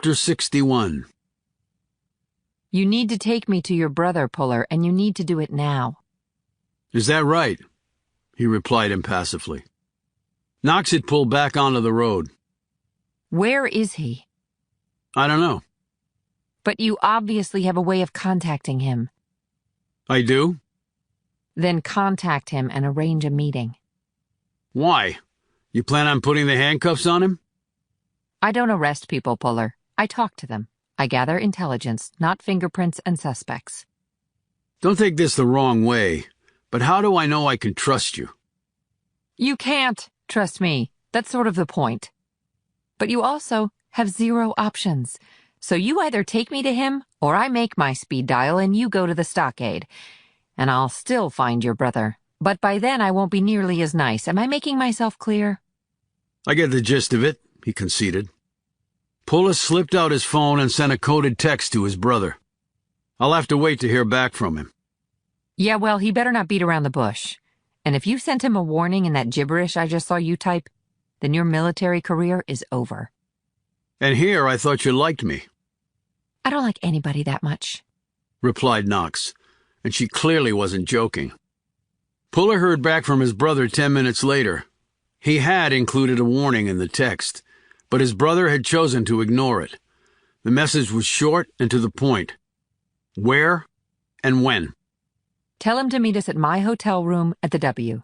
Chapter 61. You need to take me to your brother, Puller, and you need to do it now. Is that right? He replied impassively. Knox had pulled back onto the road. Where is he? I don't know. But you obviously have a way of contacting him. I do? Then contact him and arrange a meeting. Why? You plan on putting the handcuffs on him? I don't arrest people, Puller. I talk to them. I gather intelligence, not fingerprints and suspects. Don't take this the wrong way, but how do I know I can trust you? You can't, trust me. That's sort of the point. But you also have zero options. So you either take me to him, or I make my speed dial and you go to the stockade. And I'll still find your brother. But by then I won't be nearly as nice. Am I making myself clear? I get the gist of it, he conceded. Puller slipped out his phone and sent a coded text to his brother. I'll have to wait to hear back from him. Yeah, well, he better not beat around the bush. And if you sent him a warning in that gibberish I just saw you type, then your military career is over. And here I thought you liked me, I don't like anybody that much, replied Knox, and she clearly wasn't joking. Puller heard back from his brother 10 minutes later. He had included a warning in the text, but his brother had chosen to ignore it. The message was short and to the point. Where and when? Tell him to meet us at my hotel room at the W,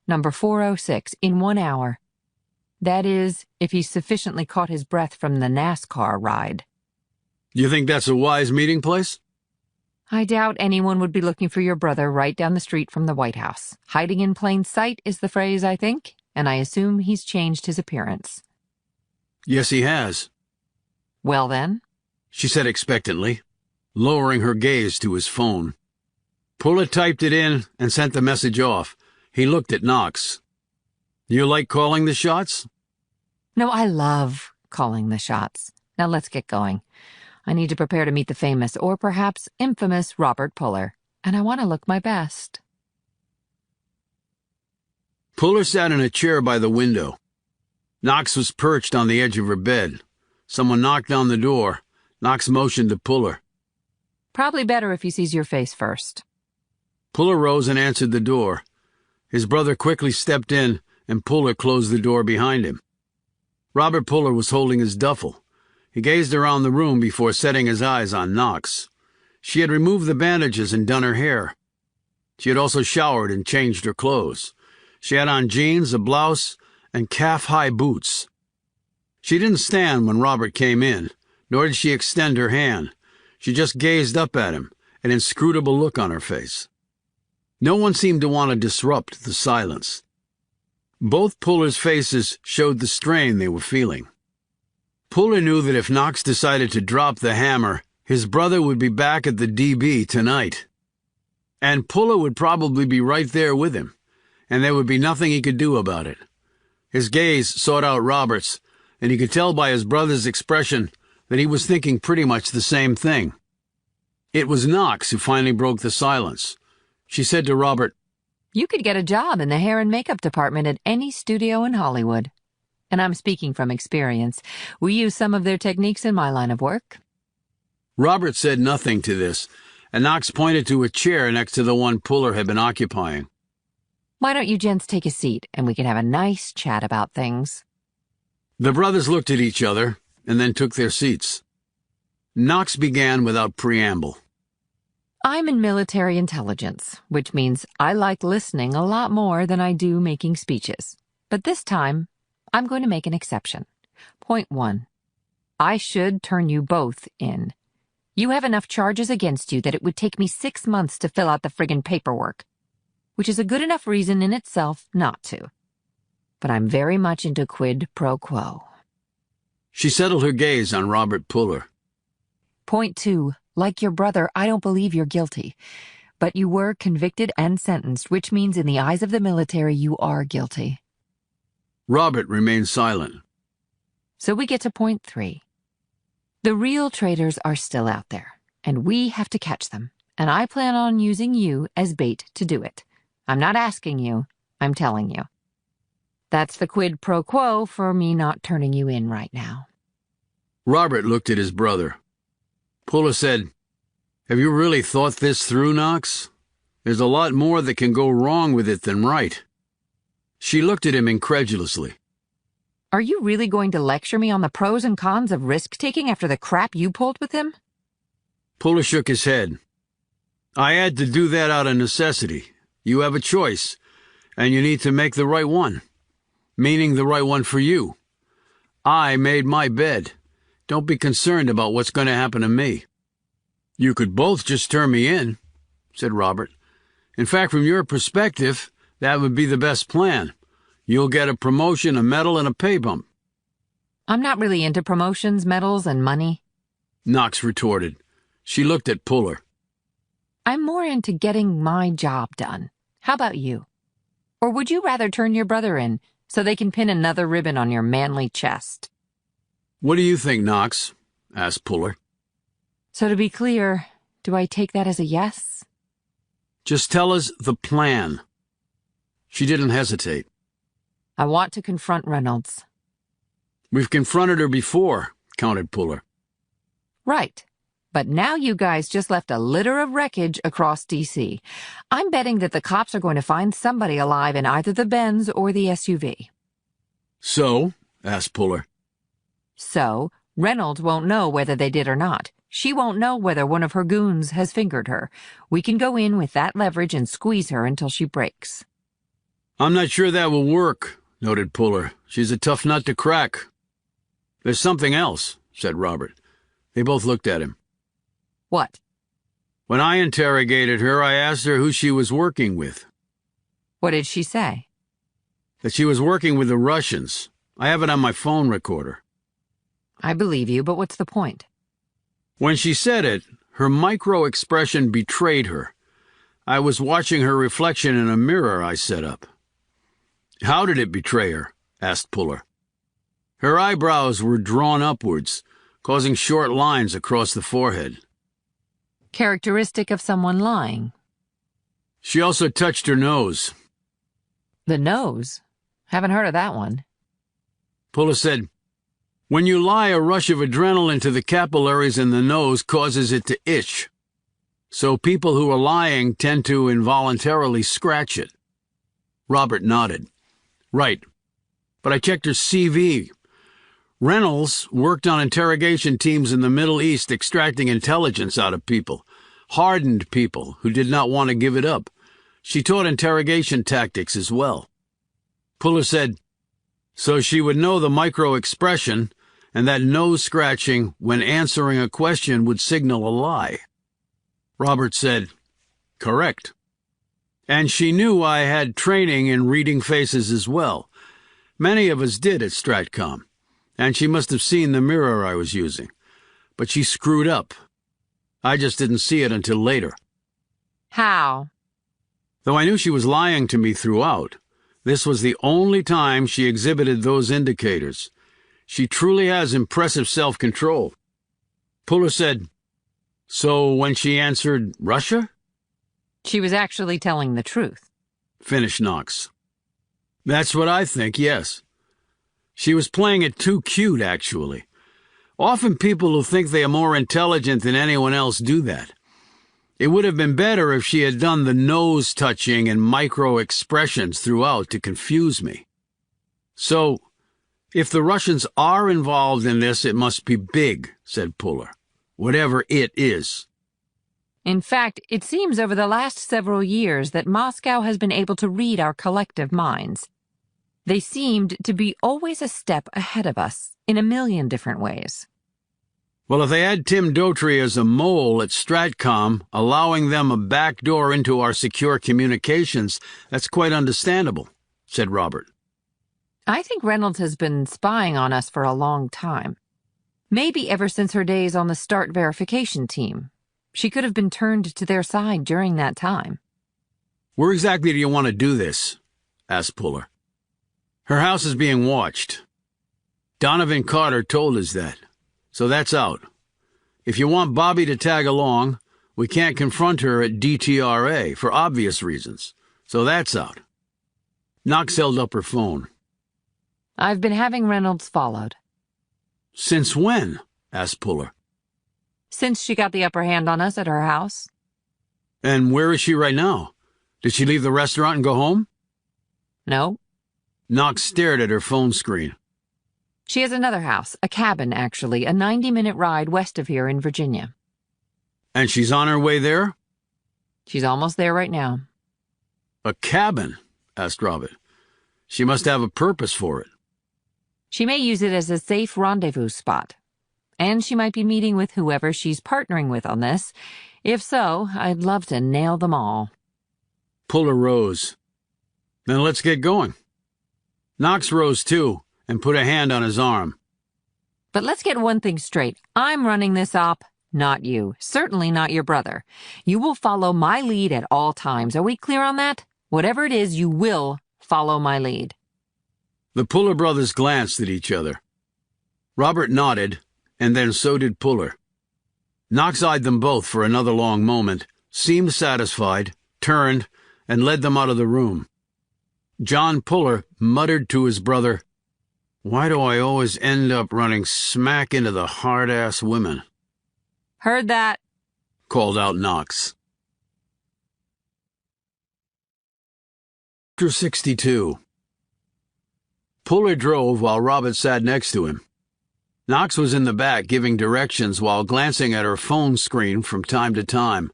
number 406, in 1 hour. That is, if he's sufficiently caught his breath from the NASCAR ride. You think that's a wise meeting place? I doubt anyone would be looking for your brother right down the street from the White House. Hiding in plain sight is the phrase, I think, and I assume he's changed his appearance. Yes, he has. Well then, she said expectantly, lowering her gaze to his phone. Puller typed it in and sent the message off. He looked at Knox. You like calling the shots? No, I love calling the shots. Now let's get going. I need to prepare to meet the famous, or perhaps infamous, Robert Puller, and I want to look my best. Puller sat in a chair by the window. Knox was perched on the edge of her bed. Someone knocked on the door. Knox motioned to Puller. Probably better if he sees your face first. Puller rose and answered the door. His brother quickly stepped in, and Puller closed the door behind him. Robert Puller was holding his duffel. He gazed around the room before setting his eyes on Knox. She had removed the bandages and done her hair. She had also showered and changed her clothes. She had on jeans, a blouse, and calf-high boots. She didn't stand when Robert came in, nor did she extend her hand. She just gazed up at him, an inscrutable look on her face. No one seemed to want to disrupt the silence. Both Puller's faces showed the strain they were feeling. Puller knew that if Knox decided to drop the hammer, his brother would be back at the DB tonight. And Puller would probably be right there with him, and there would be nothing he could do about it. His gaze sought out Robert's, and he could tell by his brother's expression that he was thinking pretty much the same thing. It was Knox who finally broke the silence. She said to Robert, You could get a job in the hair and makeup department at any studio in Hollywood. And I'm speaking from experience. We use some of their techniques in my line of work. Robert said nothing to this, and Knox pointed to a chair next to the one Puller had been occupying. Why don't you gents take a seat, and we can have a nice chat about things. The brothers looked at each other, and then took their seats. Knox began without preamble. I'm in military intelligence, which means I like listening a lot more than I do making speeches. But this time, I'm going to make an exception. Point 1. I should turn you both in. You have enough charges against you that it would take me 6 months to fill out the friggin' paperwork, which is a good enough reason in itself not to. But I'm very much into quid pro quo. She settled her gaze on Robert Puller. Point 2. Like your brother, I don't believe you're guilty. But you were convicted and sentenced, which means in the eyes of the military you are guilty. Robert remained silent. So we get to point 3. The real traitors are still out there, and we have to catch them. And I plan on using you as bait to do it. I'm not asking you, I'm telling you. That's the quid pro quo for me not turning you in right now. Robert looked at his brother. Puller said, "Have you really thought this through, Knox? There's a lot more that can go wrong with it than right." She looked at him incredulously. Are you really going to lecture me on the pros and cons of risk-taking after the crap you pulled with him? Puller shook his head. "I had to do that out of necessity. You have a choice, and you need to make the right one. Meaning the right one for you. I made my bed. Don't be concerned about what's going to happen to me." "You could both just turn me in," said Robert. "In fact, from your perspective, that would be the best plan. You'll get a promotion, a medal, and a pay bump." I'm not really into promotions, medals, and money. Knox retorted. She looked at Puller. I'm more into getting my job done. How about you? Or would you rather turn your brother in so they can pin another ribbon on your manly chest? "What do you think, Knox?" asked Puller. So to be clear, do I take that as a yes? "Just tell us the plan." She didn't hesitate. I want to confront Reynolds. "We've confronted her before," countered Puller. Right. But now you guys just left a litter of wreckage across D.C. I'm betting that the cops are going to find somebody alive in either the Benz or the SUV. "So?" asked Puller. So, Reynolds won't know whether they did or not. She won't know whether one of her goons has fingered her. We can go in with that leverage and squeeze her until she breaks. "I'm not sure that will work," noted Puller. "She's a tough nut to crack." "There's something else," said Robert. They both looked at him. What? "When I interrogated her, I asked her who she was working with." What did she say? "That she was working with the Russians. I have it on my phone recorder." I believe you, but what's the point? When she said it, her micro-expression betrayed her. I was watching her reflection in a mirror I set up. "How did it betray her?" asked Puller. "Her eyebrows were drawn upwards, causing short lines across the forehead." Characteristic of someone lying. "She also touched her nose." The nose? Haven't heard of that one. Puller said, "When you lie, a rush of adrenaline to the capillaries in the nose causes it to itch. So people who are lying tend to involuntarily scratch it." Robert nodded. "Right. But I checked her CV. Reynolds worked on interrogation teams in the Middle East extracting intelligence out of people, hardened people who did not want to give it up. She taught interrogation tactics as well." Puller said, "So she would know the micro-expression, and that nose scratching when answering a question would signal a lie." Robert said, "Correct. And she knew I had training in reading faces as well. Many of us did at Stratcom. And she must have seen the mirror I was using. But she screwed up. I just didn't see it until later." How? Though I knew she was lying to me throughout, this was the only time she exhibited those indicators. She truly has impressive self-control. Puller said, "So when she answered Russia?" She was actually telling the truth. Finished Knox. "That's what I think, yes. She was playing it too cute, actually. Often people who think they are more intelligent than anyone else do that. It would have been better if she had done the nose-touching and micro-expressions throughout to confuse me. So, if the Russians are involved in this, it must be big," said Puller. "Whatever it is." In fact, it seems over the last several years that Moscow has been able to read our collective minds. They seemed to be always a step ahead of us, in a million different ways. "Well, if they had Tim Dotry as a mole at Stratcom, allowing them a back door into our secure communications, that's quite understandable," said Robert. I think Reynolds has been spying on us for a long time. Maybe ever since her days on the START verification team. She could have been turned to their side during that time. "Where exactly do you want to do this?" asked Puller. "Her house is being watched. Donovan Carter told us that. So that's out. If you want Bobby to tag along, we can't confront her at DTRA for obvious reasons. So that's out." Knox held up her phone. I've been having Reynolds followed. "Since when?" asked Puller. Since she got the upper hand on us at her house. And where is she right now? Did she leave the restaurant and go home? No. Knox stared at her phone screen. She has another house, a cabin, actually, a 90-minute ride west of here in Virginia. And she's on her way there? She's almost there right now. A cabin? Asked Robert. She must have a purpose for it. She may use it as a safe rendezvous spot. And she might be meeting with whoever she's partnering with on this. If so, I'd love to nail them all. Puller rose. Then let's get going. Knox rose too and put a hand on his arm. But let's get one thing straight. I'm running this op, not you. Certainly not your brother. You will follow my lead at all times. Are we clear on that? Whatever it is, you will follow my lead. The Puller brothers glanced at each other. Robert nodded, and then so did Puller. Knox eyed them both for another long moment, seemed satisfied, turned, and led them out of the room. John Puller muttered to his brother, "Why do I always end up running smack into the hard-ass women?" Heard that, called out Knox. Chapter 62. Puller drove while Robert sat next to him. Knox was in the back giving directions while glancing at her phone screen from time to time.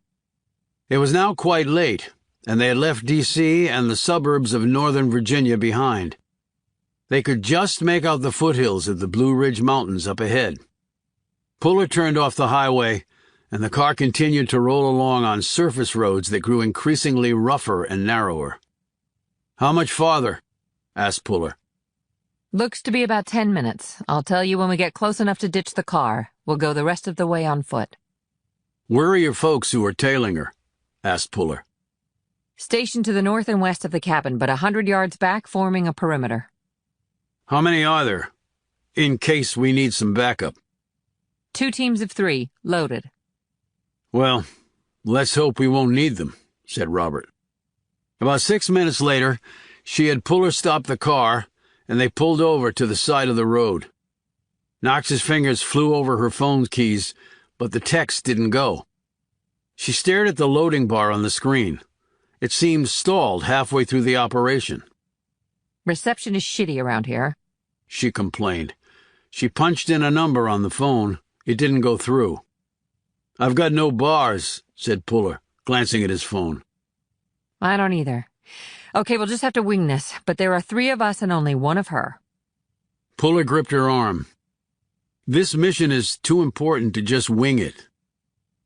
It was now quite late, and they had left D.C. and the suburbs of Northern Virginia behind. They could just make out the foothills of the Blue Ridge Mountains up ahead. Puller turned off the highway, and the car continued to roll along on surface roads that grew increasingly rougher and narrower. "How much farther?" asked Puller. Looks to be about 10 minutes. I'll tell you when we get close enough to ditch the car. We'll go the rest of the way on foot. "Where are your folks who are tailing her?" asked Puller. Stationed to the north and west of the cabin, but 100 yards back, forming a perimeter. "How many are there, in case we need some backup?" 2 teams of 3, loaded. "Well, let's hope we won't need them," said Robert. About 6 minutes later, she had Puller stop the car, and they pulled over to the side of the road. Knox's fingers flew over her phone keys, but the text didn't go. She stared at the loading bar on the screen. It seemed stalled halfway through the operation. Reception is shitty around here, she complained. She punched in a number on the phone. It didn't go through. "I've got no bars," said Puller, glancing at his phone. I don't either. Okay, we'll just have to wing this, but there are 3 of us and only 1 of her. Puller gripped her arm. "This mission is too important to just wing it.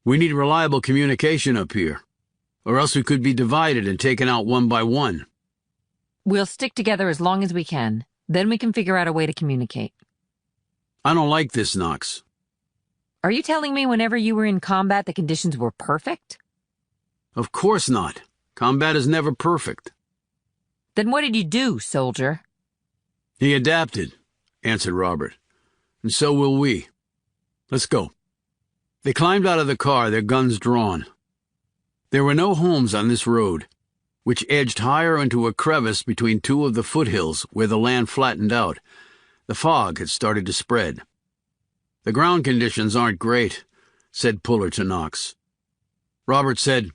We need reliable communication up here, or else we could be divided and taken out one by one." We'll stick together as long as we can. Then we can figure out a way to communicate. "I don't like this, Knox." Are you telling me whenever you were in combat the conditions were perfect? "Of course not. Combat is never perfect." Then what did you do, soldier? "He adapted," answered Robert. "And so will we. Let's go." They climbed out of the car, their guns drawn. There were no homes on this road, which edged higher into a crevice between 2 of the foothills where the land flattened out. The fog had started to spread. "The ground conditions aren't great," said Puller to Knox. Robert said,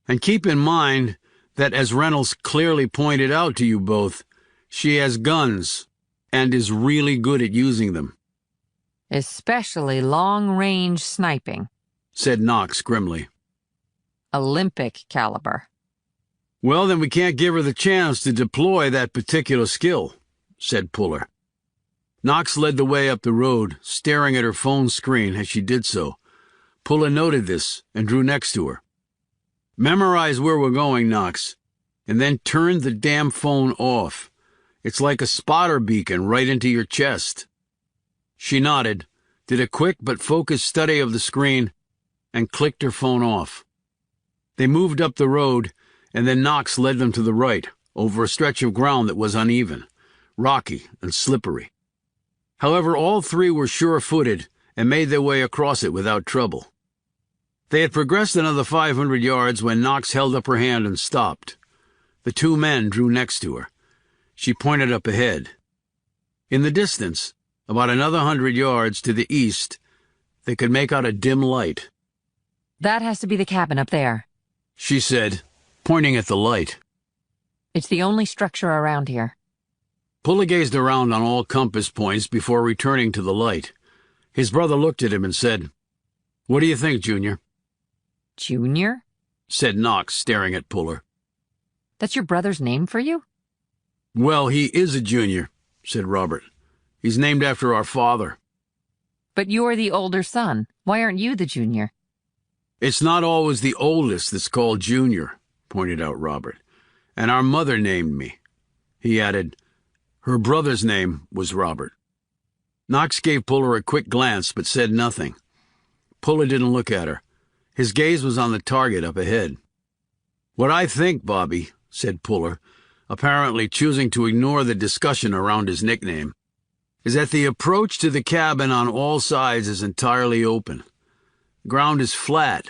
"And keep in mind that, as Reynolds clearly pointed out to you both, she has guns and is really good at using them." Especially long-range sniping, said Knox grimly. Olympic caliber. "Well, then we can't give her the chance to deploy that particular skill," said Puller. Knox led the way up the road, staring at her phone screen as she did so. Puller noted this and drew next to her. "Memorize where we're going, Knox, and then turn the damn phone off. It's like a spotter beacon right into your chest." She nodded, did a quick but focused study of the screen, and clicked her phone off. They moved up the road, and then Knox led them to the right, over a stretch of ground that was uneven, rocky and slippery. However, all 3 were sure-footed and made their way across it without trouble. They had progressed another 500 yards when Knox held up her hand and stopped. The 2 men drew next to her. She pointed up ahead. In the distance, about another 100 yards to the east, They could make out a dim light. That has to be the cabin up there, she said, pointing at the light. It's the only structure around here. Puller gazed around on all compass points before returning to the light. His brother looked at him and said, "What do you think, Junior?" Junior? said Knox, staring at Puller. That's your brother's name for you? "Well, he is a junior," said Robert. "He's named after our father." But you're the older son. Why aren't you the junior? "It's not always the oldest that's called junior," pointed out Robert. "And our mother named me." He added, "Her brother's name was Robert." Knox gave Puller a quick glance but said nothing. Puller didn't look at her. His gaze was on the target up ahead. "What I think, Bobby," said Puller, apparently choosing to ignore the discussion around his nickname, "is that the approach to the cabin on all sides is entirely open. The ground is flat.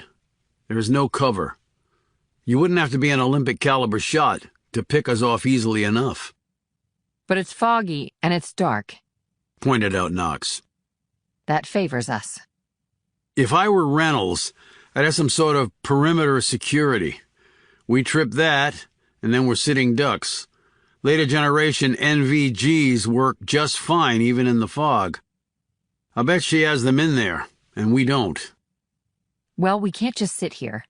There is no cover. You wouldn't have to be an Olympic-caliber shot to pick us off easily enough." But it's foggy and it's dark. Pointed out Knox. That favors us. "If I were Reynolds, I'd have some sort of perimeter security. We trip that, and then we're sitting ducks. Later generation NVGs work just fine even in the fog. I bet she has them in there, and we don't." Well, we can't just sit here.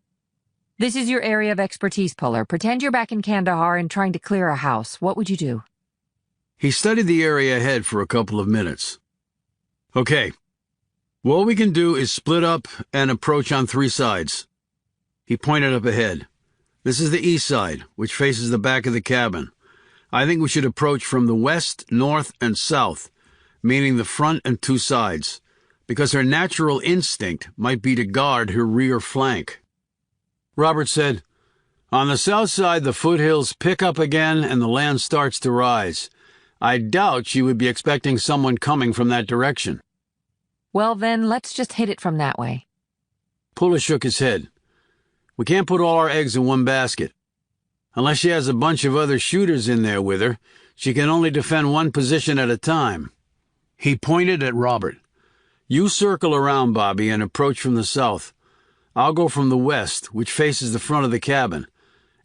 This is your area of expertise, Puller. Pretend you're back in Kandahar and trying to clear a house. What would you do? He studied the area ahead for a couple of minutes. "Okay. What we can do is split up and approach on 3 sides. He pointed up ahead. "This is the east side, which faces the back of the cabin. I think we should approach from the west, north, and south, meaning the front and 2 sides, because her natural instinct might be to guard her rear flank." Robert said, "On the south side, the foothills pick up again and the land starts to rise. I doubt she would be expecting someone coming from that direction." Well, then, let's just hit it from that way. Puller shook his head. "We can't put all our eggs in one basket. Unless she has a bunch of other shooters in there with her, she can only defend one position at a time." He pointed at Robert. "You circle around, Bobby, and approach from the south. I'll go from the west, which faces the front of the cabin.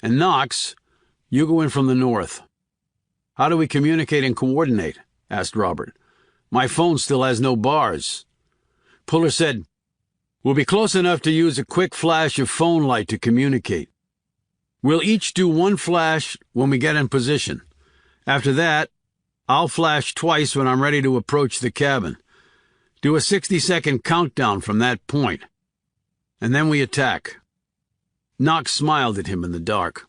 And Knox, you go in from the north." "How do we communicate and coordinate?" asked Robert. "My phone still has no bars." Puller said, "We'll be close enough to use a quick flash of phone light to communicate. We'll each do 1 flash when we get in position. After that, I'll flash twice when I'm ready to approach the cabin. Do a 60-second countdown from that point. And then we attack." Knox smiled at him in the dark.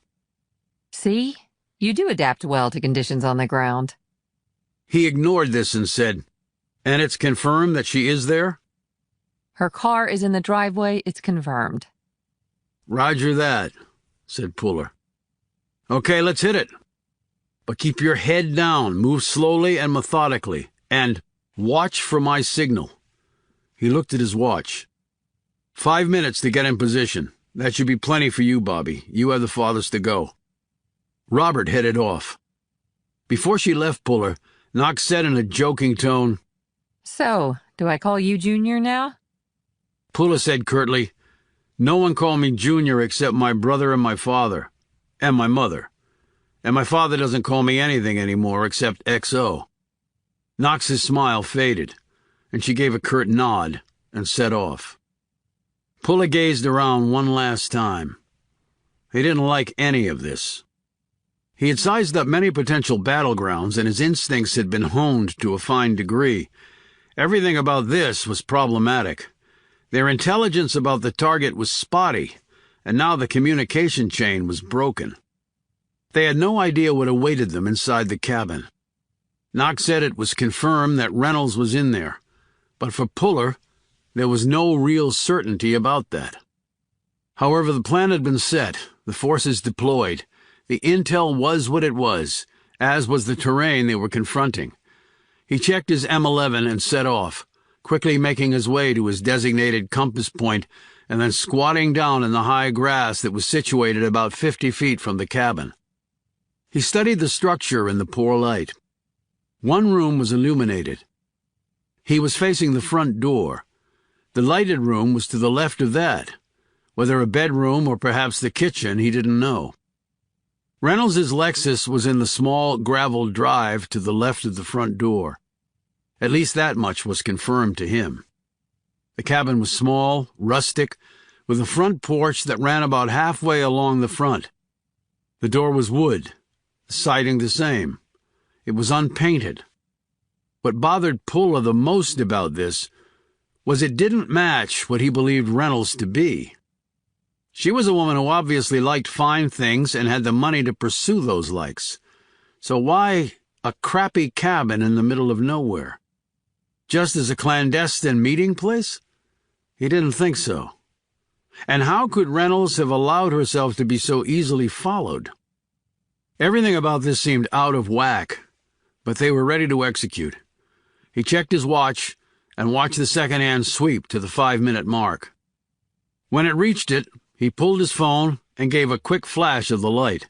See? You do adapt well to conditions on the ground. He ignored this and said, "And it's confirmed that she is there?" Her car is in the driveway. It's confirmed. "Roger that," said Puller. "Okay, let's hit it. But keep your head down, move slowly and methodically, and watch for my signal." He looked at his watch. 5 minutes to get in position. That should be plenty for you, Bobby. You have the farthest to go." Robert headed off. Before she left Puller, Knox said in a joking tone, So, do I call you Junior now? Puller said curtly, "No one called me Junior except my brother and my father, and my mother. And my father doesn't call me anything anymore except XO." Knox's smile faded, and she gave a curt nod and set off. Puller gazed around one last time. He didn't like any of this. He had sized up many potential battlegrounds, and his instincts had been honed to a fine degree. Everything about this was problematic. Their intelligence about the target was spotty, and now the communication chain was broken. They had no idea what awaited them inside the cabin. Knox said it was confirmed that Reynolds was in there, but for Puller, there was no real certainty about that. However, the plan had been set, the forces deployed. The intel was what it was, as was the terrain they were confronting. He checked his M11 and set off, quickly making his way to his designated compass point and then squatting down in the high grass that was situated about 50 feet from the cabin. He studied the structure in the poor light. One room was illuminated. He was facing the front door. The lighted room was to the left of that. Whether a bedroom or perhaps the kitchen, he didn't know. Reynolds's Lexus was in the small gravel drive to the left of the front door. At least that much was confirmed to him. The cabin was small, rustic, with a front porch that ran about halfway along the front. The door was wood, the siding the same. It was unpainted. What bothered Puller the most about this was it didn't match what he believed Reynolds to be. She was a woman who obviously liked fine things and had the money to pursue those likes. So why a crappy cabin in the middle of nowhere? Just as a clandestine meeting place? He didn't think so. And how could Reynolds have allowed herself to be so easily followed? Everything about this seemed out of whack, but they were ready to execute. He checked his watch and watched the second-hand sweep to the 5-minute mark. When it reached it, he pulled his phone and gave a quick flash of the light.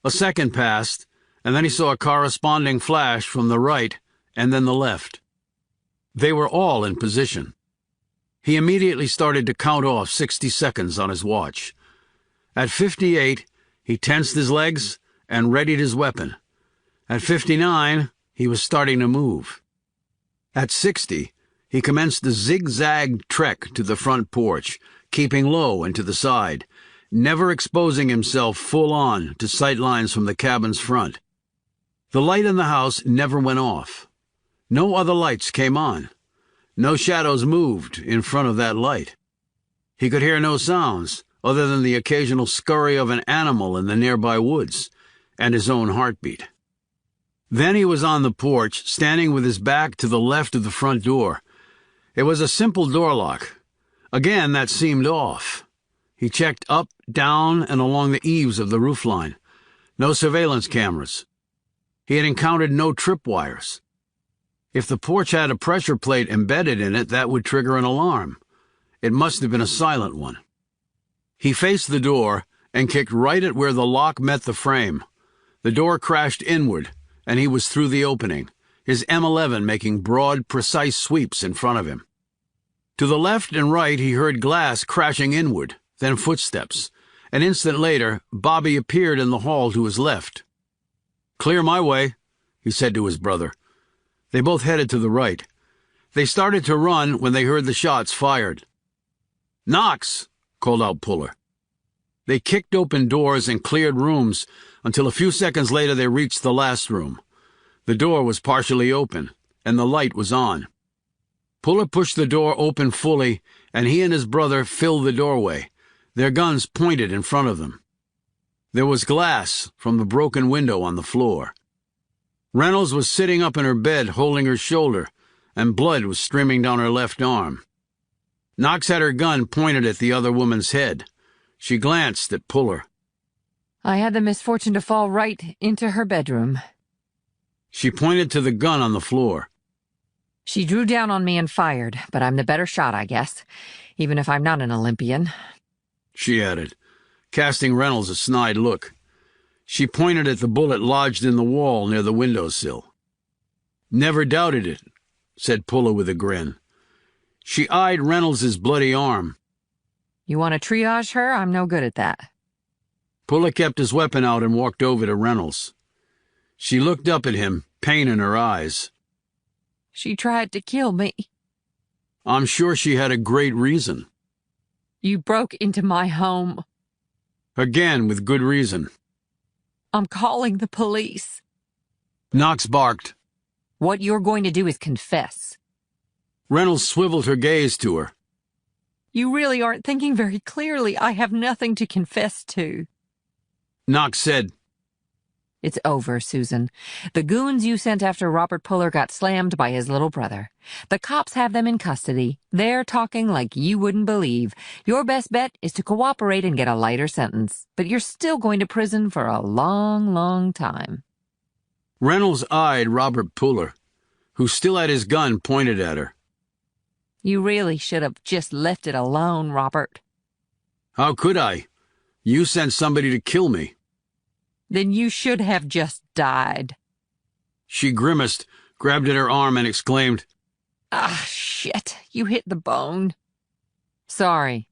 A second passed, and then he saw a corresponding flash from the right and then the left. They were all in position. He immediately started to count off 60 seconds on his watch. At 58, he tensed his legs and readied his weapon. At 59, he was starting to move. At 60, he commenced the zigzag trek to the front porch, keeping low and to the side, never exposing himself full on to sight lines from the cabin's front. The light in the house never went off. No other lights came on. No shadows moved in front of that light. He could hear no sounds other than the occasional scurry of an animal in the nearby woods and his own heartbeat. Then he was on the porch, standing with his back to the left of the front door. It was a simple door lock. Again, that seemed off. He checked up, down, and along the eaves of the roofline. No surveillance cameras. He had encountered no tripwires. If the porch had a pressure plate embedded in it, that would trigger an alarm. It must have been a silent one. He faced the door and kicked right at where the lock met the frame. The door crashed inward, and he was through the opening, his M11 making broad, precise sweeps in front of him. To the left and right he heard glass crashing inward, then footsteps. An instant later, Bobby appeared in the hall to his left. "Clear my way," he said to his brother. They both headed to the right. They started to run when they heard the shots fired. "Knox!" called out Puller. They kicked open doors and cleared rooms until a few seconds later they reached the last room. The door was partially open, and the light was on. Puller pushed the door open fully, and he and his brother filled the doorway, their guns pointed in front of them. There was glass from the broken window on the floor. Reynolds was sitting up in her bed, holding her shoulder, and blood was streaming down her left arm. Knox had her gun pointed at the other woman's head. She glanced at Puller. I had the misfortune to fall right into her bedroom. She pointed to the gun on the floor. She drew down on me and fired, but I'm the better shot, I guess, even if I'm not an Olympian. She added, casting Reynolds a snide look. She pointed at the bullet lodged in the wall near the windowsill. "Never doubted it," said Puller with a grin. She eyed Reynolds's bloody arm. You want to triage her? I'm no good at that. Puller kept his weapon out and walked over to Reynolds. She looked up at him, pain in her eyes. She tried to kill me. I'm sure she had a great reason. You broke into my home. Again, with good reason. I'm calling the police. Knox barked. What you're going to do is confess. Reynolds swiveled her gaze to her. You really aren't thinking very clearly. I have nothing to confess to. Knox said, It's over, Susan. The goons you sent after Robert Puller got slammed by his little brother. The cops have them in custody. They're talking like you wouldn't believe. Your best bet is to cooperate and get a lighter sentence. But you're still going to prison for a long, long time. Reynolds eyed Robert Puller, who still had his gun pointed at her. You really should have just left it alone, Robert. How could I? You sent somebody to kill me. Then you should have just died. She grimaced, grabbed at her arm, and exclaimed, Ah, shit, you hit the bone. Sorry,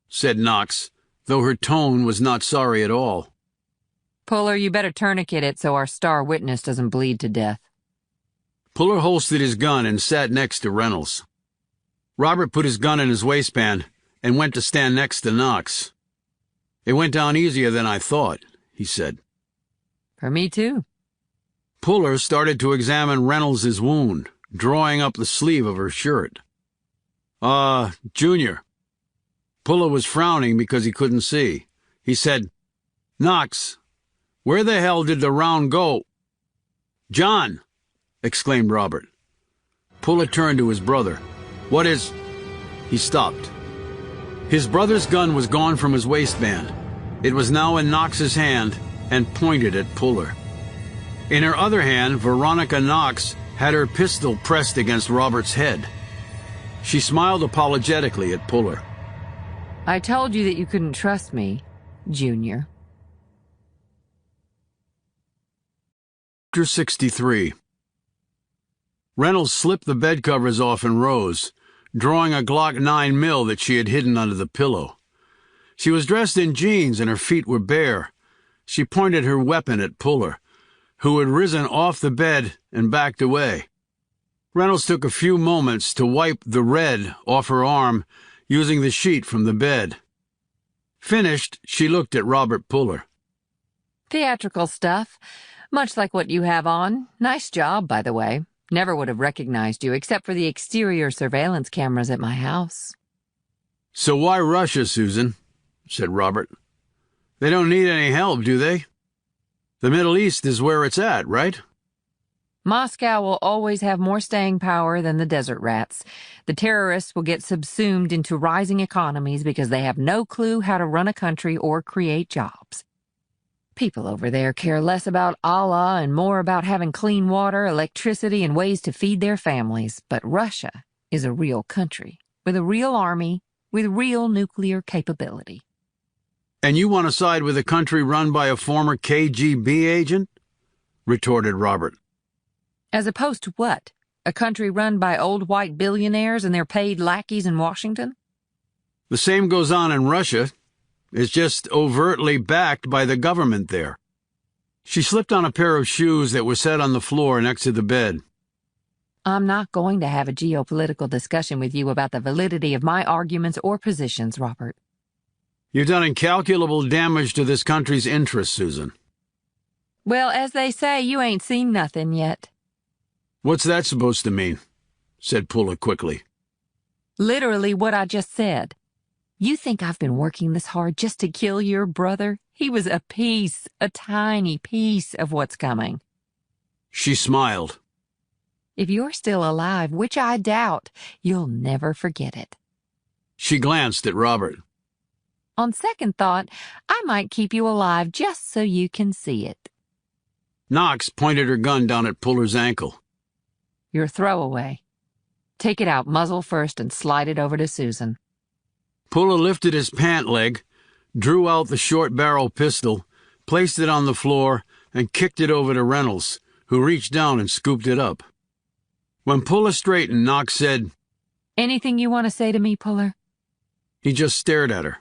said Knox, though her tone was not sorry at all. Puller, you better tourniquet it so our star witness doesn't bleed to death. Puller holstered his gun and sat next to Reynolds. Robert put his gun in his waistband and went to stand next to Knox. It went down easier than I thought, he said. For me too. Puller started to examine Reynolds' wound, drawing up the sleeve of her shirt. Junior. Puller was frowning because he couldn't see. He said, Knox, where the hell did the round go? John, exclaimed Robert. Puller turned to his brother. What is... He stopped. His brother's gun was gone from his waistband. It was now in Knox's hand and pointed at Puller. In her other hand, Veronica Knox had her pistol pressed against Robert's head. She smiled apologetically at Puller. I told you that you couldn't trust me, Junior. Chapter 63. Reynolds slipped the bed covers off and rose, drawing a Glock 9mm that she had hidden under the pillow. She was dressed in jeans and her feet were bare. She pointed her weapon at Puller, who had risen off the bed and backed away. Reynolds took a few moments to wipe the red off her arm using the sheet from the bed. Finished, she looked at Robert Puller. Theatrical stuff, much like what you have on. Nice job, by the way. Never would have recognized you except for the exterior surveillance cameras at my house. So why Russia, Susan? Said Robert. They don't need any help, do they? The Middle East is where it's at, right? Moscow will always have more staying power than the desert rats. The terrorists will get subsumed into rising economies because they have no clue how to run a country or create jobs. People over there care less about Allah and more about having clean water, electricity, and ways to feed their families. But Russia is a real country, with a real army, with real nuclear capability. And you want to side with a country run by a former KGB agent? Retorted Robert. As opposed to what? A country run by old white billionaires and their paid lackeys in Washington? The same goes on in Russia. It's just overtly backed by the government there. She slipped on a pair of shoes that were set on the floor next to the bed. I'm not going to have a geopolitical discussion with you about the validity of my arguments or positions, Robert. You've done incalculable damage to this country's interests, Susan. Well, as they say, you ain't seen nothing yet. What's that supposed to mean? Said Puller quickly. Literally what I just said. You think I've been working this hard just to kill your brother? He was a piece, a tiny piece of what's coming. She smiled. If you're still alive, which I doubt, you'll never forget it. She glanced at Robert. On second thought, I might keep you alive just so you can see it. Knox pointed her gun down at Puller's ankle. Your throwaway. Take it out muzzle first and slide it over to Susan. Puller lifted his pant leg, drew out the short-barrel pistol, placed it on the floor, and kicked it over to Reynolds, who reached down and scooped it up. When Puller straightened, Knox said, Anything you want to say to me, Puller? He just stared at her.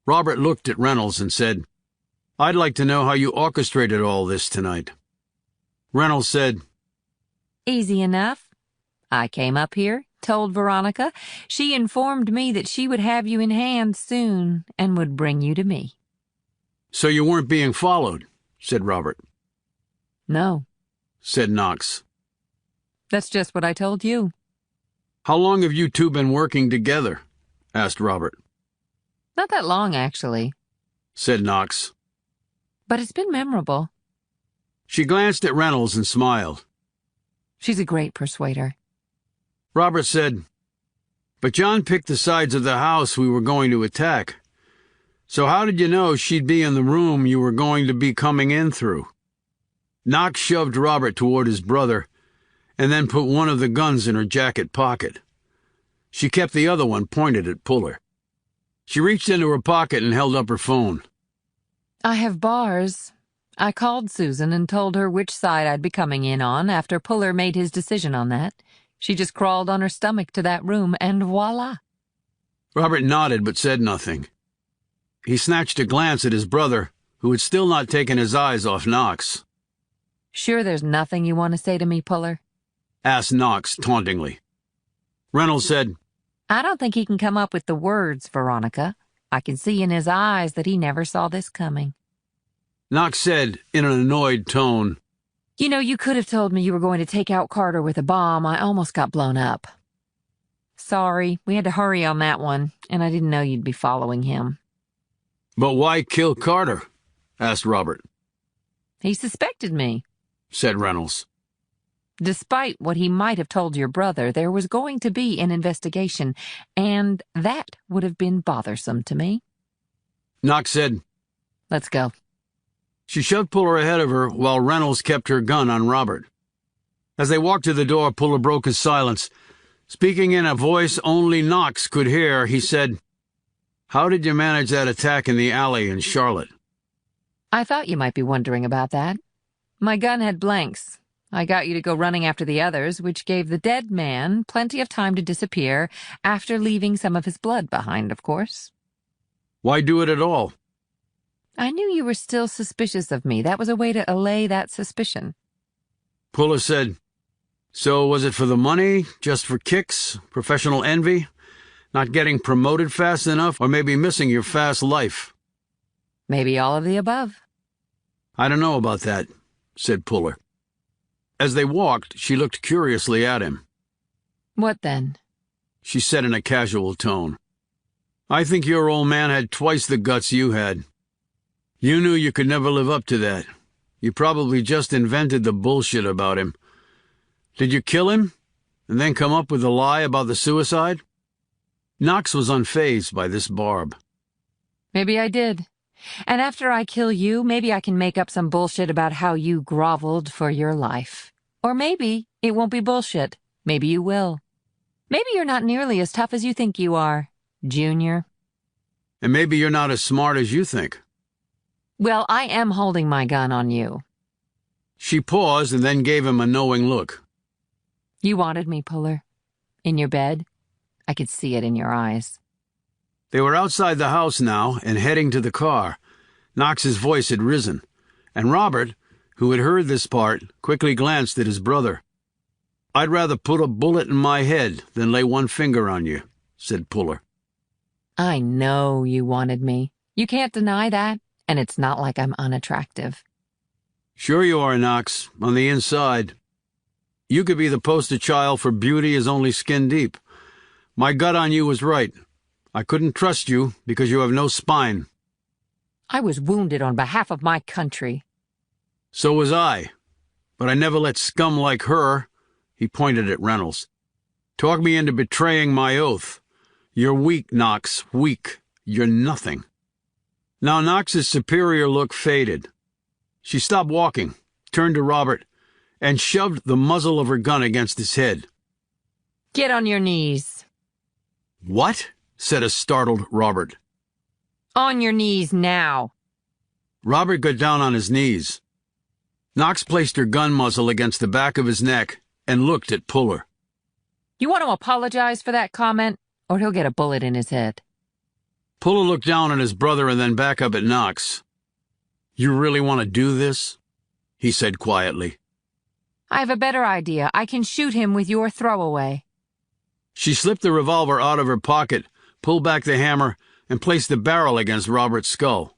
Robert looked at Reynolds and said, I'd like to know how you orchestrated all this tonight. Reynolds said, Easy enough. I came up here, told Veronica. She informed me that she would have you in hand soon and would bring you to me. So you weren't being followed, said Robert. No, said Knox. That's just what I told you. How long have you two been working together? Asked Robert. Not that long, actually, said Knox. But it's been memorable. She glanced at Reynolds and smiled. She's a great persuader. Robert said, But John picked the sides of the house we were going to attack. So how did you know she'd be in the room you were going to be coming in through? Knox shoved Robert toward his brother and then put one of the guns in her jacket pocket. She kept the other one pointed at Puller. She reached into her pocket and held up her phone. I have bars. I called Susan and told her which side I'd be coming in on after Puller made his decision on that. She just crawled on her stomach to that room, and voila. Robert nodded but said nothing. He snatched a glance at his brother, who had still not taken his eyes off Knox. Sure there's nothing you want to say to me, Puller? Asked Knox tauntingly. Reynolds said, I don't think he can come up with the words, Veronica. I can see in his eyes that he never saw this coming. Knox said in an annoyed tone, You know, you could have told me you were going to take out Carter with a bomb. I almost got blown up. Sorry, we had to hurry on that one, and I didn't know you'd be following him. But why kill Carter? Asked Robert. He suspected me, said Reynolds. Despite what he might have told your brother, there was going to be an investigation, and that would have been bothersome to me. Knox said, Let's go. She shoved Puller ahead of her while Reynolds kept her gun on Robert. As they walked to the door, Puller broke his silence. Speaking in a voice only Knox could hear, he said, How did you manage that attack in the alley in Charlotte? I thought you might be wondering about that. My gun had blanks. I got you to go running after the others, which gave the dead man plenty of time to disappear, after leaving some of his blood behind, of course. Why do it at all? I knew you were still suspicious of me. That was a way to allay that suspicion. Puller said, So was it for the money, just for kicks, professional envy, not getting promoted fast enough, or maybe missing your fast life? Maybe all of the above. I don't know about that, said Puller. As they walked, she looked curiously at him. What then? She said in a casual tone. I think your old man had twice the guts you had. You knew you could never live up to that. You probably just invented the bullshit about him. Did you kill him, and then come up with a lie about the suicide? Knox was unfazed by this barb. Maybe I did. And after I kill you, maybe I can make up some bullshit about how you groveled for your life. Or maybe it won't be bullshit. Maybe you will. Maybe you're not nearly as tough as you think you are, Junior. And maybe you're not as smart as you think. Well, I am holding my gun on you. She paused and then gave him a knowing look. You wanted me, Puller. In your bed. I could see it in your eyes. They were outside the house now and heading to the car. Knox's voice had risen, and Robert, who had heard this part, quickly glanced at his brother. I'd rather put a bullet in my head than lay one finger on you, said Puller. I know you wanted me. You can't deny that, and it's not like I'm unattractive. Sure you are, Knox, on the inside. You could be the poster child for beauty is only skin deep. My gut on you was right. I couldn't trust you because you have no spine. I was wounded on behalf of my country. So was I. But I never let scum like her, he pointed at Reynolds, talk me into betraying my oath. You're weak, Knox, weak. You're nothing. Now Knox's superior look faded. She stopped walking, turned to Robert, and shoved the muzzle of her gun against his head. Get on your knees. What? Said a startled Robert. On your knees now. Robert got down on his knees. Knox placed her gun muzzle against the back of his neck and looked at Puller. You want to apologize for that comment, or he'll get a bullet in his head? Puller looked down at his brother and then back up at Knox. You really want to do this? He said quietly. I have a better idea. I can shoot him with your throwaway. She slipped the revolver out of her pocket, pulled back the hammer, and placed the barrel against Robert's skull.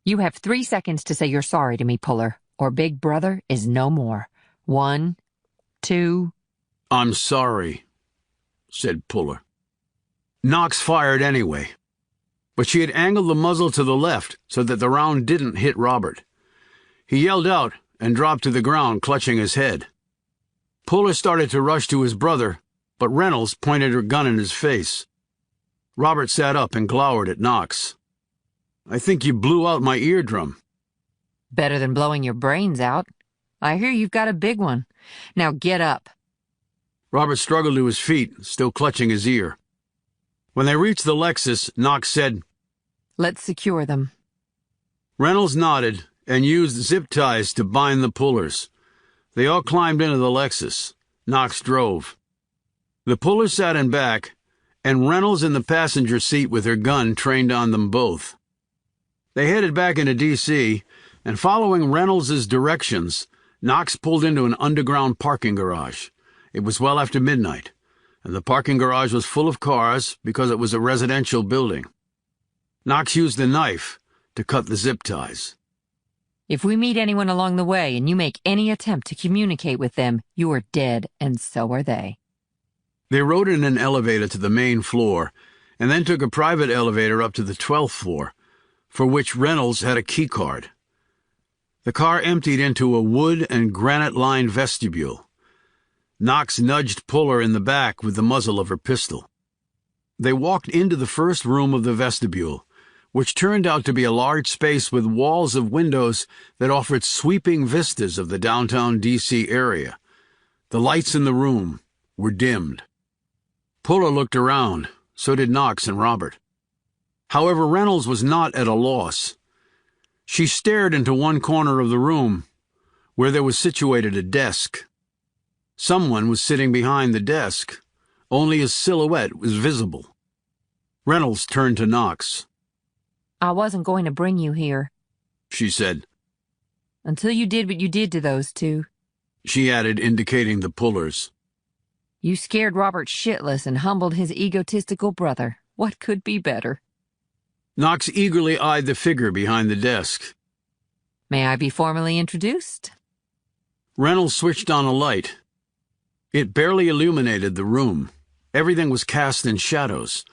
You have 3 seconds to say you're sorry to me, Puller, or Big Brother is no more. 1, 2... I'm sorry, said Puller. Knox fired anyway, but she had angled the muzzle to the left so that the round didn't hit Robert. He yelled out and dropped to the ground, clutching his head. Puller started to rush to his brother, but Reynolds pointed her gun in his face. Robert sat up and glowered at Knox. I think you blew out my eardrum. Better than blowing your brains out. I hear you've got a big one. Now get up. Robert struggled to his feet, still clutching his ear. When they reached the Lexus, Knox said, Let's secure them. Reynolds nodded and used zip ties to bind the pullers. They all climbed into the Lexus. Knox drove. The pullers sat in back, and Reynolds in the passenger seat with her gun trained on them both. They headed back into D.C., and following Reynolds's directions, Knox pulled into an underground parking garage. It was well after midnight, and the parking garage was full of cars because it was a residential building. Knox used a knife to cut the zip ties. If we meet anyone along the way and you make any attempt to communicate with them, you are dead, and so are they. They rode in an elevator to the main floor, and then took a private elevator up to the 12th floor, for which Reynolds had a key card. The car emptied into a wood and granite-lined vestibule. Knox nudged Puller in the back with the muzzle of her pistol. They walked into the first room of the vestibule, which turned out to be a large space with walls of windows that offered sweeping vistas of the downtown D.C. area. The lights in the room were dimmed. Puller looked around, so did Knox and Robert. However, Reynolds was not at a loss. She stared into one corner of the room, where there was situated a desk. Someone was sitting behind the desk. Only his silhouette was visible. Reynolds turned to Knox. I wasn't going to bring you here, she said. until you did what you did to those two. She added, indicating the Pullers. You scared Robert shitless and humbled his egotistical brother. What could be better? Knox eagerly eyed the figure behind the desk. May I be formally introduced? Reynolds switched on a light. It barely illuminated the room. Everything was cast in shadows,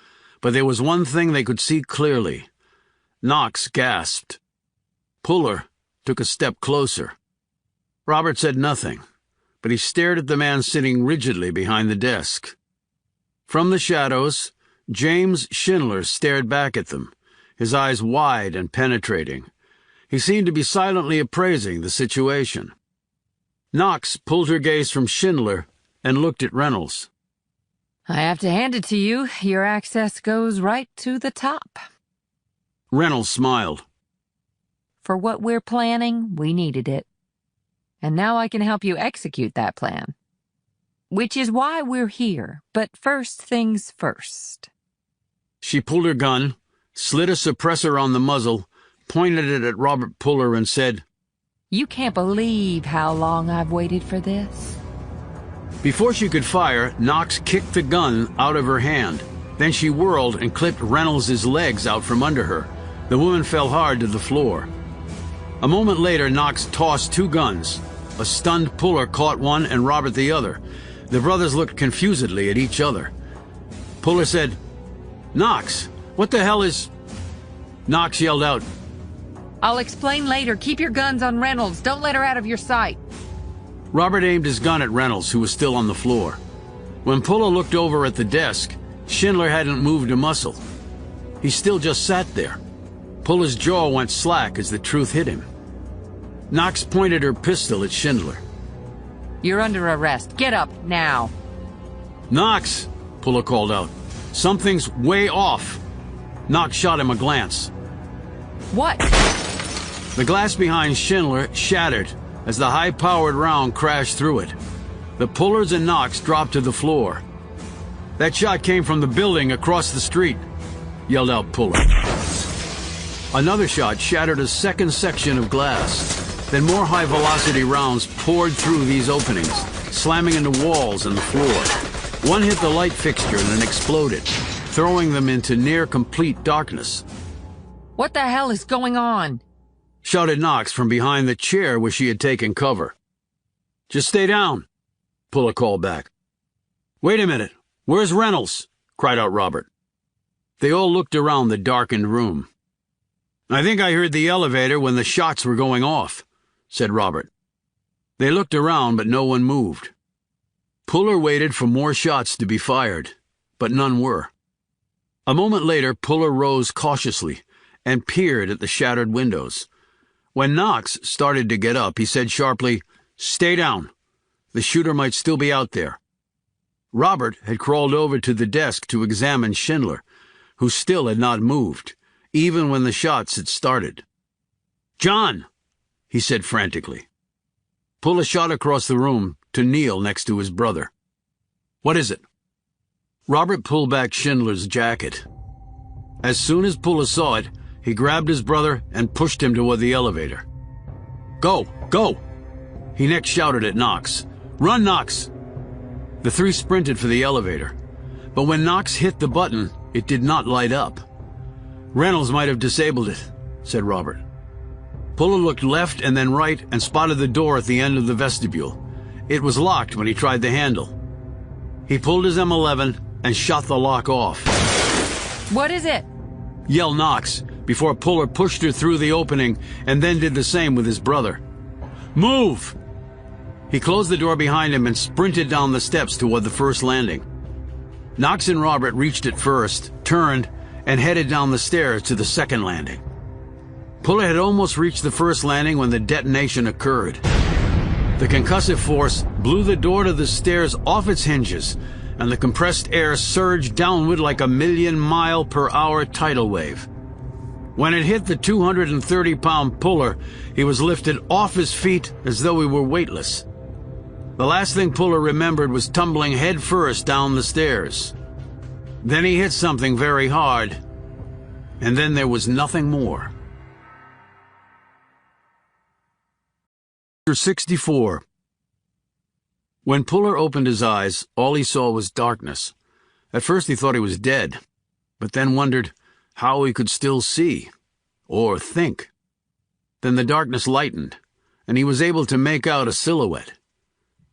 but there was one thing they could see clearly. Knox gasped. Puller took a step closer. Robert said nothing, but he stared at the man sitting rigidly behind the desk. From the shadows, James Schindler stared back at them, his eyes wide and penetrating. He seemed to be silently appraising the situation. Knox pulled her gaze from Schindler and looked at Reynolds. I have to hand it to you. Your access goes right to the top. Reynolds smiled. For what we're planning, we needed it. And now I can help you execute that plan. Which is why we're here. But first things first. She pulled her gun, slid a suppressor on the muzzle, pointed it at Robert Puller, and said, You can't believe how long I've waited for this. Before she could fire, Knox kicked the gun out of her hand. Then she whirled and clipped Reynolds' legs out from under her. The woman fell hard to the floor. A moment later, Knox tossed two guns. A stunned Puller caught one and Robert the other. The brothers looked confusedly at each other. Puller said, Knox, what the hell is... Knox yelled out, I'll explain later. Keep your guns on Reynolds. Don't let her out of your sight. Robert aimed his gun at Reynolds, who was still on the floor. When Puller looked over at the desk, Schindler hadn't moved a muscle. He still just sat there. Puller's jaw went slack as the truth hit him. Knox pointed her pistol at Schindler. You're under arrest. Get up, now. Knox, Puller called out. Something's way off. Knox shot him a glance. What? The glass behind Schindler shattered as the high-powered round crashed through it. The Pullers and Knox dropped to the floor. That shot came from the building across the street, yelled out Puller. Another shot shattered a second section of glass. Then more high-velocity rounds poured through these openings, slamming into walls and the floor. One hit the light fixture and then exploded, throwing them into near-complete darkness. What the hell is going on? Shouted Knox from behind the chair where she had taken cover. Just stay down, Puller called back. Wait a minute. Where's Reynolds? Cried out Robert. They all looked around the darkened room. I think I heard the elevator when the shots were going off, said Robert. They looked around, but no one moved. Puller waited for more shots to be fired, but none were. A moment later, Puller rose cautiously and peered at the shattered windows. When Knox started to get up, he said sharply, Stay down. The shooter might still be out there. Robert had crawled over to the desk to examine Schindler, who still had not moved, even when the shots had started. John, he said frantically. Puller shot across the room to kneel next to his brother. What is it? Robert pulled back Schindler's jacket. As soon as Puller saw it, he grabbed his brother and pushed him toward the elevator. "Go! Go!" He next shouted at Knox. "Run, Knox!" The three sprinted for the elevator, but when Knox hit the button, it did not light up. "Reynolds might have disabled it," said Robert. Puller looked left and then right and spotted the door at the end of the vestibule. It was locked when he tried the handle. He pulled his M11 and shot the lock off. "What is it?" yelled Knox, before Puller pushed her through the opening and then did the same with his brother. "Move!" He closed the door behind him and sprinted down the steps toward the first landing. Knox and Robert reached it first, turned, and headed down the stairs to the second landing. Puller had almost reached the first landing when the detonation occurred. The concussive force blew the door to the stairs off its hinges, and the compressed air surged downward like a 1,000,000-mile-per-hour tidal wave. When it hit the 230-pound Puller, he was lifted off his feet as though he were weightless. The last thing Puller remembered was tumbling headfirst down the stairs. Then he hit something very hard, and then there was nothing more. Chapter 64. When Puller opened his eyes, all he saw was darkness. At first he thought he was dead, but then wondered how he could still see, or think. Then the darkness lightened, and he was able to make out a silhouette.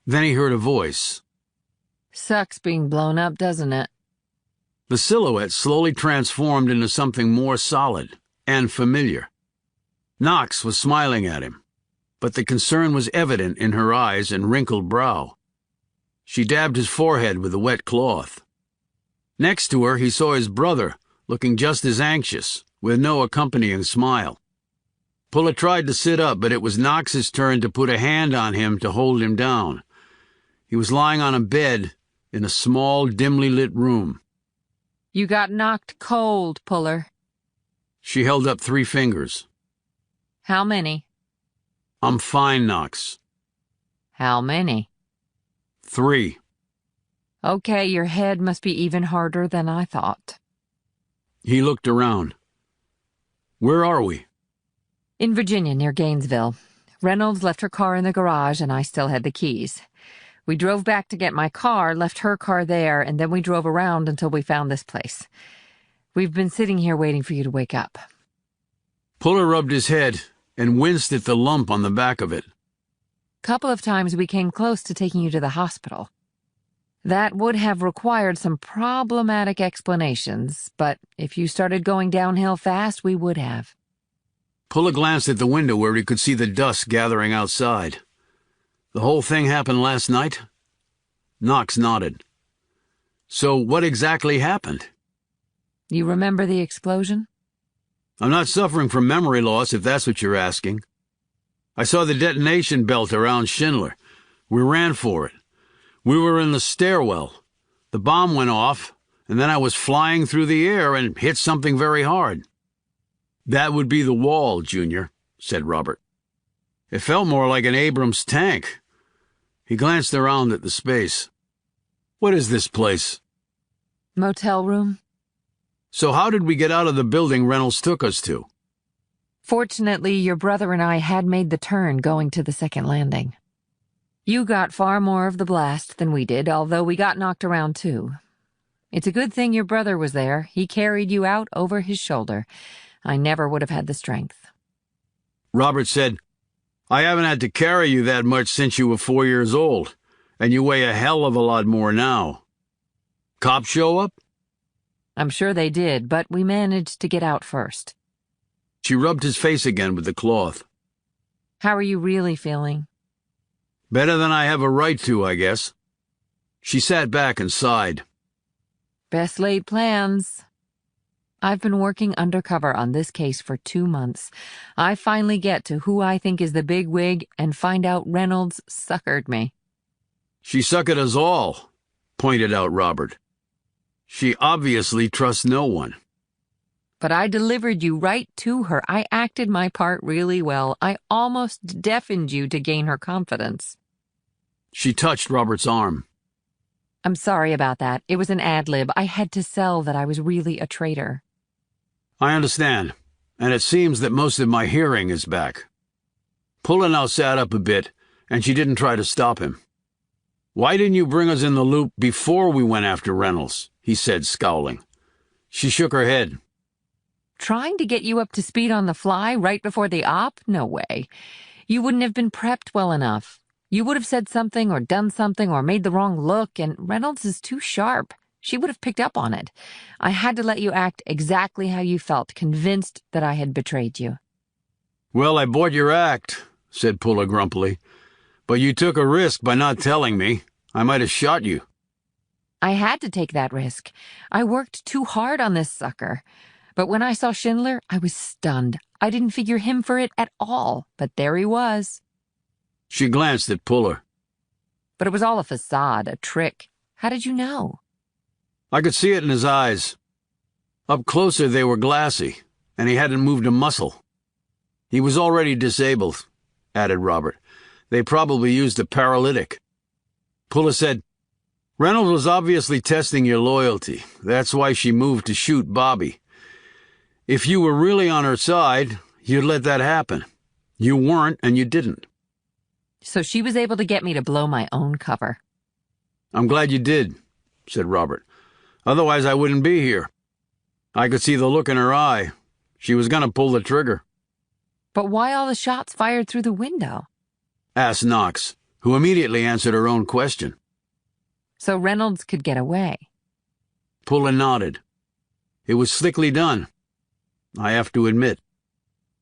Then he heard a voice. "Sucks being blown up, doesn't it?" The silhouette slowly transformed into something more solid and familiar. Knox was smiling at him, but the concern was evident in her eyes and wrinkled brow. She dabbed his forehead with a wet cloth. Next to her he saw his brother, looking just as anxious, with no accompanying smile. Puller tried to sit up, but it was Knox's turn to put a hand on him to hold him down. He was lying on a bed in a small, dimly lit room. "You got knocked cold, Puller." She held up 3 fingers. "How many?" "I'm fine, Knox." "How many?" 3. "Okay, your head must be even harder than I thought." He looked around. "Where are we?" "In Virginia, near Gainesville. Reynolds left her car in the garage, and I still had the keys. We drove back to get my car, left her car there, and then we drove around until we found this place. We've been sitting here waiting for you to wake up." Puller rubbed his head and winced at the lump on the back of it. "Couple of times we came close to taking you to the hospital. That would have required some problematic explanations, but if you started going downhill fast, we would have." Puller glanced at the window where he could see the dust gathering outside. "The whole thing happened last night?" Knox nodded. "So what exactly happened?" "You remember the explosion?" "I'm not suffering from memory loss, if that's what you're asking. I saw the detonation belt around Schindler. We ran for it. We were in the stairwell. The bomb went off, and then I was flying through the air and hit something very hard." "That would be the wall, Junior," said Robert. "It felt more like an Abrams tank." He glanced around at the space. "What is this place?" "Motel room." "So how did we get out of the building Reynolds took us to?" "Fortunately, your brother and I had made the turn going to the second landing. You got far more of the blast than we did, although we got knocked around too. It's a good thing your brother was there. He carried you out over his shoulder. I never would have had the strength." Robert said, "I haven't had to carry you that much since you were 4 years old, and you weigh a hell of a lot more now. Cops show up?" "I'm sure they did, but we managed to get out first." She rubbed his face again with the cloth. "How are you really feeling?" "Better than I have a right to, I guess." She sat back and sighed. "Best laid plans." "I've been working undercover on this case for 2 months. I finally get to who I think is the big wig and find out Reynolds suckered me." "She suckered us all," pointed out Robert. "She obviously trusts no one." "But I delivered you right to her. I acted my part really well. I almost deafened you to gain her confidence." She touched Robert's arm. I'm sorry about that. It was an ad lib. I had to sell that I was really a traitor. I understand, and it seems that most of my hearing is back. Puller now sat up a bit, and she didn't try to stop him. Why didn't you bring us in the loop before we went after Reynolds? He said, scowling. She shook her head. Trying to get you up to speed on the fly right before the op? No way. You wouldn't have been prepped well enough. You would have said something or done something or made the wrong look, and Reynolds is too sharp. She would have picked up on it. I had to let you act exactly how you felt, convinced that I had betrayed you. Well, I bought your act, said Puller grumpily. But you took a risk by not telling me. I might have shot you. I had to take that risk. I worked too hard on this sucker. But when I saw Schindler, I was stunned. I didn't figure him for it at all, but there he was. She glanced at Puller. But it was all a facade, a trick. How did you know? I could see it in his eyes. Up closer they were glassy, and he hadn't moved a muscle. He was already disabled, added Robert. They probably used a paralytic. Puller said, Reynolds was obviously testing your loyalty. That's why she moved to shoot Bobby. If you were really on her side, you'd let that happen. You weren't, and you didn't. So she was able to get me to blow my own cover. I'm glad you did, said Robert. Otherwise I wouldn't be here. I could see the look in her eye. She was going to pull the trigger. But why all the shots fired through the window? Asked Knox, who immediately answered her own question. So Reynolds could get away. Puller nodded. It was slickly done, I have to admit.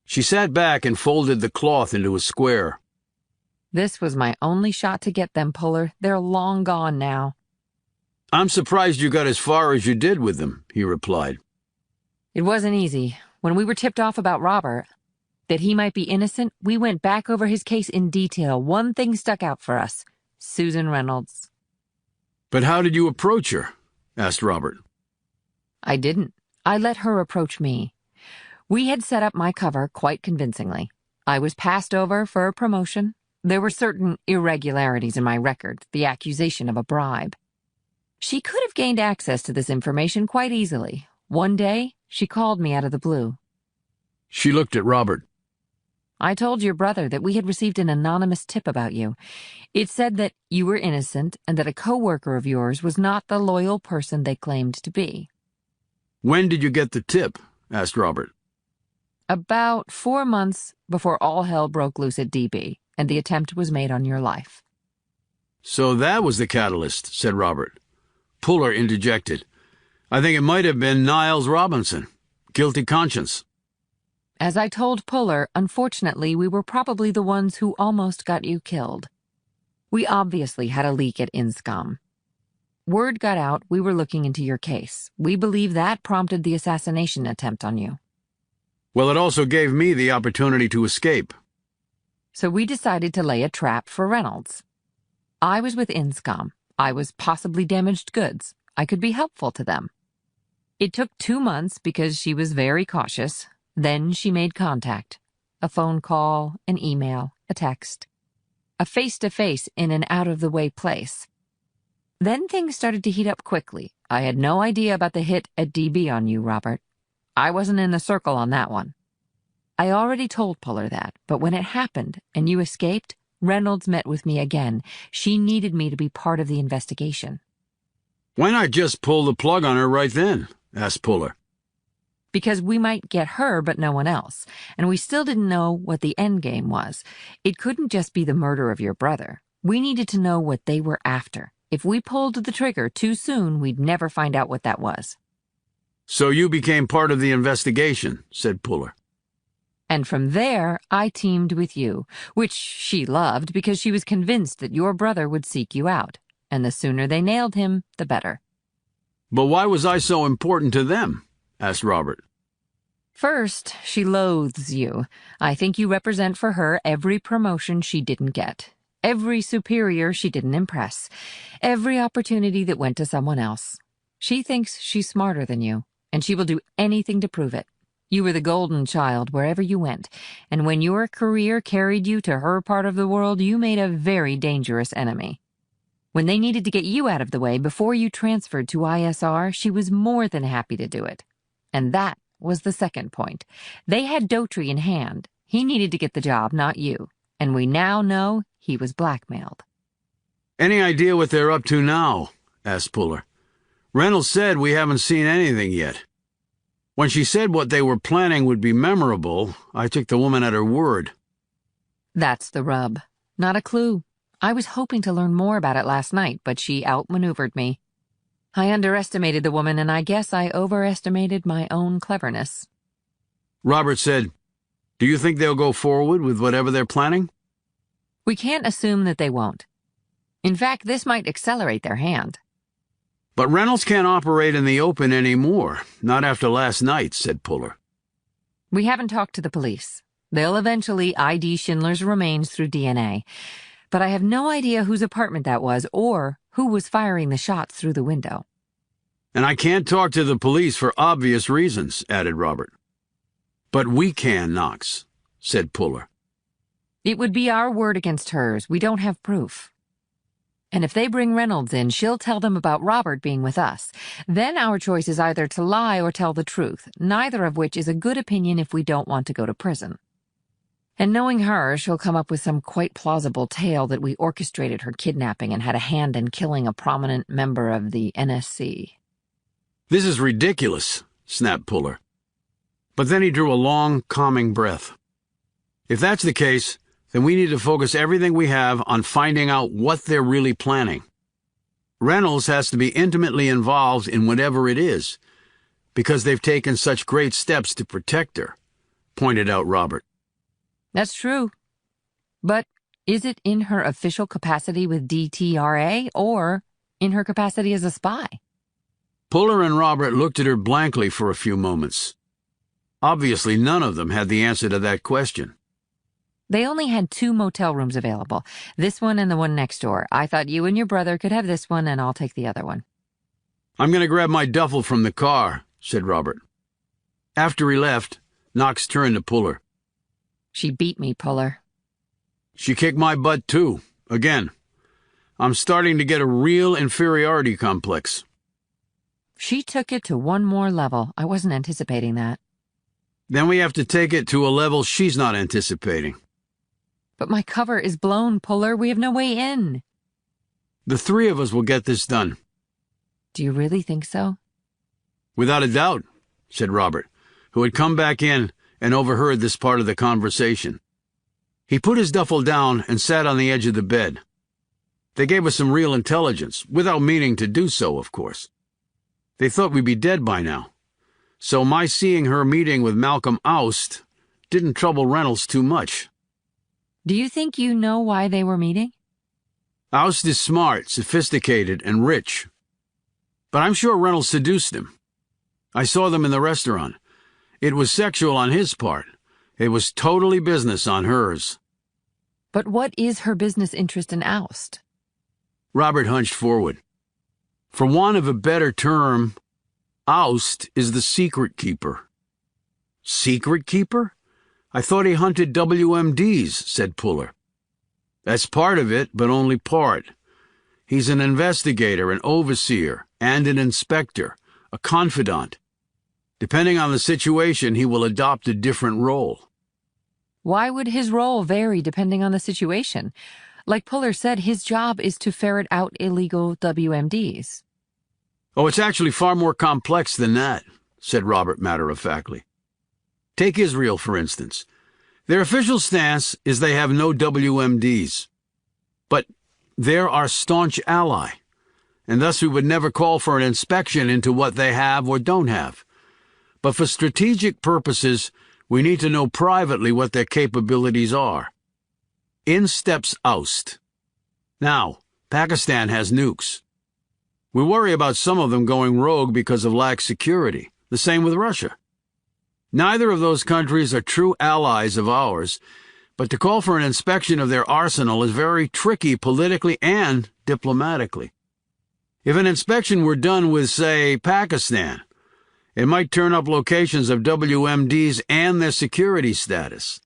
She sat back and folded the cloth into a square. This was my only shot to get them, Puller. They're long gone now. I'm surprised you got as far as you did with them, he replied. It wasn't easy. When we were tipped off about Robert, that he might be innocent, we went back over his case in detail. One thing stuck out for us. Susan Reynolds. But how did you approach her? Asked Robert. I didn't. I let her approach me. We had set up my cover quite convincingly. I was passed over for a promotion. There were certain irregularities in my record, the accusation of a bribe. She could have gained access to this information quite easily. One day, she called me out of the blue. She looked at Robert. I told your brother that we had received an anonymous tip about you. It said that you were innocent and that a coworker of yours was not the loyal person they claimed to be. When did you get the tip? Asked Robert. About 4 months before all hell broke loose at DB, and the attempt was made on your life. So that was the catalyst, said Robert. Puller interjected. I think it might have been Niles Robinson. Guilty conscience. As I told Puller, unfortunately, we were probably the ones who almost got you killed. We obviously had a leak at INSCOM. Word got out we were looking into your case. We believe that prompted the assassination attempt on you. Well, it also gave me the opportunity to escape. So we decided to lay a trap for Reynolds. I was with INSCOM. I was possibly damaged goods. I could be helpful to them. It took 2 months because she was very cautious. Then she made contact. A phone call, an email, a text. A face-to-face in an out-of-the-way place. Then things started to heat up quickly. I had no idea about the hit at DB on you, Robert. I wasn't in the circle on that one. I already told Puller that, but when it happened and you escaped, Reynolds met with me again. She needed me to be part of the investigation. Why not just pull the plug on her right then? Asked Puller. Because we might get her but no one else, and we still didn't know what the end game was. It couldn't just be the murder of your brother. We needed to know what they were after. If we pulled the trigger too soon, we'd never find out what that was. So you became part of the investigation, said Puller. And from there, I teamed with you, which she loved because she was convinced that your brother would seek you out, and the sooner they nailed him, the better. But why was I so important to them? Asked Robert. First, she loathes you. I think you represent for her every promotion she didn't get, every superior she didn't impress, every opportunity that went to someone else. She thinks she's smarter than you, and she will do anything to prove it. You were the golden child wherever you went, and when your career carried you to her part of the world, you made a very dangerous enemy. When they needed to get you out of the way before you transferred to ISR, she was more than happy to do it. And that was the second point. They had Daughtry in hand. He needed to get the job, not you. And we now know he was blackmailed. Any idea what they're up to now? Asked Puller. Reynolds said we haven't seen anything yet. When she said what they were planning would be memorable, I took the woman at her word. That's the rub. Not a clue. I was hoping to learn more about it last night, but she outmaneuvered me. I underestimated the woman, and I guess I overestimated my own cleverness. Robert said, "Do you think they'll go forward with whatever they're planning?" We can't assume that they won't. In fact, this might accelerate their hand. But Reynolds can't operate in the open anymore, not after last night, said Puller. We haven't talked to the police. They'll eventually ID Schindler's remains through DNA. But I have no idea whose apartment that was or who was firing the shots through the window. And I can't talk to the police for obvious reasons, added Robert. But we can, Knox, said Puller. It would be our word against hers. We don't have proof. And if they bring Reynolds in, she'll tell them about Robert being with us. Then our choice is either to lie or tell the truth, neither of which is a good opinion if we don't want to go to prison. And knowing her, she'll come up with some quite plausible tale that we orchestrated her kidnapping and had a hand in killing a prominent member of the NSC. This is ridiculous, snapped Puller. But then he drew a long, calming breath. If that's the case, then we need to focus everything we have on finding out what they're really planning. Reynolds has to be intimately involved in whatever it is, because they've taken such great steps to protect her, pointed out Robert. That's true. But is it in her official capacity with DTRA or in her capacity as a spy? Puller and Robert looked at her blankly for a few moments. Obviously, none of them had the answer to that question. They only had 2 motel rooms available, this one and the one next door. I thought you and your brother could have this one and I'll take the other one. I'm going to grab my duffel from the car, said Robert. After he left, Knox turned to Puller. She beat me, Puller. She kicked my butt, too. Again. I'm starting to get a real inferiority complex. She took it to one more level. I wasn't anticipating that. Then we have to take it to a level she's not anticipating. But my cover is blown, Puller. We have no way in. The 3 of us will get this done. Do you really think so? Without a doubt, said Robert, who had come back in and overheard this part of the conversation. He put his duffel down and sat on the edge of the bed. They gave us some real intelligence, without meaning to do so, of course. They thought we'd be dead by now. So my seeing her meeting with Malcolm Oust didn't trouble Reynolds too much. Do you think you know why they were meeting? Oust is smart, sophisticated, and rich. But I'm sure Reynolds seduced him. I saw them in the restaurant. It was sexual on his part. It was totally business on hers. But what is her business interest in Oust? Robert hunched forward. For want of a better term, Oust is the secret keeper. Secret keeper? I thought he hunted WMDs, said Puller. That's part of it, but only part. He's an investigator, an overseer, and an inspector, a confidant. Depending on the situation, he will adopt a different role. Why would his role vary depending on the situation? Like Puller said, his job is to ferret out illegal WMDs. Oh, it's actually far more complex than that, said Robert matter-of-factly. Take Israel, for instance. Their official stance is they have no WMDs. But they're our staunch ally, and thus we would never call for an inspection into what they have or don't have. But for strategic purposes, we need to know privately what their capabilities are. In steps Oust. Now, Pakistan has nukes. We worry about some of them going rogue because of lax security. The same with Russia. Neither of those countries are true allies of ours, but to call for an inspection of their arsenal is very tricky politically and diplomatically. If an inspection were done with, say, Pakistan, it might turn up locations of WMDs and their security status.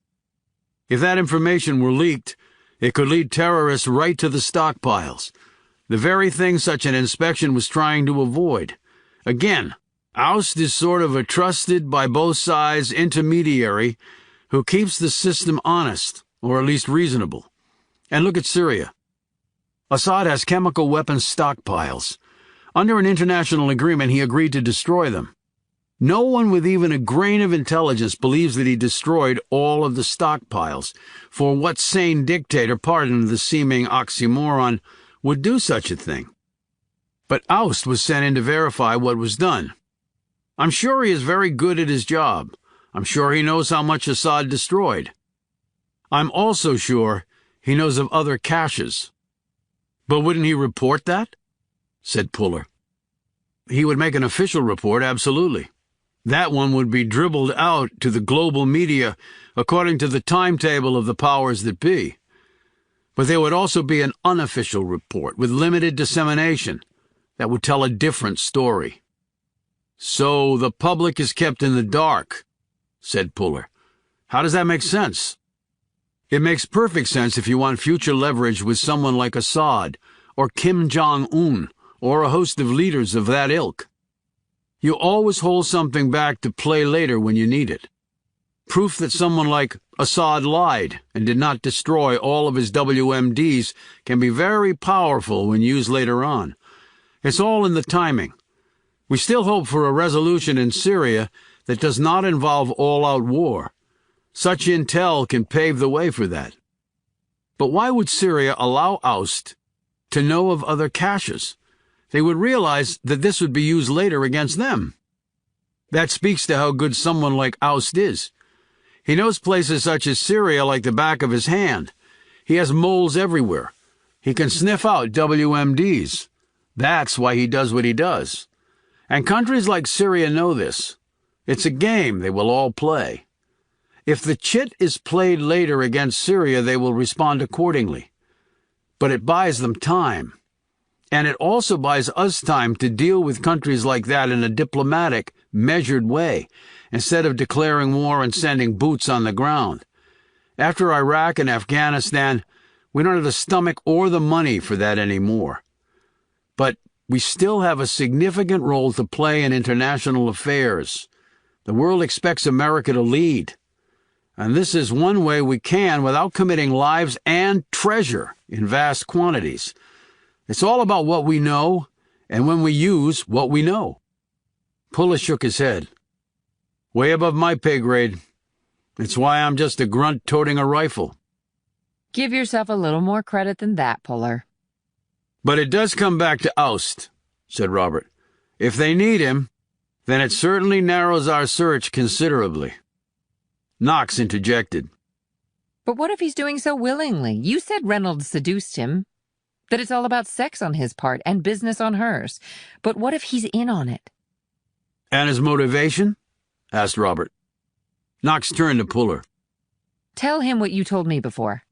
If that information were leaked, it could lead terrorists right to the stockpiles. The very thing such an inspection was trying to avoid. Again, Aust is sort of a trusted by both sides intermediary who keeps the system honest, or at least reasonable. And look at Syria. Assad has chemical weapons stockpiles. Under an international agreement, he agreed to destroy them. No one with even a grain of intelligence believes that he destroyed all of the stockpiles, for what sane dictator, pardon the seeming oxymoron, would do such a thing? But Aust was sent in to verify what was done. I'm sure he is very good at his job. I'm sure he knows how much Assad destroyed. I'm also sure he knows of other caches. But wouldn't he report that? Said Puller. He would make an official report, absolutely. That one would be dribbled out to the global media according to the timetable of the powers that be. But there would also be an unofficial report with limited dissemination that would tell a different story. So the public is kept in the dark, said Puller. How does that make sense? It makes perfect sense if you want future leverage with someone like Assad, or Kim Jong-un, or a host of leaders of that ilk. You always hold something back to play later when you need it. Proof that someone like Assad lied and did not destroy all of his WMDs can be very powerful when used later on. It's all in the timing. We still hope for a resolution in Syria that does not involve all-out war. Such intel can pave the way for that. But why would Syria allow Aust to know of other caches? They would realize that this would be used later against them. That speaks to how good someone like Aust is. He knows places such as Syria like the back of his hand. He has moles everywhere. He can sniff out WMDs. That's why he does what he does. And countries like Syria know this. It's a game they will all play. If the chit is played later against Syria, they will respond accordingly. But it buys them time. And it also buys us time to deal with countries like that in a diplomatic, measured way, instead of declaring war and sending boots on the ground. After Iraq and Afghanistan, we don't have the stomach or the money for that anymore. But we still have a significant role to play in international affairs. The world expects America to lead. And this is one way we can without committing lives and treasure in vast quantities. It's all about what we know, and when we use what we know. Puller shook his head. Way above my pay grade. It's why I'm just a grunt toting a rifle. Give yourself a little more credit than that, Puller. But it does come back to Aust, said Robert. If they need him, then it certainly narrows our search considerably. Knox interjected. But what if he's doing so willingly? You said Reynolds seduced him. That it's all about sex on his part and business on hers. But what if he's in on it? And his motivation? Asked Robert. Knox turned to Puller. Tell him what you told me before.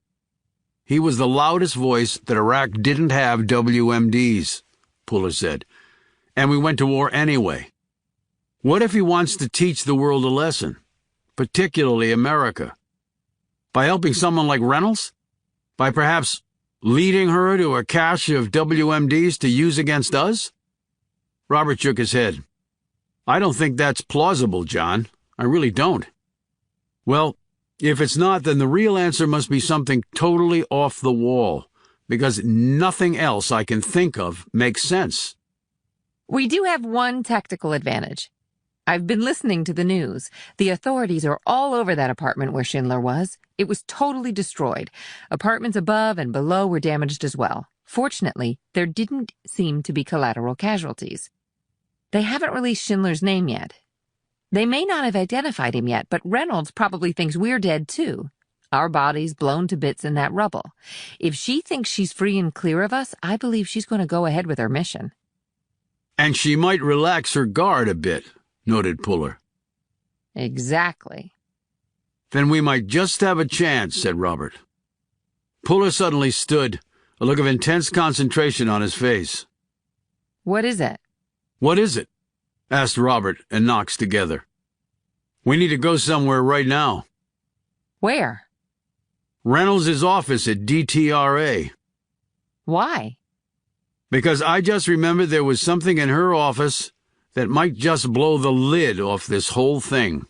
He was the loudest voice that Iraq didn't have WMDs, Puller said. And we went to war anyway. What if he wants to teach the world a lesson, particularly America? By helping someone like Reynolds? By perhaps leading her to a cache of WMDs to use against us? Robert shook his head. I don't think that's plausible, John. I really don't. Well, if it's not, then the real answer must be something totally off the wall, because nothing else I can think of makes sense. We do have one tactical advantage. I've been listening to the news. The authorities are all over that apartment where Schindler was. It was totally destroyed. Apartments above and below were damaged as well. Fortunately, there didn't seem to be collateral casualties. They haven't released Schindler's name yet. They may not have identified him yet, but Reynolds probably thinks we're dead too. Our bodies blown to bits in that rubble. If she thinks she's free and clear of us, I believe she's going to go ahead with her mission. And she might relax her guard a bit, noted Puller. Exactly. Then we might just have a chance, said Robert. Puller suddenly stood, a look of intense concentration on his face. What is it? What is it? Asked Robert and Knox together. We need to go somewhere right now. Where? Reynolds' office at DTRA. Why? because I just remembered there was something in her office that might just blow the lid off this whole thing.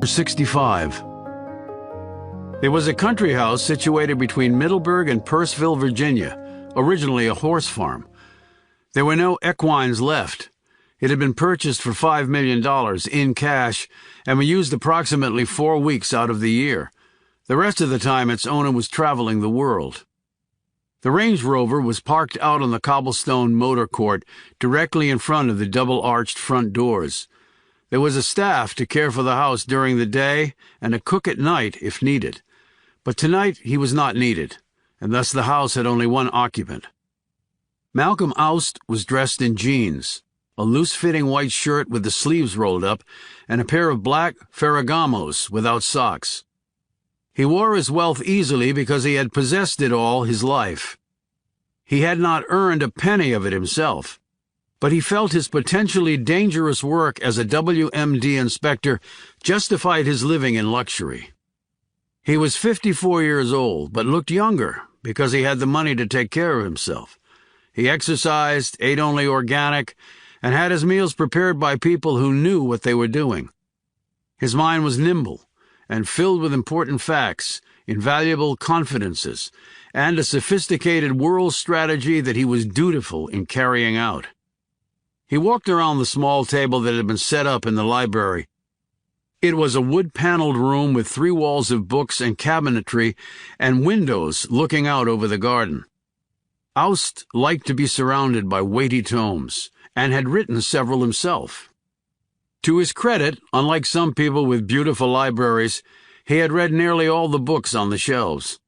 Number 65. There was a country house situated between Middleburg and Purcellville, Virginia, originally a horse farm. There were no equines left. It had been purchased for $5 million in cash and was used approximately 4 weeks out of the year. The rest of the time its owner was traveling the world. The Range Rover was parked out on the cobblestone motor court directly in front of the double-arched front doors. There was a staff to care for the house during the day and a cook at night if needed. But tonight he was not needed, and thus the house had only one occupant. Malcolm Oust was dressed in jeans, a loose-fitting white shirt with the sleeves rolled up, and a pair of black Ferragamos without socks. He wore his wealth easily because he had possessed it all his life. He had not earned a penny of it himself, but he felt his potentially dangerous work as a WMD inspector justified his living in luxury. He was 54 years old, but looked younger because he had the money to take care of himself. He exercised, ate only organic, and had his meals prepared by people who knew what they were doing. His mind was nimble and filled with important facts, invaluable confidences, and a sophisticated world strategy that he was dutiful in carrying out. He walked around the small table that had been set up in the library. It was a wood-paneled room with 3 walls of books and cabinetry and windows looking out over the garden. Oust liked to be surrounded by weighty tomes, and had written several himself. To his credit, unlike some people with beautiful libraries, he had read nearly all the books on the shelves.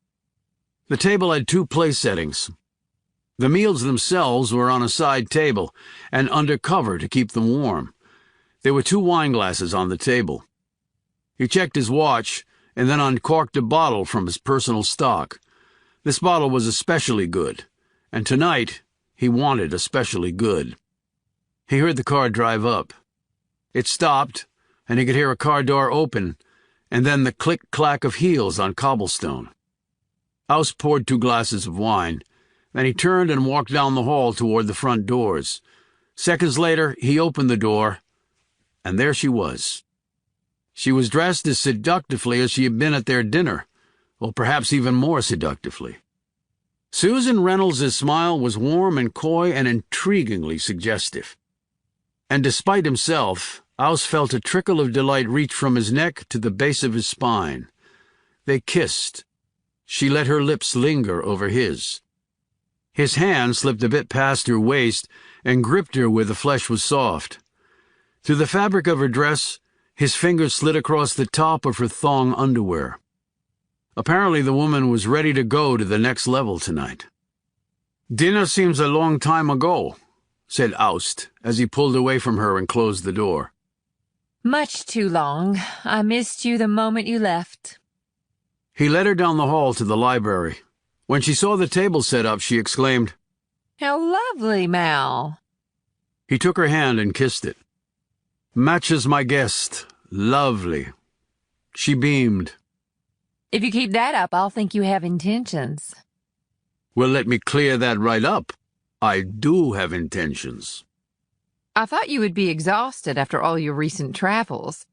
The table had 2 place settings. The meals themselves were on a side table and under cover to keep them warm. There were 2 wine glasses on the table. He checked his watch and then uncorked a bottle from his personal stock. This bottle was especially good, and tonight he wanted especially good. He heard the car drive up. It stopped, and he could hear a car door open, and then the click-clack of heels on cobblestone. Oust poured 2 glasses of wine. Then he turned and walked down the hall toward the front doors. Seconds later, he opened the door, and there she was. She was dressed as seductively as she had been at their dinner, or perhaps even more seductively. Susan Reynolds's smile was warm and coy and intriguingly suggestive. And despite himself, Aus felt a trickle of delight reach from his neck to the base of his spine. They kissed. She let her lips linger over his. His hand slipped a bit past her waist and gripped her where the flesh was soft. Through the fabric of her dress, his fingers slid across the top of her thong underwear. Apparently the woman was ready to go to the next level tonight. "Dinner seems a long time ago," said Aust, as he pulled away from her and closed the door. Much too long. I missed you the moment you left. He led her down the hall to the library. When she saw the table set up, she exclaimed, How lovely, Mal. He took her hand and kissed it. "Matches my guest. Lovely." She beamed. If you keep that up, I'll think you have intentions. "Well, let me clear that right up. I do have intentions." I thought you would be exhausted after all your recent travels.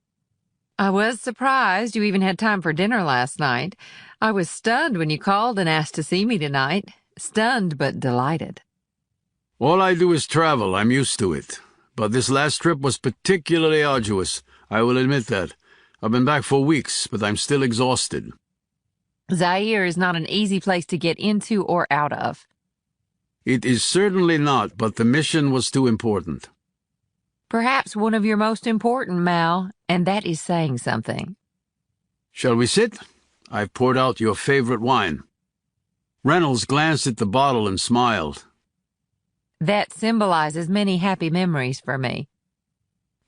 I was surprised you even had time for dinner last night. I was stunned when you called and asked to see me tonight. Stunned but delighted. All I do is travel. I'm used to it. But this last trip was particularly arduous. I will admit that. I've been back for weeks, but I'm still exhausted. Zaire is not an easy place to get into or out of. It is certainly not, but the mission was too important. Perhaps one of your most important, Mal, and that is saying something. Shall we sit? I've poured out your favorite wine. Reynolds glanced at the bottle and smiled. That symbolizes many happy memories for me.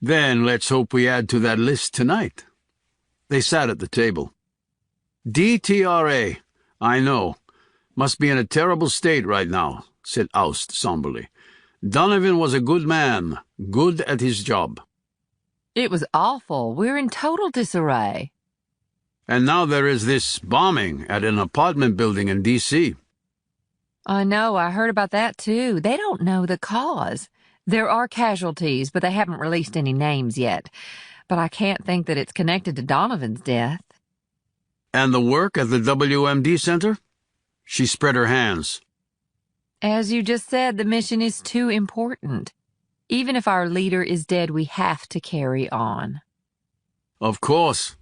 Then let's hope we add to that list tonight. They sat at the table. DTRA, I know. Must be in a terrible state right now, said Aust somberly. Donovan was a good man, good at his job. It was awful. We're in total disarray. And now there is this bombing at an apartment building in D.C. I know, I heard about that too. They don't know the cause. There are casualties, but they haven't released any names yet. But I can't think that it's connected to Donovan's death. And the work at the WMD Center? She spread her hands. As you just said, the mission is too important. Even if our leader is dead, we have to carry on. Of course.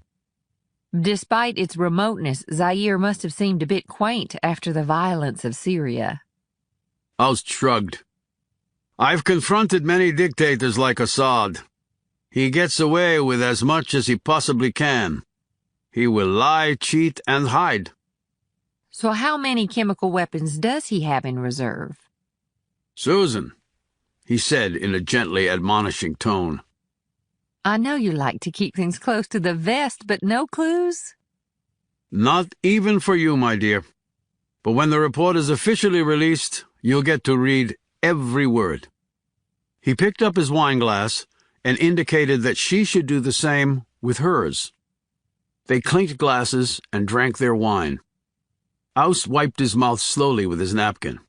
Despite its remoteness, Zaire must have seemed a bit quaint after the violence of Syria. Aust shrugged. I've confronted many dictators like Assad. He gets away with as much as he possibly can. He will lie, cheat, and hide. So how many chemical weapons does he have in reserve? Susan, he said in a gently admonishing tone. I know you like to keep things close to the vest, but no clues? Not even for you, my dear. But when the report is officially released, you'll get to read every word. He picked up his wineglass and indicated that she should do the same with hers. They clinked glasses and drank their wine. Aust wiped his mouth slowly with his napkin.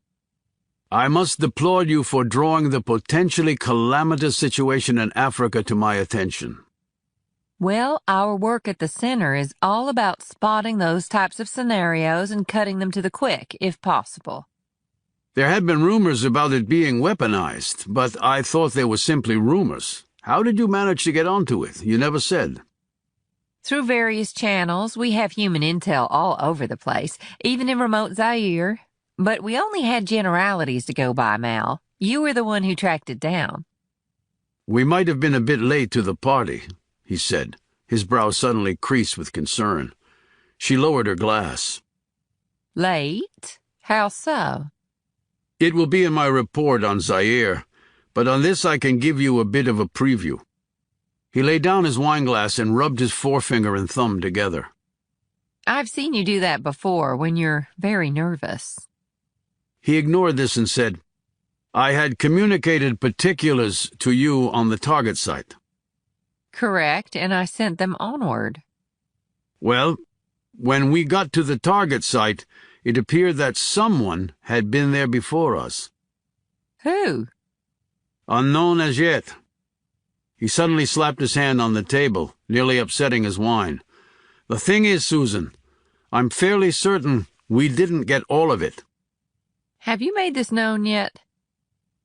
I must deplore you for drawing the potentially calamitous situation in Africa to my attention. Well, our work at the center is all about spotting those types of scenarios and cutting them to the quick, if possible. There had been rumors about it being weaponized, but I thought they were simply rumors. How did you manage to get onto it? You never said. Through various channels, we have human intel all over the place, even in remote Zaire. But we only had generalities to go by, Mal. You were the one who tracked it down. We might have been a bit late to the party, he said, his brow suddenly creased with concern. She lowered her glass. Late? How so? It will be in my report on Zaire, but on this I can give you a bit of a preview. He laid down his wineglass and rubbed his forefinger and thumb together. I've seen you do that before when you're very nervous. He ignored this and said, I had communicated particulars to you on the target site. Correct, and I sent them onward. Well, when we got to the target site, it appeared that someone had been there before us. Who? Unknown as yet. He suddenly slapped his hand on the table, nearly upsetting his wine. "The thing is, Susan, I'm fairly certain we didn't get all of it." Have you made this known yet?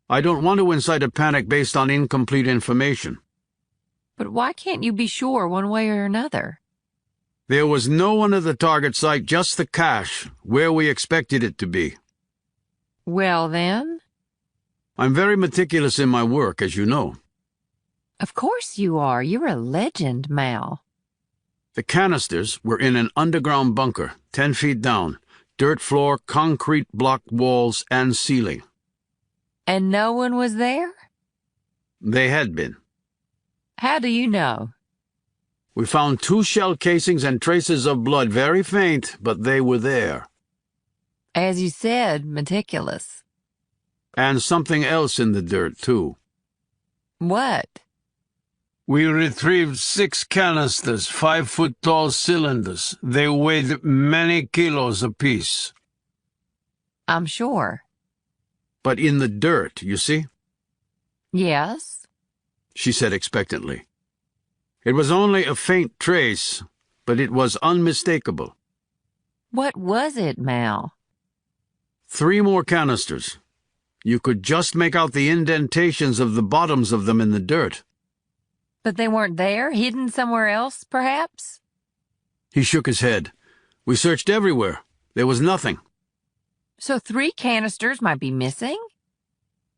"I don't want to incite a panic based on incomplete information." But why can't you be sure one way or another? "There was no one at the target site, just the cache, where we expected it to be." Well, then? "I'm very meticulous in my work, as you know." Of course you are. You're a legend, Mal. "The canisters were in an underground bunker, 10 feet down, dirt floor, concrete block walls, and ceiling." And no one was there? "They had been. How do you know? We found 2 shell casings and traces of blood, very faint, but they were there. As you said, meticulous. And something else in the dirt, too. What? We retrieved 6 canisters, 5-foot-tall cylinders. They weighed many kilos apiece. I'm sure. But in the dirt, you see?" Yes? she said expectantly. It was only a faint trace, but it was unmistakable. What was it, Mal? 3 more canisters. You could just make out the indentations of the bottoms of them in the dirt. But they weren't there? Hidden somewhere else, perhaps? He shook his head. "We searched everywhere. There was nothing." So 3 canisters might be missing?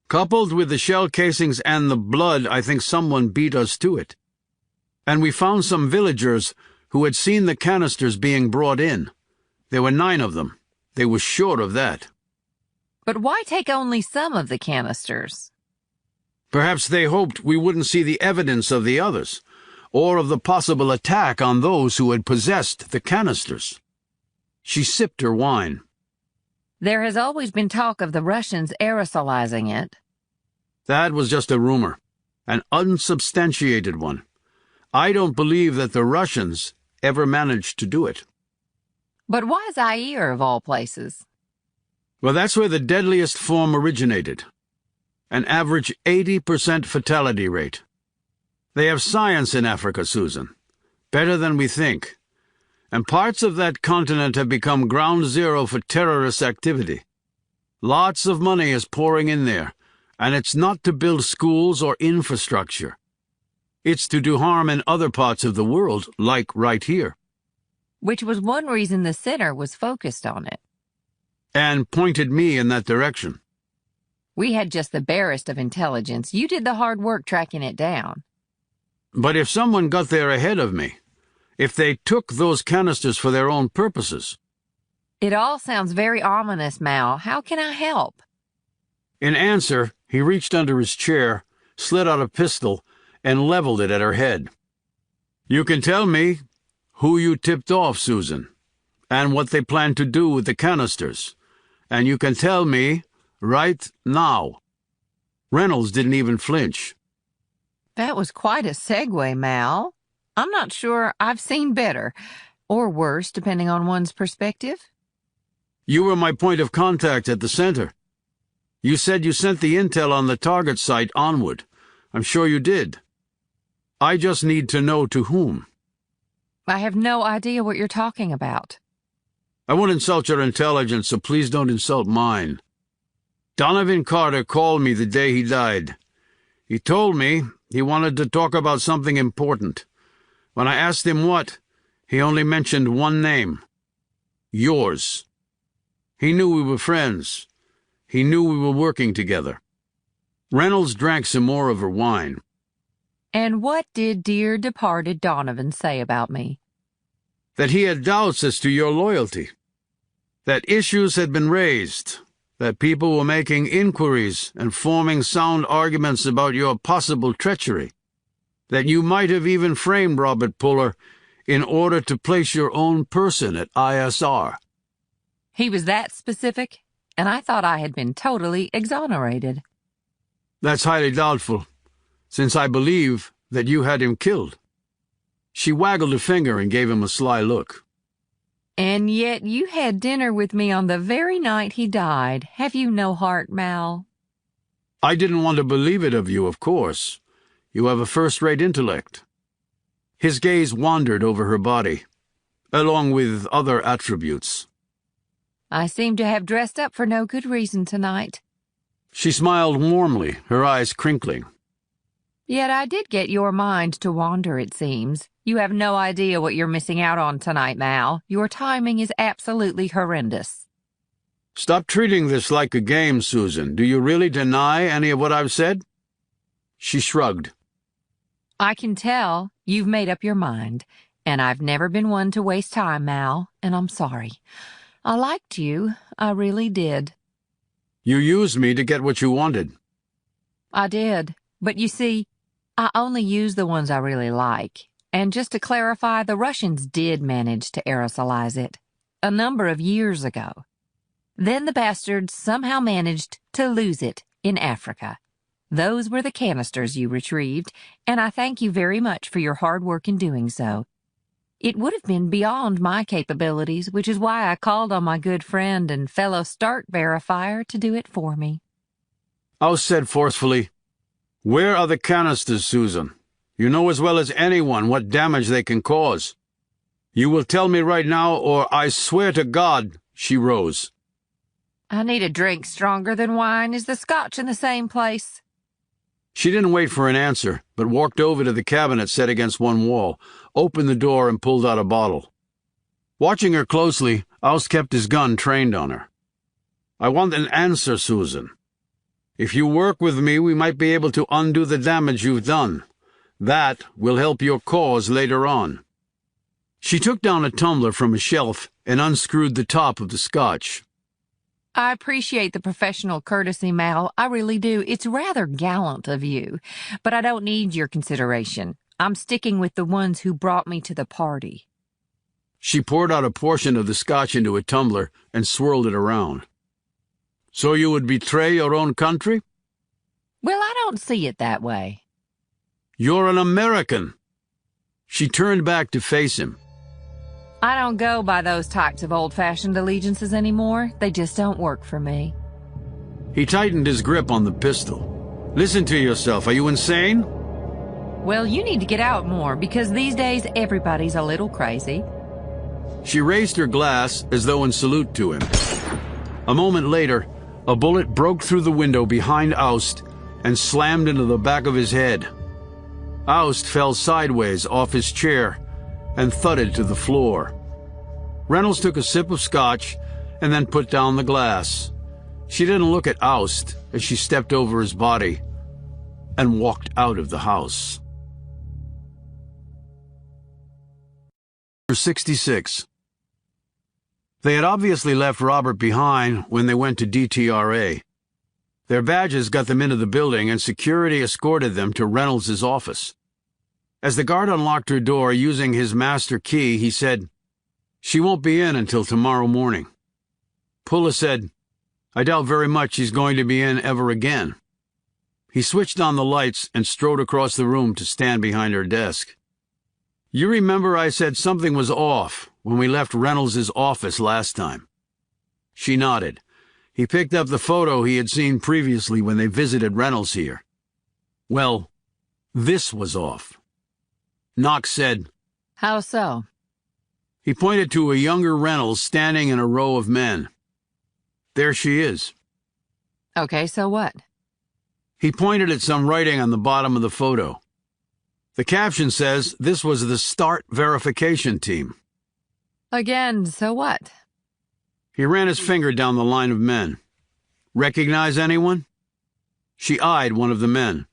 Coupled with the shell casings and the blood, I think someone beat us to it. And we found some villagers who had seen the canisters being brought in. There were 9 of them. They were sure of that. But why take only some of the canisters? Perhaps they hoped we wouldn't see the evidence of the others, or of the possible attack on those who had possessed the canisters. She sipped her wine. There has always been talk of the Russians aerosolizing it. That was just a rumor, an unsubstantiated one. I don't believe that the Russians ever managed to do it. But why Zaire, of all places? Well, that's where the deadliest form originated. An average 80% fatality rate. They have science in Africa, Susan. Better than we think. And parts of that continent have become ground zero for terrorist activity. Lots of money is pouring in there, and it's not to build schools or infrastructure. It's to do harm in other parts of the world, like right here. Which was one reason the center was focused on it. And pointed me in that direction. We had just the barest of intelligence. You did the hard work tracking it down. But if someone got there ahead of me, if they took those canisters for their own purposes... It all sounds very ominous, Mal. How can I help? In answer, he reached under his chair, slid out a pistol, and leveled it at her head. "You can tell me who you tipped off, Susan, and what they plan to do with the canisters. And you can tell me right now." Reynolds didn't even flinch. That was quite a segue, Mal. I'm not sure I've seen better, or worse, depending on one's perspective. "You were my point of contact at the center. You said you sent the intel on the target site onward. I'm sure you did. I just need to know to whom." I have no idea what you're talking about. "I won't insult your intelligence, so please don't insult mine. Donovan Carter called me the day he died. He told me he wanted to talk about something important. When I asked him what, he only mentioned one name. Yours. He knew we were friends. He knew we were working together." Reynolds drank some more of her wine. And what did dear departed Donovan say about me? "That he had doubts as to your loyalty. That issues had been raised. That people were making inquiries and forming sound arguments about your possible treachery. That you might have even framed Robert Puller in order to place your own person at ISR. He was that specific, and I thought I had been totally exonerated. That's highly doubtful, since I believe that you had him killed." She waggled a finger and gave him a sly look. And yet you had dinner with me on the very night he died. Have you no heart, Mal? "I didn't want to believe it of you, of course. You have a first-rate intellect." His gaze wandered over her body, along with other attributes. I seem to have dressed up for no good reason tonight. She smiled warmly, her eyes crinkling. Yet I did get your mind to wander, it seems. You have no idea what you're missing out on tonight, Mal. Your timing is absolutely horrendous. Stop treating this like a game, Susan. Do you really deny any of what I've said? She shrugged. I can tell you've made up your mind, and I've never been one to waste time, Mal, and I'm sorry. I liked you. I really did. You used me to get what you wanted. I did. But you see, I only use the ones I really like. And just to clarify, the Russians did manage to aerosolize it a number of years ago. Then the bastards somehow managed to lose it in Africa. Those were the canisters you retrieved, and I thank you very much for your hard work in doing so. It would have been beyond my capabilities, which is why I called on my good friend and fellow start verifier to do it for me. Oust said forcefully, "Where are the canisters, Susan? You know as well as anyone what damage they can cause. You will tell me right now, or I swear to God." She rose. I need a drink stronger than wine. Is the scotch in the same place? She didn't wait for an answer, but walked over to the cabinet set against one wall, opened the door, and pulled out a bottle. Watching her closely, Oust kept his gun trained on her. "I want an answer, Susan. If you work with me, we might be able to undo the damage you've done. That will help your cause later on." She took down a tumbler from a shelf and unscrewed the top of the scotch. I appreciate the professional courtesy, Mal. I really do. It's rather gallant of you. But I don't need your consideration. I'm sticking with the ones who brought me to the party. She poured out a portion of the scotch into a tumbler and swirled it around. "So you would betray your own country?" Well, I don't see it that way. "You're an American." She turned back to face him. I don't go by those types of old-fashioned allegiances anymore. They just don't work for me. He tightened his grip on the pistol. "Listen to yourself. Are you insane?" Well, you need to get out more, because these days everybody's a little crazy. She raised her glass as though in salute to him. A moment later, a bullet broke through the window behind Oust and slammed into the back of his head. Oust fell sideways off his chair and thudded to the floor. Reynolds took a sip of scotch and then put down the glass. She didn't look at Oust as she stepped over his body and walked out of the house. 66. They had obviously left Robert behind when they went to DTRA. Their badges got them into the building, and security escorted them to Reynolds' office. As the guard unlocked her door using his master key, he said, "She won't be in until tomorrow morning." Puller said, "I doubt very much she's going to be in ever again." He switched on the lights and strode across the room to stand behind her desk. "You remember I said something was off when we left Reynolds' office last time?" She nodded. He picked up the photo he had seen previously when they visited Reynolds here. "Well, this was off." Knox said, How so? He pointed to a younger Reynolds standing in a row of men. "There she is." Okay, so what? He pointed at some writing on the bottom of the photo. The caption says this was the START verification team. Again, so what? He ran his finger down the line of men. "Recognize anyone?" She eyed one of the men.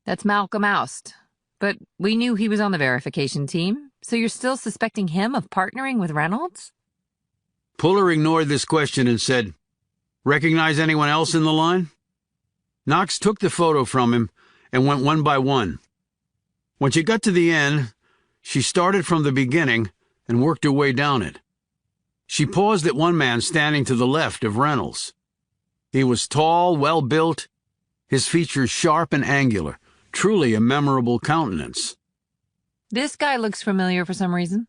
That's Malcolm Oust. But we knew he was on the verification team, so you're still suspecting him of partnering with Reynolds? Puller ignored this question and said, "Recognize anyone else in the line?" Knox took the photo from him and went one by one. When she got to the end, she started from the beginning and worked her way down it. She paused at one man standing to the left of Reynolds. He was tall, well-built, his features sharp and angular, truly a memorable countenance. This guy looks familiar for some reason.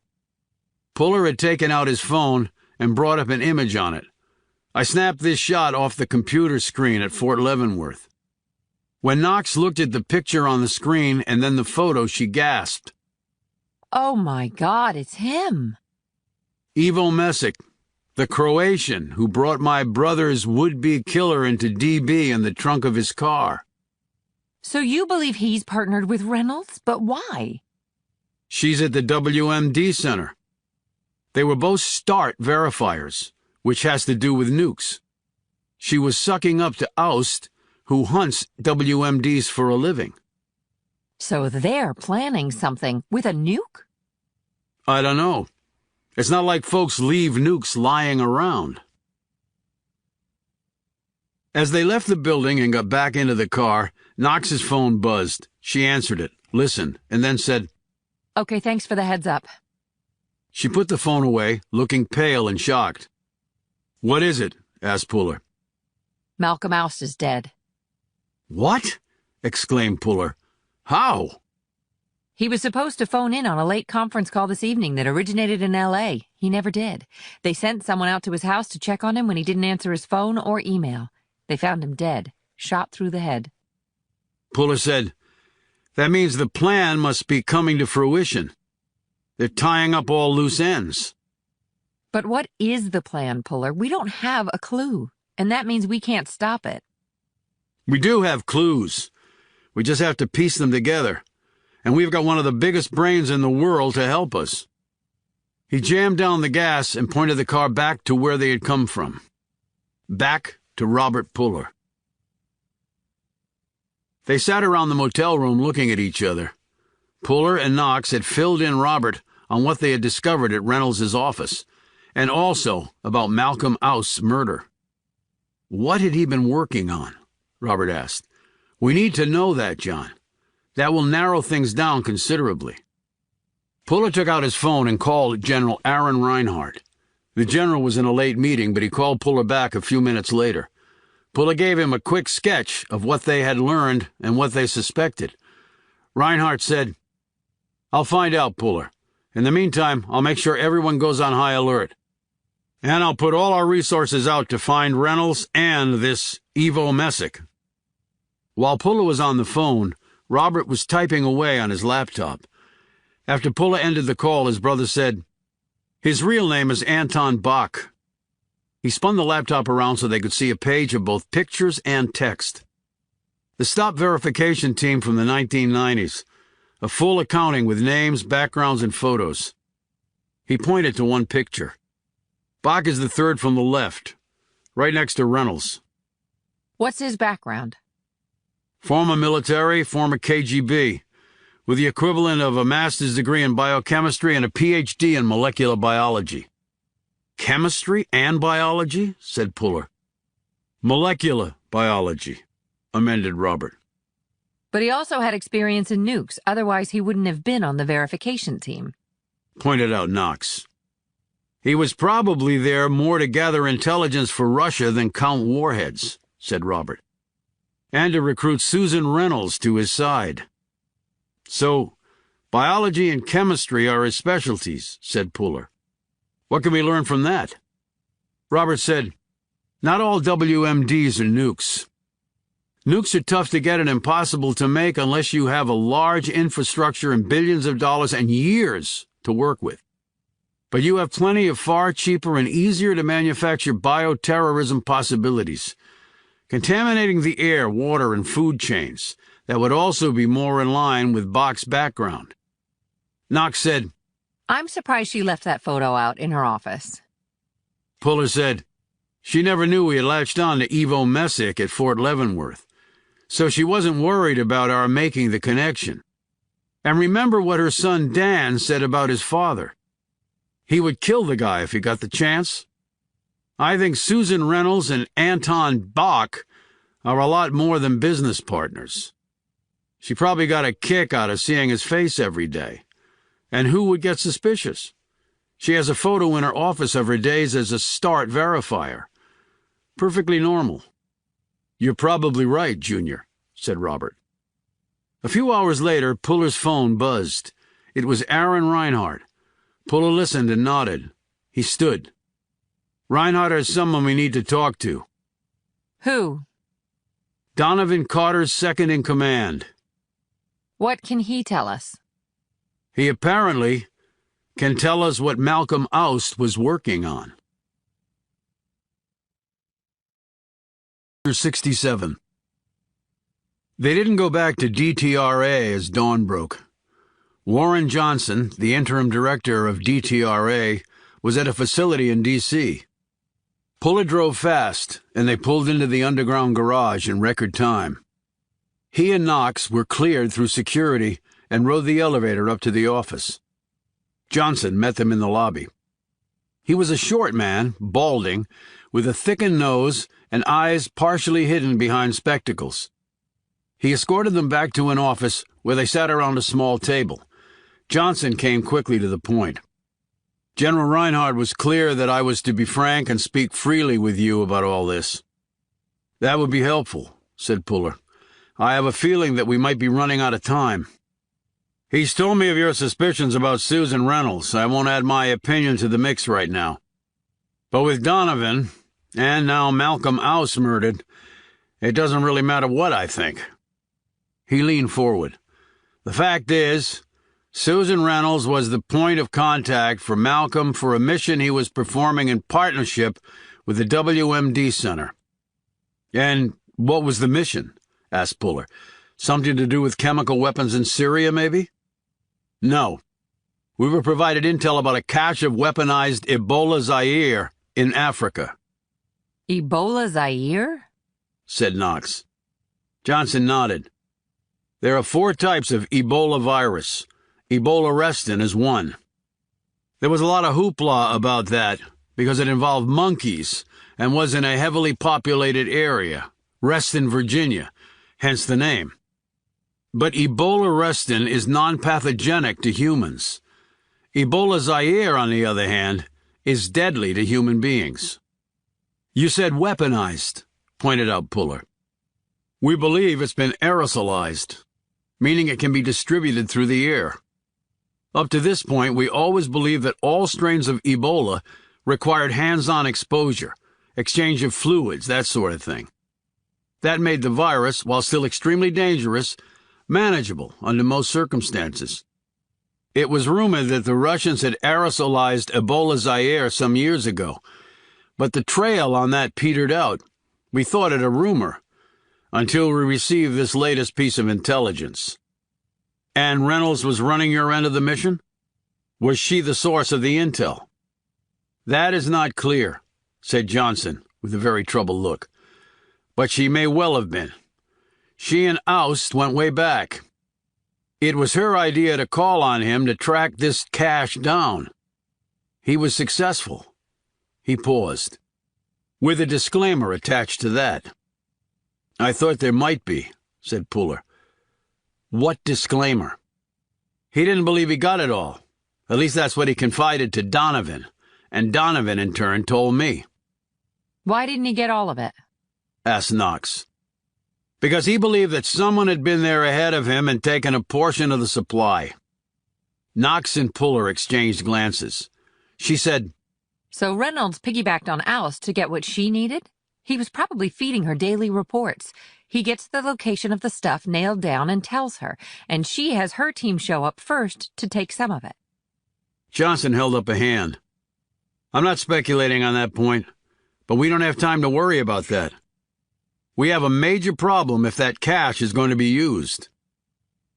Puller had taken out his phone and brought up an image on it. "I snapped this shot off the computer screen at Fort Leavenworth." When Knox looked at the picture on the screen and then the photo, she gasped. Oh my God, it's him. Ivo Mesic, the Croatian who brought my brother's would-be killer into DB in the trunk of his car. So you believe he's partnered with Reynolds, but why? She's at the WMD Center. They were both START verifiers, which has to do with nukes. She was sucking up to Oust, who hunts WMDs for a living. So they're planning something with a nuke? I don't know. It's not like folks leave nukes lying around. As they left the building and got back into the car, Knox's phone buzzed. She answered it, listened, and then said, Okay, thanks for the heads up. She put the phone away, looking pale and shocked. What is it? Asked Puller. Malcolm Oust is dead. What? Exclaimed Puller. How? He was supposed to phone in on a late conference call this evening that originated in L.A. He never did. They sent someone out to his house to check on him when he didn't answer his phone or email. They found him dead, shot through the head. Puller said, That means the plan must be coming to fruition. They're tying up all loose ends. But what is the plan, Puller? We don't have a clue, and that means we can't stop it. We do have clues. We just have to piece them together. And we've got one of the biggest brains in the world to help us. He jammed down the gas and pointed the car back to where they had come from. Back to Robert Puller. They sat around the motel room looking at each other. Puller and Knox had filled in Robert on what they had discovered at Reynolds' office, and also about Malcolm Oust's murder. What had he been working on? Robert asked. We need to know that, John. That will narrow things down considerably. Puller took out his phone and called General Aaron Reinhardt. The general was in a late meeting, but he called Puller back a few minutes later. Puller gave him a quick sketch of what they had learned and what they suspected. Reinhardt said, I'll find out, Puller. In the meantime, I'll make sure everyone goes on high alert. And I'll put all our resources out to find Reynolds and this Ivo Mesic. While Puller was on the phone, Robert was typing away on his laptop. After Puller ended the call, his brother said, His real name is Anton Bach. He spun the laptop around so they could see a page of both pictures and text. The stop verification team from the 1990s. A full accounting with names, backgrounds, and photos. He pointed to one picture. Bach is the third from the left, right next to Reynolds. What's his background? Former military, former KGB, with the equivalent of a master's degree in biochemistry and a PhD in molecular biology. Chemistry and biology? Said Puller. Molecular biology, amended Robert. But he also had experience in nukes, otherwise he wouldn't have been on the verification team. Pointed out Knox. He was probably there more to gather intelligence for Russia than count warheads, said Robert. And to recruit Susan Reynolds to his side. So, biology and chemistry are his specialties, said Puller. What can we learn from that? Robert said, Not all WMDs are nukes. Nukes are tough to get and impossible to make unless you have a large infrastructure and billions of dollars and years to work with. But you have plenty of far cheaper and easier to manufacture bioterrorism possibilities, contaminating the air, water, and food chains that would also be more in line with Bach's background. Knox said, I'm surprised she left that photo out in her office. Puller said, She never knew we had latched on to Ivo Mesic at Fort Leavenworth, so she wasn't worried about our making the connection. And remember what her son Dan said about his father. He would kill the guy if he got the chance. I think Susan Reynolds and Anton Bach are a lot more than business partners. She probably got a kick out of seeing his face every day. And who would get suspicious? She has a photo in her office of her days as a START verifier. Perfectly normal. You're probably right, Junior, said Robert. A few hours later, Puller's phone buzzed. It was Aaron Reinhardt. Puller listened and nodded. He stood. Reinhardt has someone we need to talk to. Who? Donovan Carter's second in command. What can he tell us? He apparently can tell us what Malcolm Oust was working on. 67. They didn't go back to DTRA as dawn broke. Warren Johnson, the interim director of DTRA, was at a facility in D.C. Puller drove fast, and they pulled into the underground garage in record time. He and Knox were cleared through security and rode the elevator up to the office. Johnson met them in the lobby. He was a short man, balding, with a thickened nose and eyes partially hidden behind spectacles. He escorted them back to an office where they sat around a small table. Johnson came quickly to the point. General Reinhardt was clear that I was to be frank and speak freely with you about all this. That would be helpful, said Puller. I have a feeling that we might be running out of time. He's told me of your suspicions about Susan Reynolds. I won't add my opinion to the mix right now. But with Donovan, and now Malcolm Oust murdered, it doesn't really matter what I think. He leaned forward. The fact is, Susan Reynolds was the point of contact for Malcolm for a mission he was performing in partnership with the WMD Center. And what was the mission? Asked Puller. Something to do with chemical weapons in Syria, maybe? No. We were provided intel about a cache of weaponized Ebola Zaire in Africa. Ebola Zaire? Said Knox. Johnson nodded. There are 4 types of Ebola virus. Ebola restin is one. There was a lot of hoopla about that because it involved monkeys and was in a heavily populated area, Reston, Virginia, hence the name. But Ebola restin is non-pathogenic to humans. Ebola Zaire, on the other hand, is deadly to human beings. You said weaponized, pointed out Puller. We believe it's been aerosolized, meaning it can be distributed through the air. Up to this point, we always believed that all strains of Ebola required hands-on exposure, exchange of fluids, that sort of thing. That made the virus, while still extremely dangerous, manageable under most circumstances. It was rumored that the Russians had aerosolized Ebola Zaire some years ago, but the trail on that petered out. We thought it a rumor, until we received this latest piece of intelligence. And Reynolds was running your end of the mission? Was she the source of the intel? That is not clear, said Johnson, with a very troubled look. But she may well have been. She and Oust went way back. It was her idea to call on him to track this cache down. He was successful. He paused, with a disclaimer attached to that. I thought there might be, said Puller. What disclaimer? He didn't believe he got it all. At least that's what he confided to Donovan, and Donovan in turn told me. Why didn't he get all of it? Asked Knox. Because he believed that someone had been there ahead of him and taken a portion of the supply. Knox and Puller exchanged glances. She said, So Reynolds piggybacked on Oust to get what she needed? He was probably feeding her daily reports. He gets the location of the stuff nailed down and tells her, and she has her team show up first to take some of it. Johnson held up a hand. I'm not speculating on that point, but we don't have time to worry about that. We have a major problem if that cache is going to be used.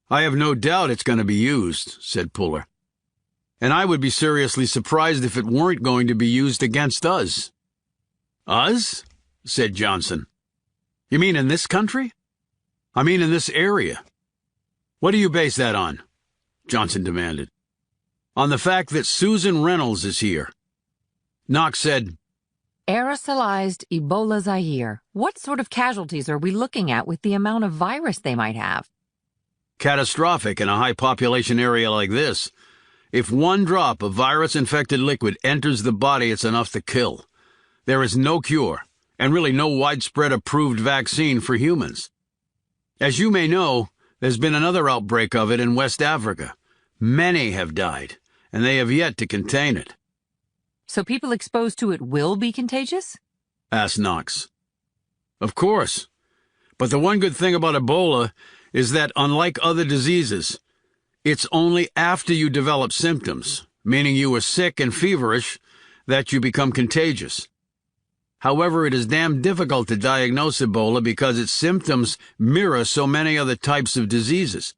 I have no doubt it's going to be used, said Puller. And I would be seriously surprised if it weren't going to be used against us. Us? Said Johnson. You mean in this country? I mean in this area. What do you base that on? Johnson demanded. On the fact that Susan Reynolds is here. Knox said, Aerosolized Ebola Zaire. What sort of casualties are we looking at with the amount of virus they might have? Catastrophic in a high-population area like this. If one drop of virus-infected liquid enters the body, it's enough to kill. There is no cure, and really no widespread approved vaccine for humans. As you may know, there's been another outbreak of it in West Africa. Many have died, and they have yet to contain it. So people exposed to it will be contagious? Asked Knox. Of course. But the one good thing about Ebola is that, unlike other diseases, it's only after you develop symptoms, meaning you are sick and feverish, that you become contagious. However, it is damn difficult to diagnose Ebola because its symptoms mirror so many other types of diseases.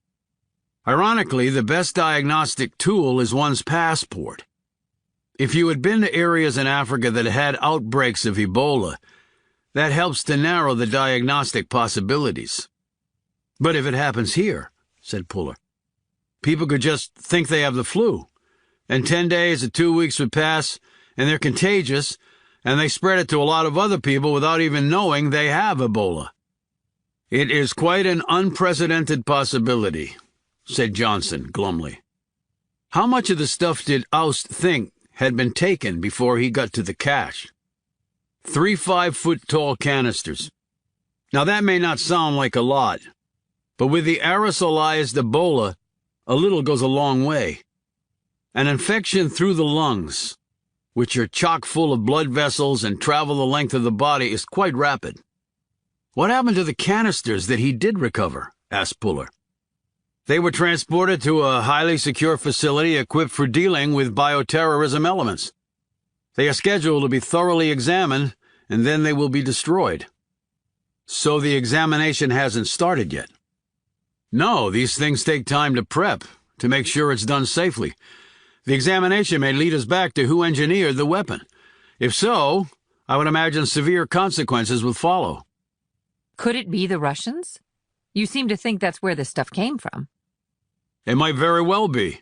Ironically, the best diagnostic tool is one's passport. If you had been to areas in Africa that had outbreaks of Ebola, that helps to narrow the diagnostic possibilities. But if it happens here, said Puller, people could just think they have the flu, and 10 days or 2 weeks would pass, and they're contagious, and they spread it to a lot of other people without even knowing they have Ebola. It is quite an unprecedented possibility, said Johnson glumly. How much of the stuff did Oust think had been taken before he got to the cache? 3 5-foot-tall canisters. Now that may not sound like a lot, but with the aerosolized Ebola, a little goes a long way. An infection through the lungs, which are chock full of blood vessels and travel the length of the body, is quite rapid. What happened to the canisters that he did recover? Asked Puller. They were transported to a highly secure facility equipped for dealing with bioterrorism elements. They are scheduled to be thoroughly examined, and then they will be destroyed. So the examination hasn't started yet. No, these things take time to prep, to make sure it's done safely. The examination may lead us back to who engineered the weapon. If so, I would imagine severe consequences will follow. Could it be the Russians? You seem to think that's where this stuff came from. It might very well be.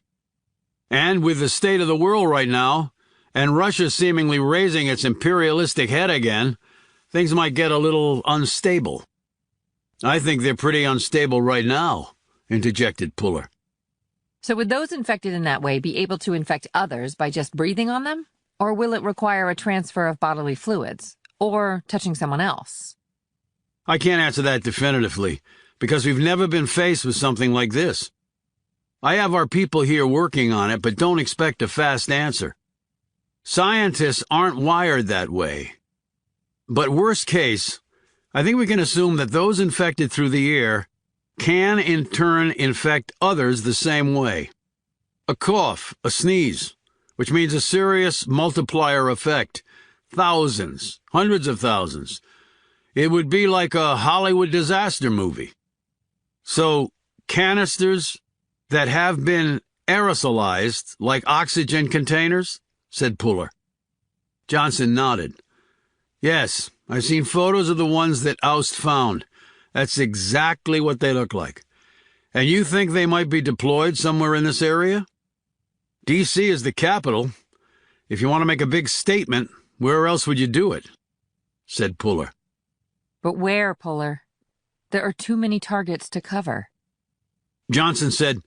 And with the state of the world right now, and Russia seemingly raising its imperialistic head again, things might get a little unstable. I think they're pretty unstable right now, interjected Puller. So would those infected in that way be able to infect others by just breathing on them? Or will it require a transfer of bodily fluids? Or touching someone else? I can't answer that definitively, because we've never been faced with something like this. I have our people here working on it, but don't expect a fast answer. Scientists aren't wired that way. But worst case, I think we can assume that those infected through the air can in turn infect others the same way. A cough, a sneeze, which means a serious multiplier effect. Thousands, hundreds of thousands. It would be like a Hollywood disaster movie. So, canisters that have been aerosolized, like oxygen containers, said Puller. Johnson nodded. Yes, I've seen photos of the ones that Oust found. That's exactly what they look like. And you think they might be deployed somewhere in this area? D.C. is the capital. If you want to make a big statement, where else would you do it? Said Puller. But where, Puller? There are too many targets to cover. Johnson said,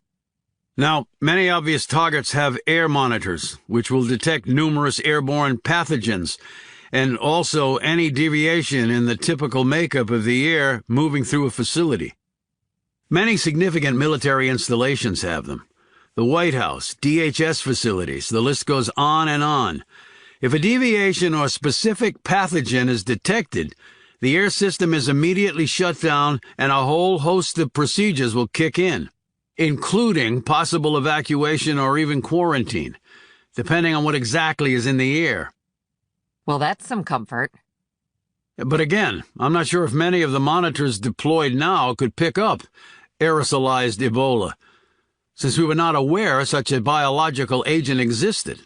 Now, many obvious targets have air monitors, which will detect numerous airborne pathogens, and also any deviation in the typical makeup of the air moving through a facility. Many significant military installations have them. The White House, DHS facilities, the list goes on and on. If a deviation or specific pathogen is detected, the air system is immediately shut down and a whole host of procedures will kick in, including possible evacuation or even quarantine, depending on what exactly is in the air. Well, that's some comfort. But again, I'm not sure if many of the monitors deployed now could pick up aerosolized Ebola, since we were not aware such a biological agent existed.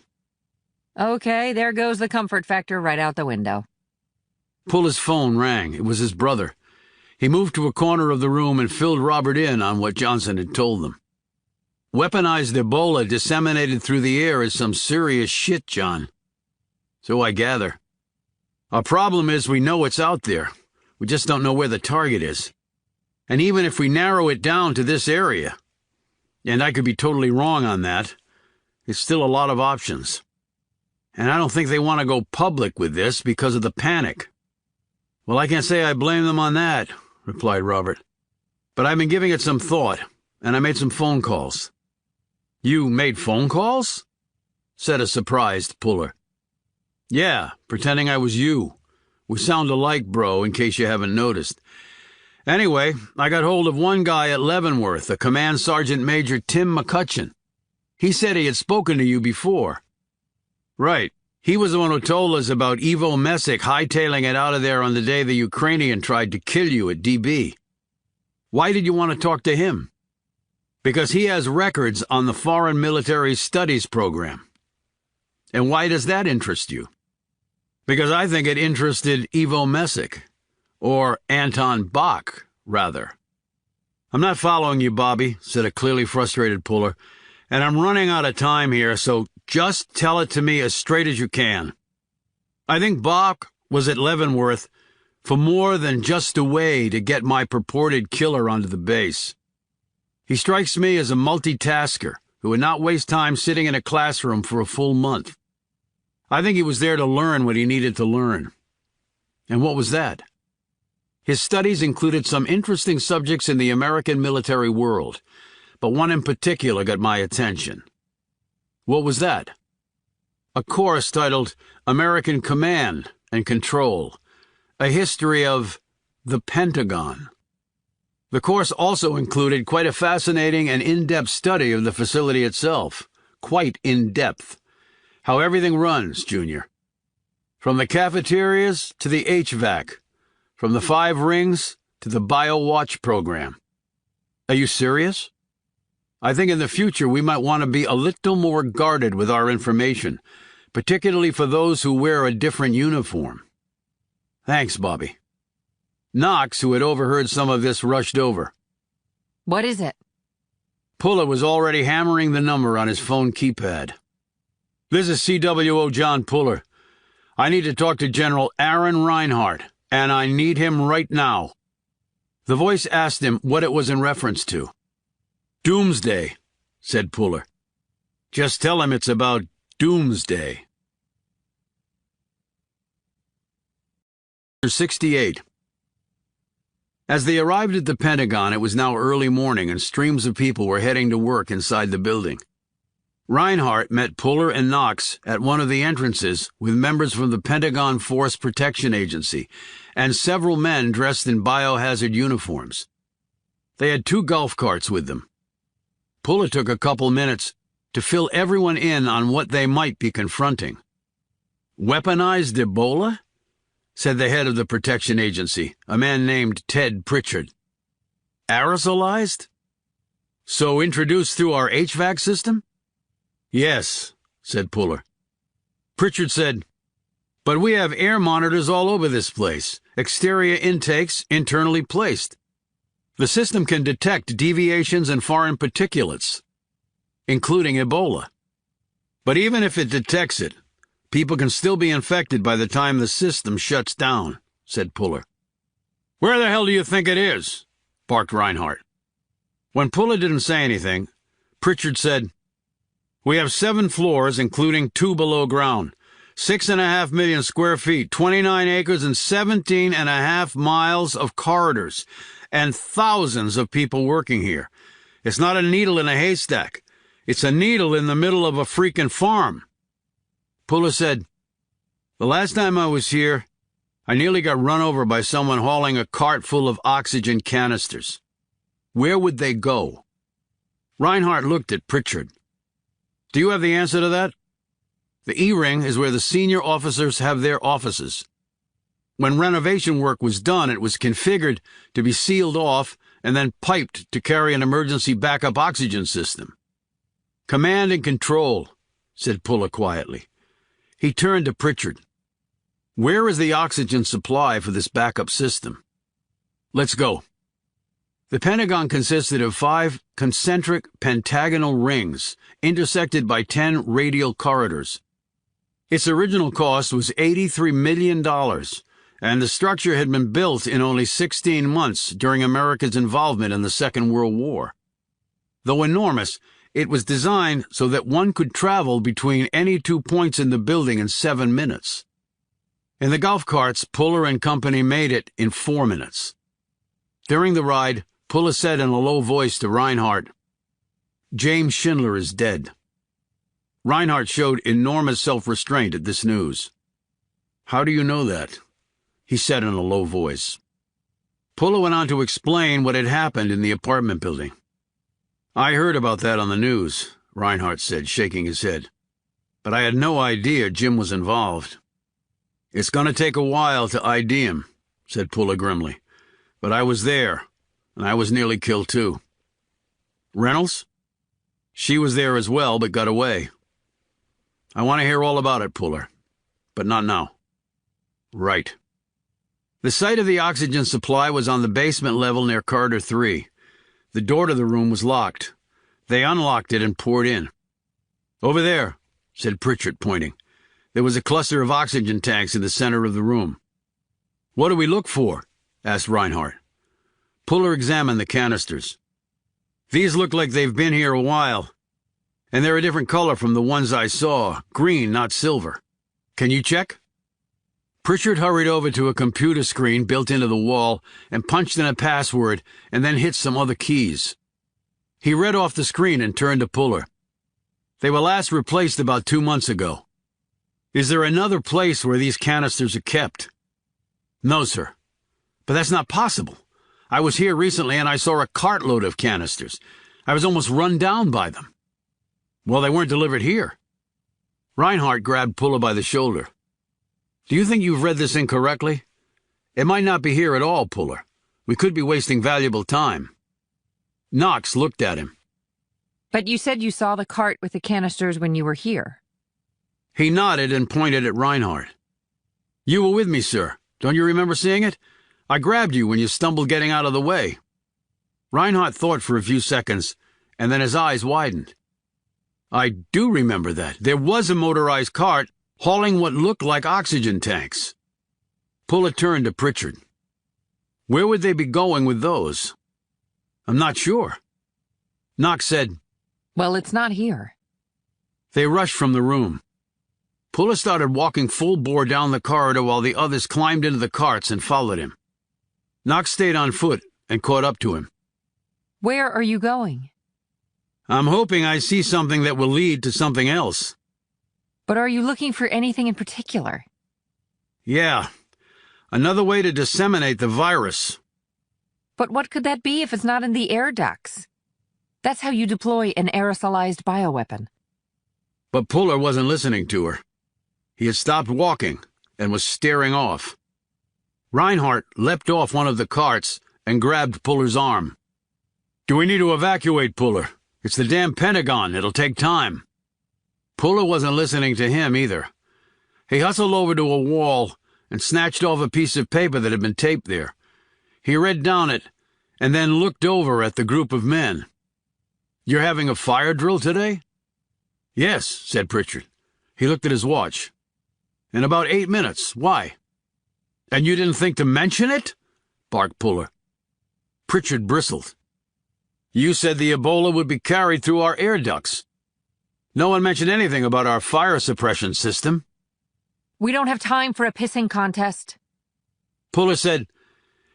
Okay, there goes the comfort factor right out the window. Puller's phone rang. It was his brother. He moved to a corner of the room and filled Robert in on what Johnson had told them. Weaponized Ebola disseminated through the air is some serious shit, John. So I gather. Our problem is we know it's out there. We just don't know where the target is. And even if we narrow it down to this area, and I could be totally wrong on that, it's still a lot of options. And I don't think they want to go public with this because of the panic. Well, I can't say I blame them on that, replied Robert. But I've been giving it some thought, and I made some phone calls. You made phone calls? Said a surprised Puller. Yeah, pretending I was you. We sound alike, bro, in case you haven't noticed. Anyway, I got hold of one guy at Leavenworth, a Command Sergeant Major Tim McCutcheon. He said he had spoken to you before. Right. He was the one who told us about Ivo Messick hightailing it out of there on the day the Ukrainian tried to kill you at DB. Why did you want to talk to him? Because he has records on the Foreign Military Studies program. And why does that interest you? Because I think it interested Ivo Messick. Or Anton Bach, rather. I'm not following you, Bobby, said a clearly frustrated Puller, and I'm running out of time here, so just tell it to me as straight as you can. I think Bach was at Leavenworth for more than just a way to get my purported killer onto the base. He strikes me as a multitasker who would not waste time sitting in a classroom for a full month. I think he was there to learn what he needed to learn. And what was that? His studies included some interesting subjects in the American military world, but one in particular got my attention. What was that? A course titled American Command and Control, a history of the Pentagon. The course also included quite a fascinating and in-depth study of the facility itself, quite in-depth. How everything runs, Junior. From the cafeterias to the HVAC, from the 5 rings to the BioWatch program. Are you serious? I think in the future we might want to be a little more guarded with our information, particularly for those who wear a different uniform. Thanks, Bobby. Knox, who had overheard some of this, rushed over. What is it? Puller was already hammering the number on his phone keypad. This is CWO John Puller. I need to talk to General Aaron Reinhardt, and I need him right now. The voice asked him what it was in reference to. Doomsday, said Puller. Just tell him it's about Doomsday. 68. As they arrived at the Pentagon, it was now early morning and streams of people were heading to work inside the building. Reinhardt met Puller and Knox at one of the entrances with members from the Pentagon Force Protection Agency and several men dressed in biohazard uniforms. They had 2 golf carts with them. Puller took a couple minutes to fill everyone in on what they might be confronting. Weaponized Ebola? Said the head of the protection agency, a man named Ted Pritchard. Aerosolized? So introduced through our HVAC system? Yes, said Puller. Pritchard said, but we have air monitors all over this place, exterior intakes internally placed. The system can detect deviations and foreign particulates, including Ebola. But even if it detects it, people can still be infected by the time the system shuts down, said Puller. Where the hell do you think it is? Barked Reinhardt. When Puller didn't say anything, Pritchard said, we have 7 floors, including 2 below ground, 6.5 million square feet, 29 acres, and 17.5 miles of corridors, and thousands of people working here. It's not a needle in a haystack. It's a needle in the middle of a freaking farm. Puller said, the last time I was here, I nearly got run over by someone hauling a cart full of oxygen canisters. Where would they go? Reinhardt looked at Pritchard. Do you have the answer to that? The E-ring is where the senior officers have their offices. When renovation work was done, it was configured to be sealed off and then piped to carry an emergency backup oxygen system. Command and control, said Puller quietly. He turned to Pritchard. Where is the oxygen supply for this backup system? Let's go. The Pentagon consisted of 5 concentric pentagonal rings, intersected by 10 radial corridors. Its original cost was $83 million, and the structure had been built in only 16 months during America's involvement in the Second World War. Though enormous, it was designed so that one could travel between any 2 points in the building in 7 minutes. In the golf carts, Puller and company made it in 4 minutes. During the ride, Puller said in a low voice to Reinhardt, James Schindler is dead. Reinhardt showed enormous self-restraint at this news. How do you know that? He said in a low voice. Puller went on to explain what had happened in the apartment building. I heard about that on the news, Reinhardt said, shaking his head. But I had no idea Jim was involved. It's going to take a while to ID him, said Puller grimly. But I was there, and I was nearly killed too. Reynolds? She was there as well, but got away. I want to hear all about it, Puller. But not now. Right. The site of the oxygen supply was on the basement level near Carter 3. The door to the room was locked. They unlocked it and poured in. Over there, said Pritchard, pointing. There was a cluster of oxygen tanks in the center of the room. What do we look for? Asked Reinhardt. Puller examined the canisters. These look like they've been here a while, and they're a different color from the ones I saw, green, not silver. Can you check? Pritchard hurried over to a computer screen built into the wall and punched in a password and then hit some other keys. He read off the screen and turned to Puller. They were last replaced about 2 months ago. Is there another place where these canisters are kept? No, sir. But that's not possible. I was here recently and I saw a cartload of canisters. I was almost run down by them. Well, they weren't delivered here. Reinhardt grabbed Puller by the shoulder. Do you think you've read this incorrectly? It might not be here at all, Puller. We could be wasting valuable time. Knox looked at him. But you said you saw the cart with the canisters when you were here. He nodded and pointed at Reinhardt. You were with me, sir. Don't you remember seeing it? I grabbed you when you stumbled getting out of the way. Reinhardt thought for a few seconds, and then his eyes widened. I do remember that. There was a motorized cart hauling what looked like oxygen tanks. Puller turned to Pritchard. Where would they be going with those? I'm not sure. Knox said, Well, it's not here. They rushed from the room. Puller started walking full bore down the corridor while the others climbed into the carts and followed him. Knox stayed on foot and caught up to him. Where are you going? I'm hoping I see something that will lead to something else. But are you looking for anything in particular? Yeah. Another way to disseminate the virus. But what could that be if it's not in the air ducts? That's how you deploy an aerosolized bioweapon. But Puller wasn't listening to her. He had stopped walking and was staring off. Reinhardt leapt off one of the carts and grabbed Puller's arm. Do we need to evacuate, Puller? It's the damn Pentagon. It'll take time. Puller wasn't listening to him either. He hustled over to a wall and snatched off a piece of paper that had been taped there. He read down it and then looked over at the group of men. You're having a fire drill today? Yes, said Pritchard. He looked at his watch. In about 8 minutes. Why? And you didn't think to mention it? Barked Puller. Pritchard bristled. You said the Ebola would be carried through our air ducts. No one mentioned anything about our fire suppression system. We don't have time for a pissing contest. Puller said,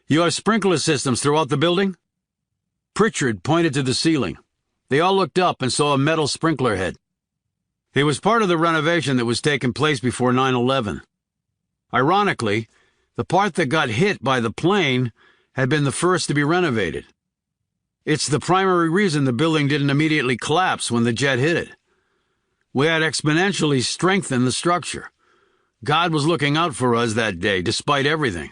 You have sprinkler systems throughout the building? Pritchard pointed to the ceiling. They all looked up and saw a metal sprinkler head. It was part of the renovation that was taking place before 9/11. Ironically, the part that got hit by the plane had been the first to be renovated. It's the primary reason the building didn't immediately collapse when the jet hit it. We had exponentially strengthened the structure. God was looking out for us that day, despite everything.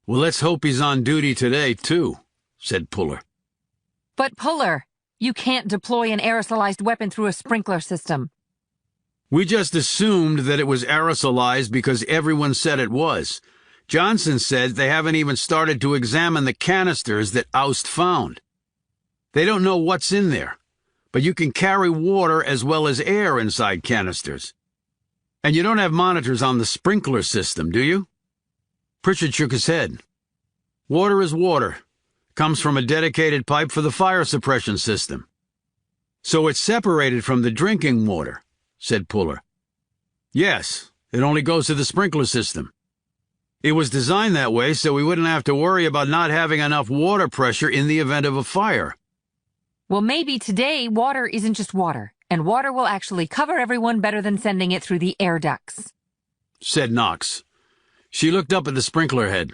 Well, let's hope he's on duty today, too, said Puller. But Puller, you can't deploy an aerosolized weapon through a sprinkler system. We just assumed that it was aerosolized because everyone said it was. Johnson said they haven't even started to examine the canisters that Oust found. They don't know what's in there, but you can carry water as well as air inside canisters. And you don't have monitors on the sprinkler system, do you? Pritchard shook his head. Water is water. Comes from a dedicated pipe for the fire suppression system. So it's separated from the drinking water, said Puller. Yes, it only goes to the sprinkler system. It was designed that way so we wouldn't have to worry about not having enough water pressure in the event of a fire. Well, maybe today water isn't just water, and water will actually cover everyone better than sending it through the air ducts, said Knox. She looked up at the sprinkler head.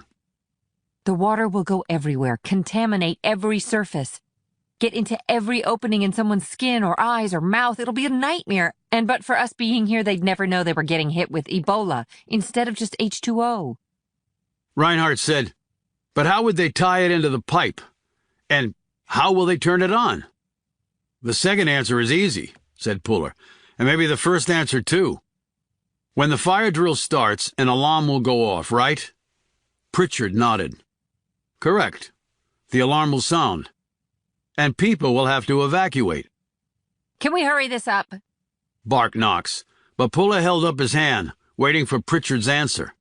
The water will go everywhere, contaminate every surface, get into every opening in someone's skin or eyes or mouth. It'll be a nightmare. And but for us being here, they'd never know they were getting hit with Ebola instead of just H2O. Reinhardt said, "But how would they tie it into the pipe? And how will they turn it on?" "The second answer is easy," said Puller, "and maybe the first answer too. When the fire drill starts, an alarm will go off, right?" Pritchard nodded. "Correct. The alarm will sound. And people will have to evacuate." "Can we hurry this up?" barked Knox, but Puller held up his hand, waiting for Pritchard's answer.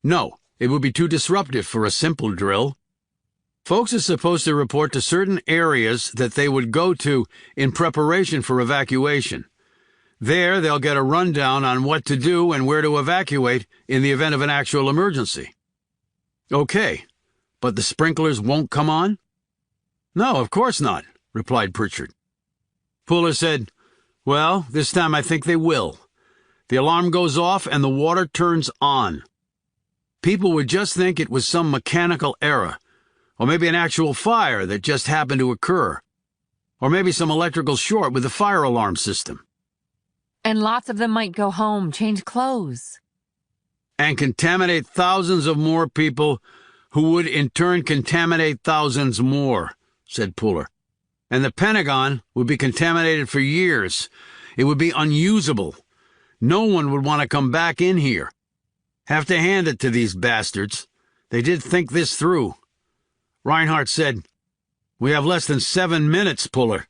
"No, it would be too disruptive for a simple drill. Folks are supposed to report to certain areas that they would go to in preparation for evacuation. There, they'll get a rundown on what to do and where to evacuate in the event of an actual emergency." "Okay, but the sprinklers won't come on?" "No, of course not," replied Pritchard. Puller said, "Well, this time I think they will. The alarm goes off and the water turns on. People would just think it was some mechanical error, or maybe an actual fire that just happened to occur, or maybe some electrical short with the fire alarm system." "And lots of them might go home, change clothes." "And contaminate thousands of more people who would in turn contaminate thousands more," said Puller. "And the Pentagon would be contaminated for years. It would be unusable. No one would want to come back in here. Have to hand it to these bastards. They did think this through." Reinhardt said, "We have less than 7 minutes, Puller."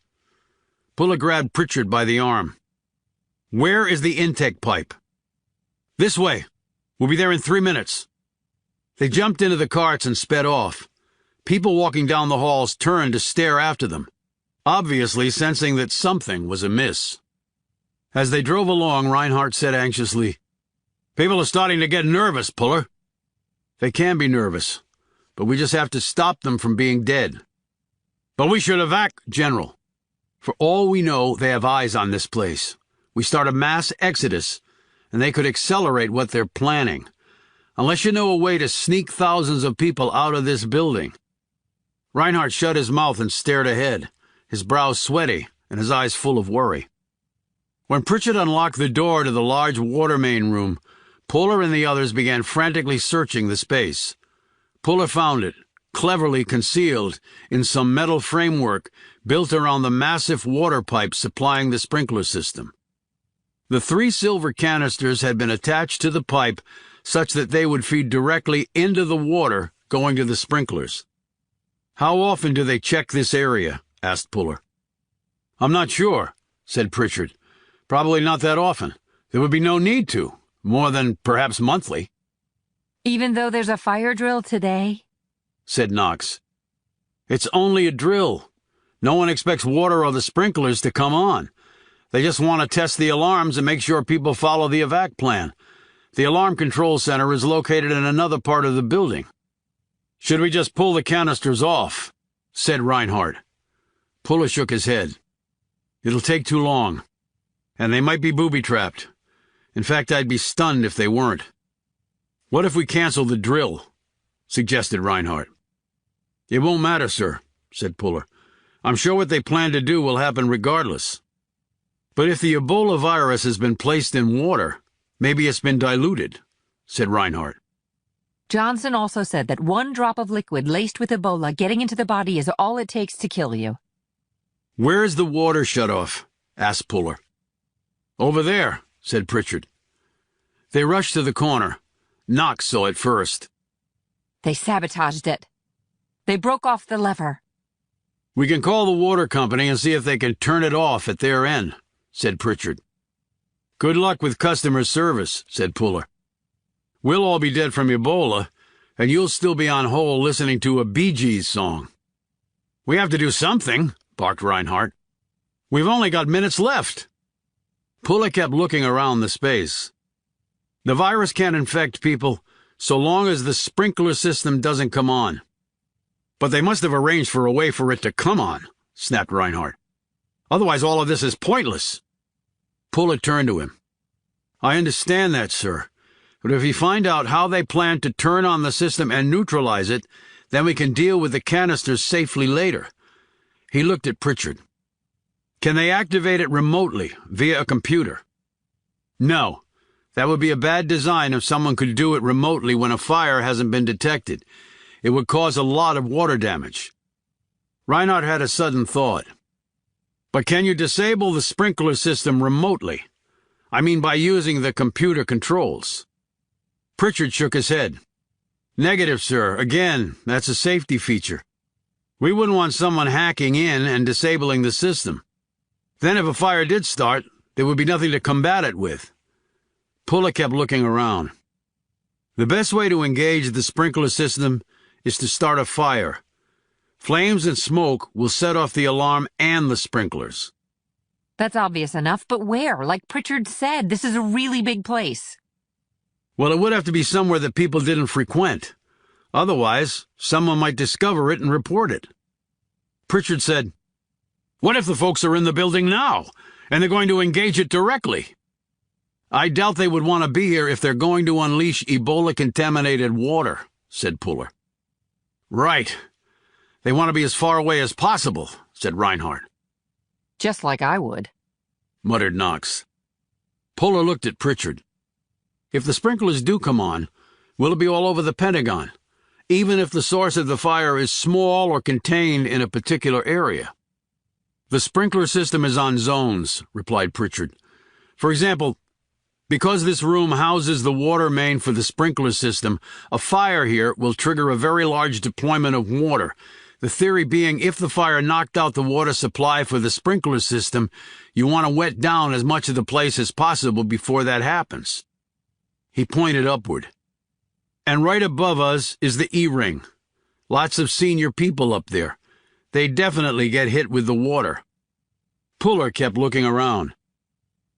Puller grabbed Pritchard by the arm. "Where is the intake pipe?" "This way. We'll be there in 3 minutes." They jumped into the carts and sped off. People walking down the halls turned to stare after them, obviously sensing that something was amiss. As they drove along, Reinhardt said anxiously, "People are starting to get nervous, Puller." "They can be nervous, but we just have to stop them from being dead." "But we should General. For all we know, they have eyes on this place. We start a mass exodus, and they could accelerate what they're planning. Unless you know a way to sneak thousands of people out of this building." Reinhardt shut his mouth and stared ahead, his brow sweaty and his eyes full of worry. When Pritchard unlocked the door to the large water main room, Puller and the others began frantically searching the space. Puller found it, cleverly concealed in some metal framework built around the massive water pipe supplying the sprinkler system. The 3 silver canisters had been attached to the pipe such that they would feed directly into the water going to the sprinklers. "How often do they check this area?" asked Puller. "I'm not sure," said Pritchard. "Probably not that often. There would be no need to, more than perhaps monthly." "Even though there's a fire drill today?" said Knox. "It's only a drill. No one expects water or the sprinklers to come on. They just want to test the alarms and make sure people follow the evac plan. The alarm control center is located in another part of the building." "Should we just pull the canisters off?" said Reinhardt. Puller shook his head. "It'll take too long. And they might be booby-trapped. In fact, I'd be stunned if they weren't." "What if we cancel the drill?" suggested Reinhardt. "It won't matter, sir," said Puller. "I'm sure what they plan to do will happen regardless. But if the Ebola virus has been placed in water, maybe it's been diluted," said Reinhardt. "Johnson also said that 1 drop of liquid laced with Ebola getting into the body is all it takes to kill you." "Where's the water shut-off?" asked Puller. "Over there," said Pritchard. They rushed to the corner. Knox saw it first. "They sabotaged it. They broke off the lever." "We can call the water company and see if they can turn it off at their end," said Pritchard. "Good luck with customer service," said Puller. "We'll all be dead from Ebola, and you'll still be on hold listening to a Bee Gees song." "We have to do something," barked Reinhardt. "We've only got minutes left." Puller kept looking around the space. "The virus can't infect people so long as the sprinkler system doesn't come on." "But they must have arranged for a way for it to come on," snapped Reinhardt. "Otherwise all of this is pointless." Puller turned to him. "I understand that, sir, But if we find out how they plan to turn on the system and neutralize it, then we can deal with the canisters safely later." He looked at Pritchard. "Can they activate it remotely, via a computer?" "No. That would be a bad design if someone could do it remotely when a fire hasn't been detected. It would cause a lot of water damage." Reinhardt had a sudden thought. "But can you disable the sprinkler system remotely? I mean by using the computer controls?" Pritchard shook his head. "Negative, sir. Again, that's a safety feature. We wouldn't want someone hacking in and disabling the system. Then if a fire did start, there would be nothing to combat it with." Puller kept looking around. "The best way to engage the sprinkler system is to start a fire. Flames and smoke will set off the alarm and the sprinklers." That's obvious enough, but where? Like Pritchard said, this is a really big place. "Well, it would have to be somewhere that people didn't frequent. Otherwise, someone might discover it and report it." Pritchard said, "What if the folks are in the building now, and they're going to engage it directly?" "I doubt they would want to be here if they're going to unleash Ebola-contaminated water," said Puller. "Right. They want to be as far away as possible," said Reinhardt. Just like I would, muttered Knox. Puller looked at Pritchard. "If the sprinklers do come on, will it be all over the Pentagon, even if the source of the fire is small or contained in a particular area?" "The sprinkler system is on zones," replied Pritchard. "For example, because this room houses the water main for the sprinkler system, a fire here will trigger a very large deployment of water. The theory being if the fire knocked out the water supply for the sprinkler system, you want to wet down as much of the place as possible before that happens." He pointed upward. "And right above us is the E-ring. Lots of senior people up there. They definitely get hit with the water." Puller kept looking around.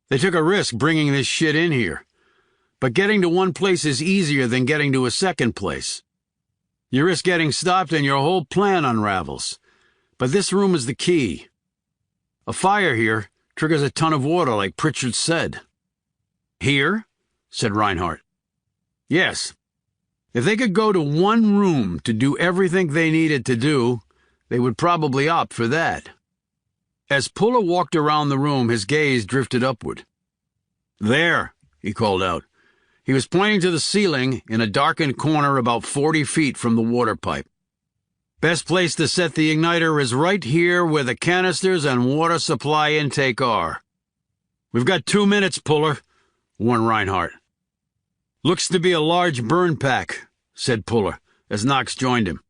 "They took a risk bringing this shit in here. But getting to one place is easier than getting to a second place. You risk getting stopped and your whole plan unravels. But this room is the key. A fire here triggers a ton of water, like Pritchard said." "Here?" said Reinhardt. "Yes. If they could go to one room to do everything they needed to do, they would probably opt for that." As Puller walked around the room, his gaze drifted upward. "There," he called out. He was pointing to the ceiling in a darkened corner about 40 feet from the water pipe. "Best place to set the igniter is right here where the canisters and water supply intake are." "We've got 2 minutes, Puller," warned Reinhardt. "Looks to be a large burn pack," said Puller, as Knox joined him.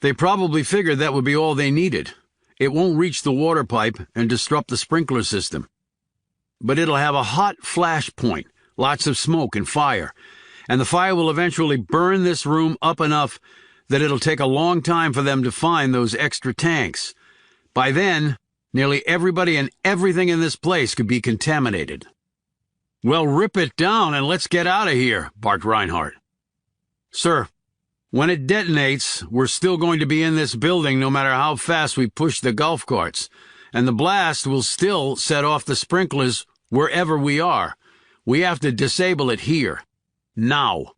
"They probably figured that would be all they needed. It won't reach the water pipe and disrupt the sprinkler system. But it'll have a hot flash point, lots of smoke and fire, and the fire will eventually burn this room up enough that it'll take a long time for them to find those extra tanks. By then, nearly everybody and everything in this place could be contaminated." "Well, rip it down and let's get out of here," barked Reinhardt. "Sir, when it detonates, we're still going to be in this building no matter how fast we push the golf carts, and the blast will still set off the sprinklers wherever we are. We have to disable it here. Now."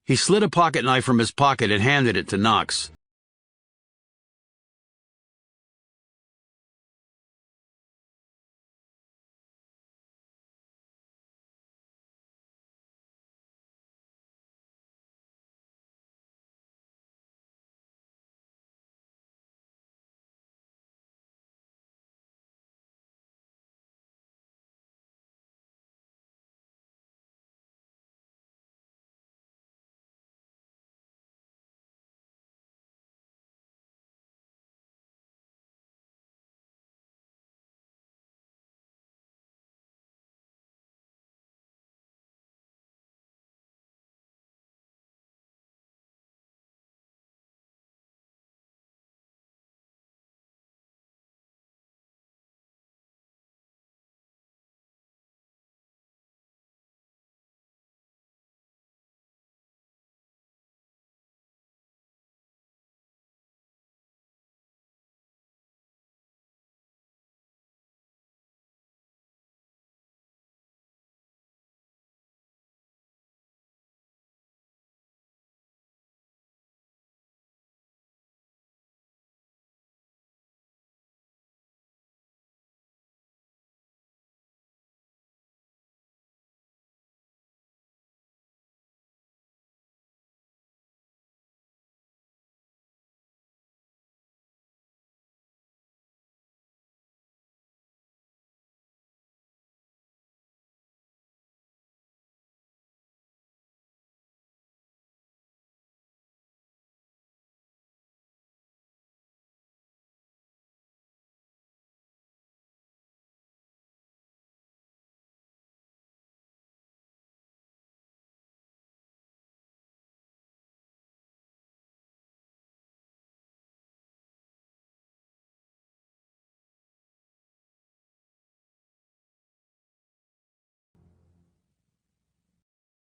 He slid a pocket knife from his pocket and handed it to Knox.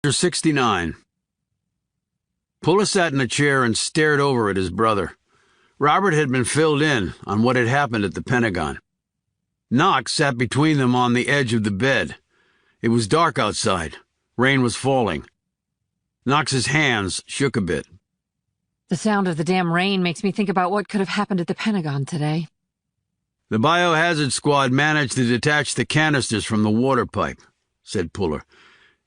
Chapter 69. Puller sat in a chair and stared over at his brother. Robert had been filled in on what had happened at the Pentagon. Knox sat between them on the edge of the bed. It was dark outside. Rain was falling. Knox's hands shook a bit. The sound of the damn rain makes me think about what could have happened at the Pentagon today. The biohazard squad managed to detach the canisters from the water pipe, said Puller.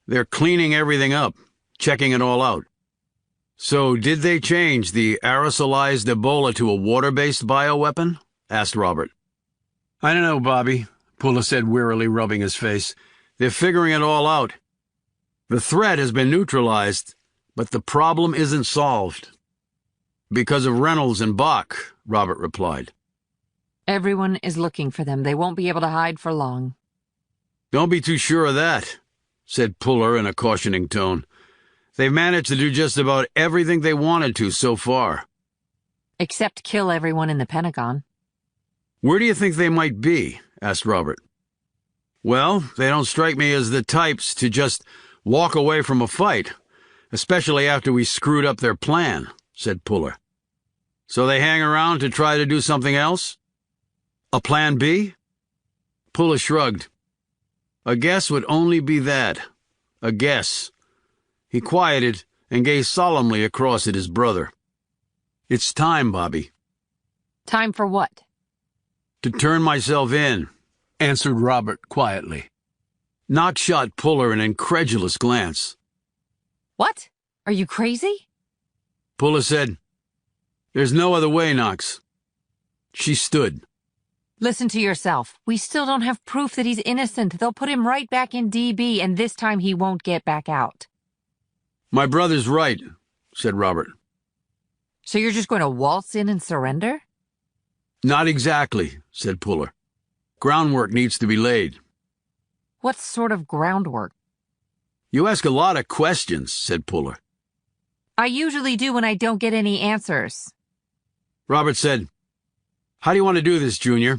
They're cleaning everything up, checking it all out. So did they change the aerosolized Ebola to a water-based bioweapon? Asked Robert. I don't know, Bobby, Puller said wearily, rubbing his face. They're figuring it all out. The threat has been neutralized, but the problem isn't solved. Because of Reynolds and Bach, Robert replied. Everyone is looking for them. They won't be able to hide for long. Don't be too sure of that, said Puller in a cautioning tone. They've managed to do just about everything they wanted to so far. Except kill everyone in the Pentagon. Where do you think they might be? Asked Robert. Well, they don't strike me as the types to just walk away from a fight, especially after we screwed up their plan, said Puller. So they hang around to try to do something else? A plan B? Puller shrugged. A guess would only be that. A guess. He quieted and gazed solemnly across at his brother. It's time, Bobby. Time for what? To turn myself in, answered Robert quietly. Knox shot Puller an incredulous glance. What? Are you crazy? Puller said, There's no other way, Knox. She stood. Listen to yourself. We still don't have proof that he's innocent. They'll put him right back in DB, and this time he won't get back out. My brother's right, said Robert. So you're just going to waltz in and surrender? Not exactly, said Puller. Groundwork needs to be laid. What sort of groundwork? You ask a lot of questions, said Puller. I usually do when I don't get any answers. Robert said, How do you want to do this, Junior?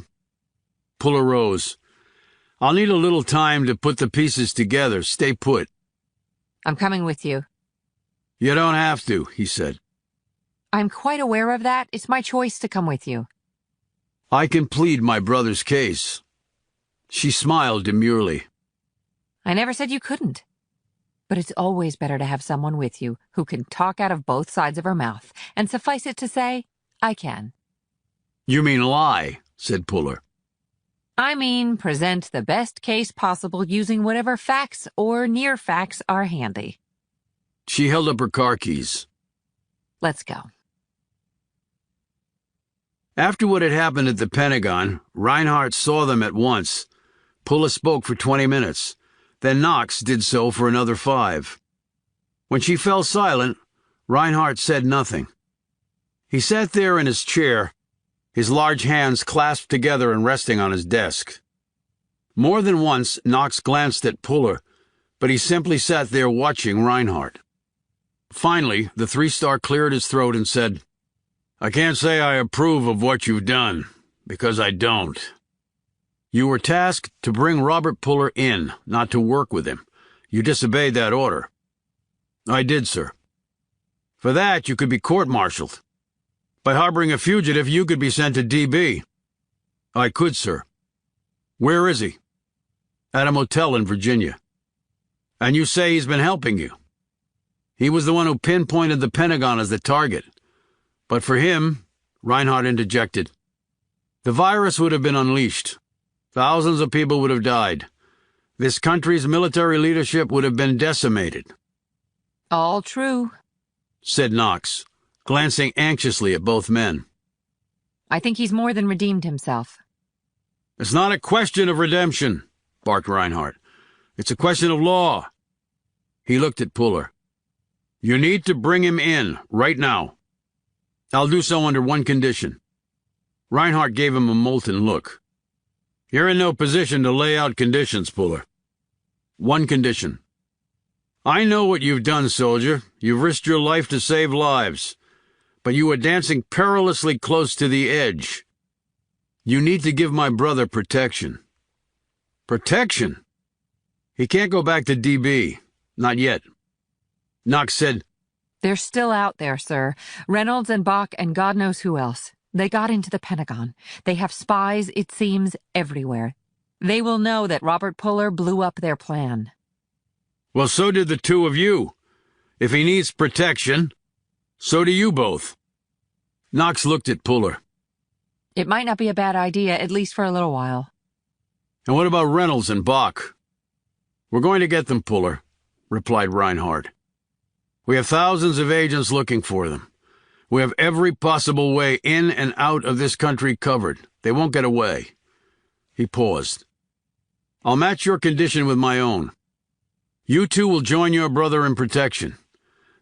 Puller rose. I'll need a little time to put the pieces together. Stay put. I'm coming with you. You don't have to, he said. I'm quite aware of that. It's my choice to come with you. I can plead my brother's case. She smiled demurely. I never said you couldn't. But it's always better to have someone with you who can talk out of both sides of her mouth, and suffice it to say, I can. You mean lie, said Puller. I mean present the best case possible using whatever facts or near facts are handy. She held up her car keys. Let's go. After what had happened at the Pentagon, Reinhardt saw them at once. Puller spoke for 20 minutes. Then Knox did so for another 5. When she fell silent, Reinhardt said nothing. He sat there in his chair, his large hands clasped together and resting on his desk. More than once, Knox glanced at Puller, but he simply sat there watching Reinhardt. Finally, the 3-star cleared his throat and said, I can't say I approve of what you've done, because I don't. You were tasked to bring Robert Puller in, not to work with him. You disobeyed that order. I did, sir. For that, you could be court-martialed. By harboring a fugitive, you could be sent to DB. I could, sir. Where is he? At a motel in Virginia. And you say he's been helping you. He was the one who pinpointed the Pentagon as the target. But for him, Reinhardt interjected, the virus would have been unleashed. Thousands of people would have died. This country's military leadership would have been decimated. All true, said Knox, glancing anxiously at both men. I think he's more than redeemed himself. It's not a question of redemption, barked Reinhardt. It's a question of law. He looked at Puller. You need to bring him in, right now. I'll do so under one condition. Reinhardt gave him a molten look. You're in no position to lay out conditions, Puller. One condition. I know what you've done, soldier. You've risked your life to save lives. But you were dancing perilously close to the edge. You need to give my brother protection. Protection? He can't go back to DB. Not yet. Knox said, They're still out there, sir. Reynolds and Bach and God knows who else. They got into the Pentagon. They have spies, it seems, everywhere. They will know that Robert Puller blew up their plan. Well, so did the two of you. If he needs protection, so do you both. Knox looked at Puller. It might not be a bad idea, at least for a little while. And what about Reynolds and Bach? We're going to get them, Puller, replied Reinhardt. We have thousands of agents looking for them. We have every possible way in and out of this country covered. They won't get away. He paused. I'll match your condition with my own. You two will join your brother in protection.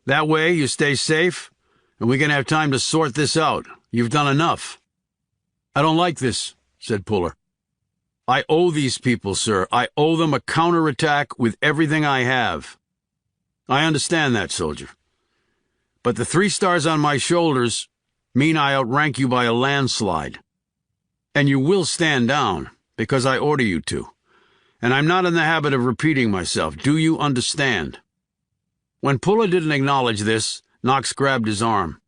That way you stay safe, and we can have time to sort this out. You've done enough. I don't like this, said Puller. I owe these people, sir. I owe them a counterattack with everything I have. I understand that, soldier. But the 3 stars on my shoulders mean I outrank you by a landslide. And you will stand down, because I order you to. And I'm not in the habit of repeating myself. Do you understand? When Puller didn't acknowledge this, Knox grabbed his arm.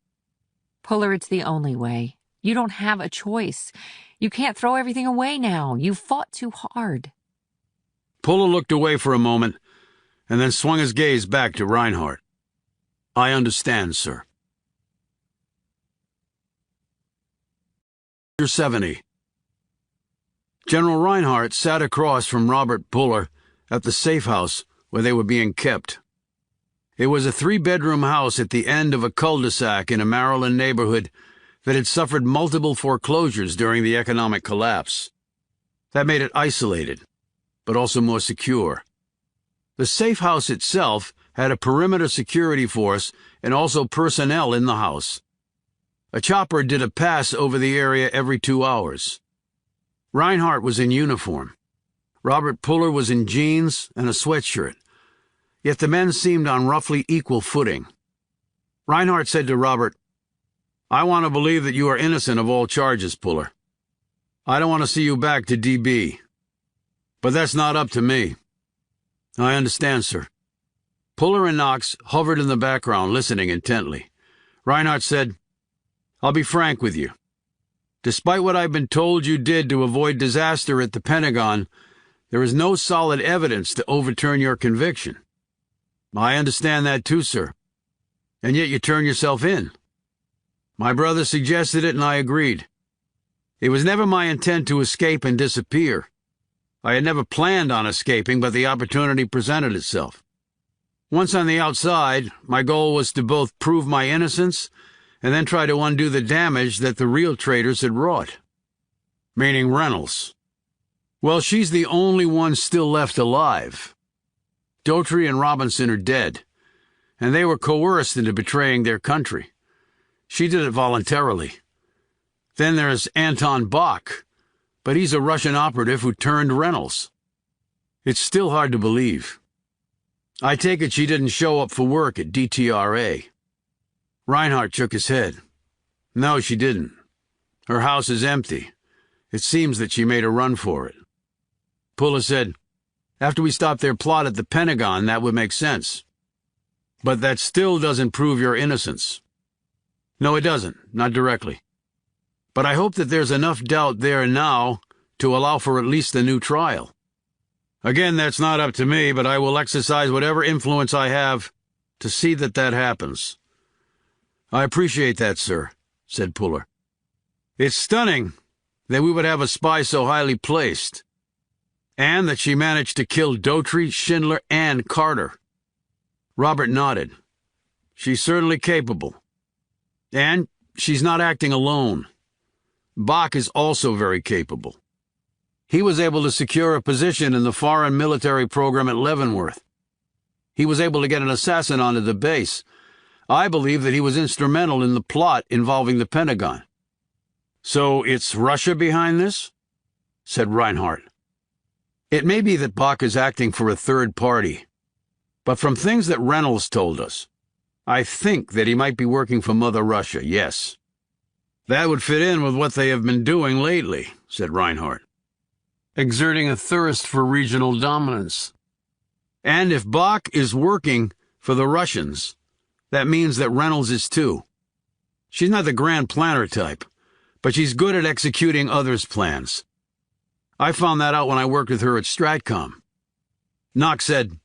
Puller, it's the only way. You don't have a choice. You can't throw everything away now. You've fought too hard. Puller looked away for a moment, and then swung his gaze back to Reinhardt. I understand, sir. Chapter 70. General Reinhardt sat across from Robert Puller at the safe house where they were being kept. It was a 3-bedroom house at the end of a cul-de-sac in a Maryland neighborhood that had suffered multiple foreclosures during the economic collapse. That made it isolated, but also more secure. The safe house itself had a perimeter security force and also personnel in the house. A chopper did a pass over the area every 2 hours. Reinhardt was in uniform. Robert Puller was in jeans and a sweatshirt. Yet the men seemed on roughly equal footing. Reinhardt said to Robert, I want to believe that you are innocent of all charges, Puller. I don't want to see you back to DB. But that's not up to me. I understand, sir. Puller and Knox hovered in the background, listening intently. Reinhardt said, I'll be frank with you. Despite what I've been told you did to avoid disaster at the Pentagon, there is no solid evidence to overturn your conviction. I understand that too, sir. And yet you turn yourself in. My brother suggested it and I agreed. It was never my intent to escape and disappear. I had never planned on escaping, but the opportunity presented itself. Once on the outside, my goal was to both prove my innocence and then try to undo the damage that the real traitors had wrought. Meaning Reynolds. Well, she's the only one still left alive. Daughtry and Robinson are dead, and they were coerced into betraying their country. She did it voluntarily. Then there's Anton Bach, but he's a Russian operative who turned Reynolds. It's still hard to believe. I take it she didn't show up for work at DTRA. Reinhardt shook his head. No, she didn't. Her house is empty. It seems that she made a run for it. Puller said, after we stop their plot at the Pentagon, that would make sense. But that still doesn't prove your innocence. No, it doesn't, not directly. But I hope that there's enough doubt there now to allow for at least a new trial. Again, that's not up to me, but I will exercise whatever influence I have to see that that happens. I appreciate that, sir, said Puller. It's stunning that we would have a spy so highly placed, and that she managed to kill Daughtry, Schindler, and Carter. Robert nodded. She's certainly capable. And she's not acting alone. Bach is also very capable. He was able to secure a position in the foreign military program at Leavenworth. He was able to get an assassin onto the base. I believe that he was instrumental in the plot involving the Pentagon. So it's Russia behind this? Said Reinhardt. It may be that Bach is acting for a third party, but from things that Reynolds told us, I think that he might be working for Mother Russia, yes. That would fit in with what they have been doing lately, said Reinhardt. Exerting a thirst for regional dominance. And if Bach is working For the Russians, that means that Reynolds is too. She's not the grand planner type, but she's good at executing others' plans. I found that out when I worked with her at Stratcom. Knox said,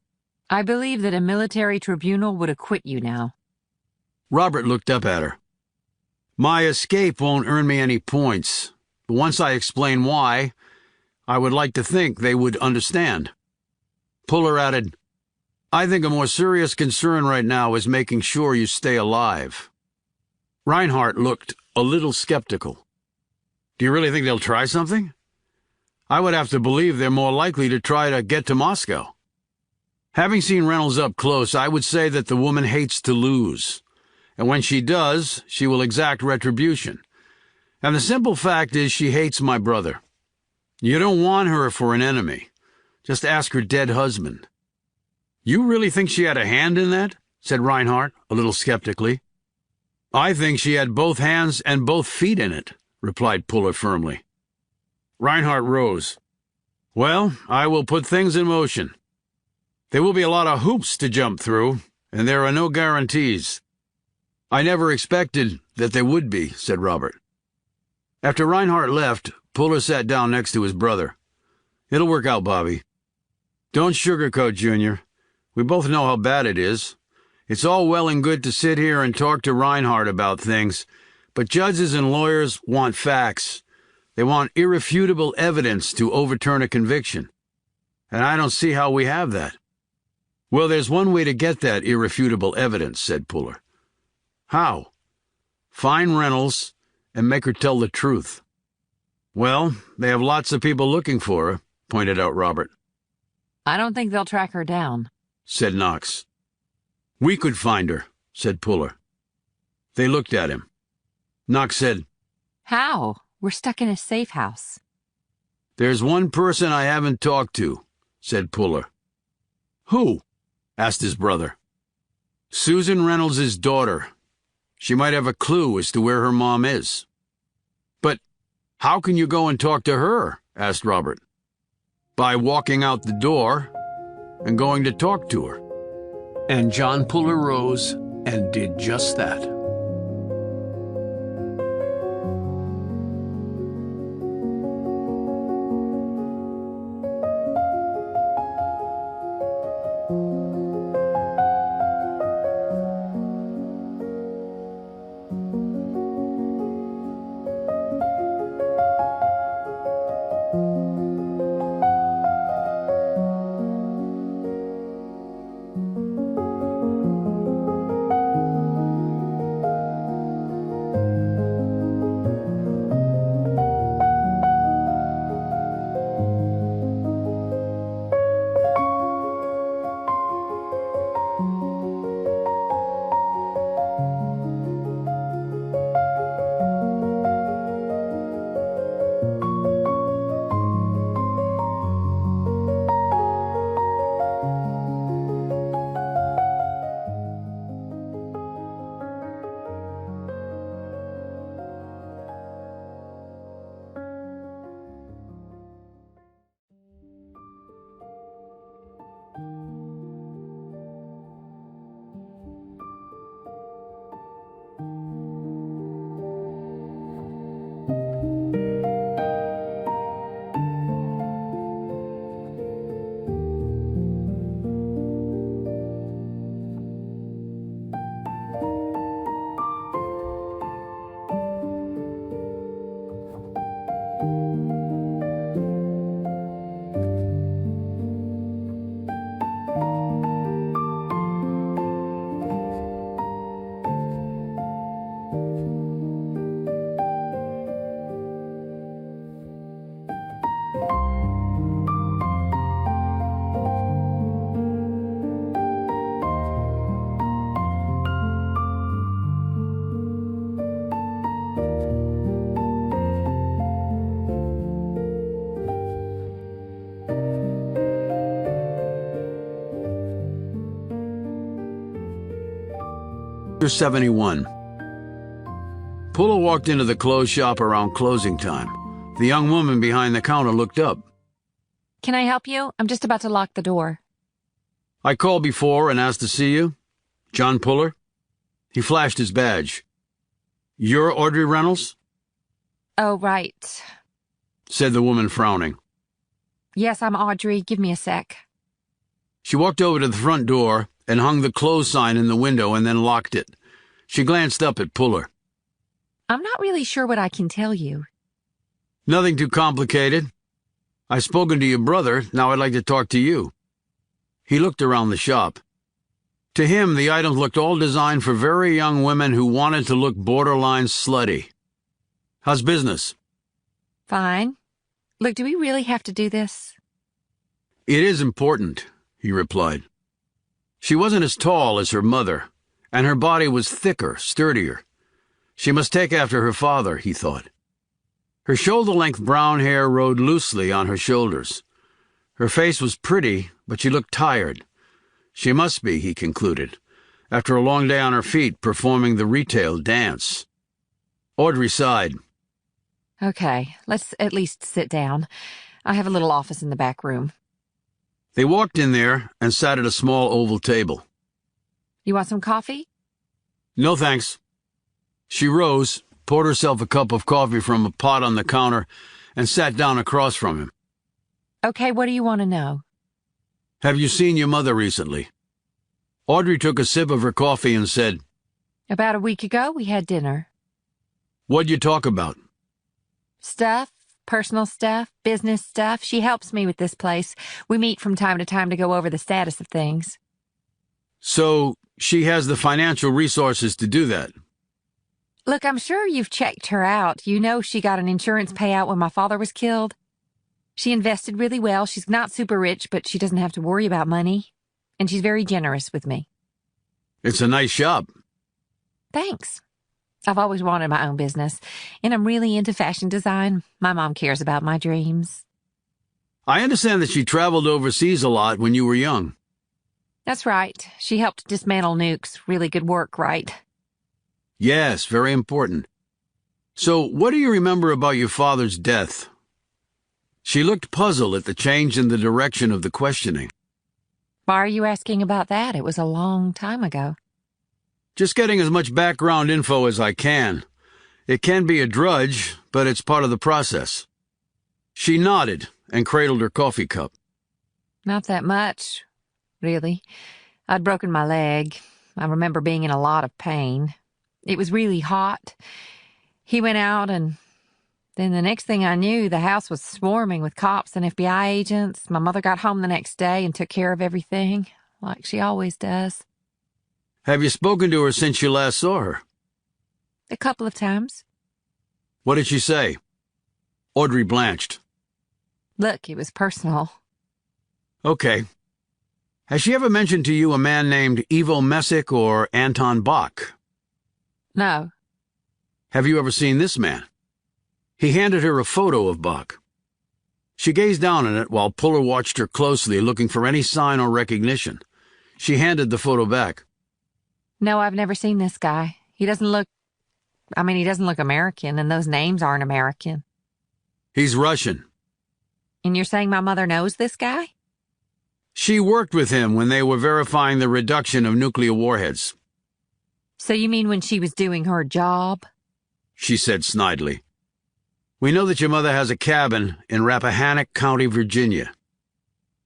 I believe that a military tribunal would acquit you now. Robert looked up at her. My escape won't earn me any points, but once I explain why, I would like to think they would understand. Puller added, I think a more serious concern right now is making sure you stay alive. Reinhardt looked a little skeptical. Do you really think they'll try something? I would have to believe they're more likely to try to get to Moscow. Having seen Reynolds up close, I would say that the woman hates to lose. And when she does, she will exact retribution. And the simple fact is she hates my brother. You don't want her for an enemy. Just ask her dead husband. You really think she had a hand in that? Said Reinhardt, a little skeptically. I think she had both hands and both feet in it, replied Puller firmly. Reinhardt rose. Well, I will put things in motion. There will be a lot of hoops to jump through, and there are no guarantees. I never expected that there would be, said Robert. After Reinhardt left, Puller sat down next to his brother. It'll work out, Bobby. Don't sugarcoat, Junior. We both know how bad it is. It's all well and good to sit here and talk to Reinhardt about things, but judges and lawyers want facts. They want irrefutable evidence to overturn a conviction. And I don't see how we have that. Well, there's one way to get that irrefutable evidence, said Puller. How? Find Reynolds and make her tell the truth. Well, they have lots of people looking for her, pointed out Robert. I don't think they'll track her down, said Knox. We could find her, said Puller. They looked at him. Knox said, How? We're stuck in a safe house. There's one person I haven't talked to, said Puller. Who? Asked his brother. Susan Reynolds' daughter. She might have a clue as to where her mom is. But how can you go and talk to her? Asked Robert. By walking out the door and going to talk to her. And John Puller rose and did just that. Chapter 71. Puller walked into the clothes shop around closing time. The young woman behind the counter looked up. Can I help you? I'm just about to lock the door. I called before and asked to see you. John Puller? He flashed his badge. You're Audrey Reynolds? Oh, right. Said the woman, frowning. Yes, I'm Audrey. Give me a sec. She walked over to the front door and hung the close sign in the window and then locked it. She glanced up at Puller. I'm not really sure what I can tell you. Nothing too complicated. I've spoken to your brother, now I'd like to talk to you. He looked around the shop. To him, the items looked all designed for very young women who wanted to look borderline slutty. How's business? Fine. Look, do we really have to do this? It is important, he replied. She wasn't as tall as her mother, and her body was thicker, sturdier. She must take after her father, he thought. Her shoulder-length brown hair rode loosely on her shoulders. Her face was pretty, but she looked tired. She must be, he concluded, after a long day on her feet performing the retail dance. Audrey sighed. Okay, let's at least sit down. I have a little office in the back room. They walked in there and sat at a small oval table. You want some coffee? No, thanks. She rose, poured herself a cup of coffee from a pot on the counter, and sat down across from him. Okay, what do you want to know? Have you seen your mother recently? Audrey took a sip of her coffee and said, About a week ago, we had dinner. What'd you talk about? Stuff, personal stuff, business stuff. She helps me with this place. We meet from time to time to go over the status of things. So, she has the financial resources to do that? Look, I'm sure you've checked her out. You know she got an insurance payout when my father was killed. She invested really well. She's not super rich, but she doesn't have to worry about money. And she's very generous with me. It's a nice shop. Thanks. I've always wanted my own business, and I'm really into fashion design. My mom cares about my dreams. I understand that she traveled overseas a lot when you were young. That's right. She helped dismantle nukes. Really good work, right? Yes, very important. So, what do you remember about your father's death? She looked puzzled at the change in the direction of the questioning. Why are you asking about that? It was a long time ago. Just getting as much background info as I can. It can be a drudge, but it's part of the process. She nodded and cradled her coffee cup. Not that much, really. I'd broken my leg. I remember being in a lot of pain. It was really hot. He went out, and then the next thing I knew, the house was swarming with cops and FBI agents. My mother got home the next day and took care of everything, like she always does. Have you spoken to her since you last saw her? A couple of times. What did she say? Audrey blanched. Look, it was personal. Okay. Has she ever mentioned to you a man named Ivo Messick or Anton Bach? No. Have you ever seen this man? He handed her a photo of Bach. She gazed down at it while Puller watched her closely, looking for any sign or recognition. She handed the photo back. No, I've never seen this guy. He doesn't look American, and those names aren't American. He's Russian. And you're saying my mother knows this guy? She worked with him when they were verifying the reduction of nuclear warheads. So you mean when she was doing her job? She said snidely. We know that your mother has a cabin in Rappahannock County, Virginia.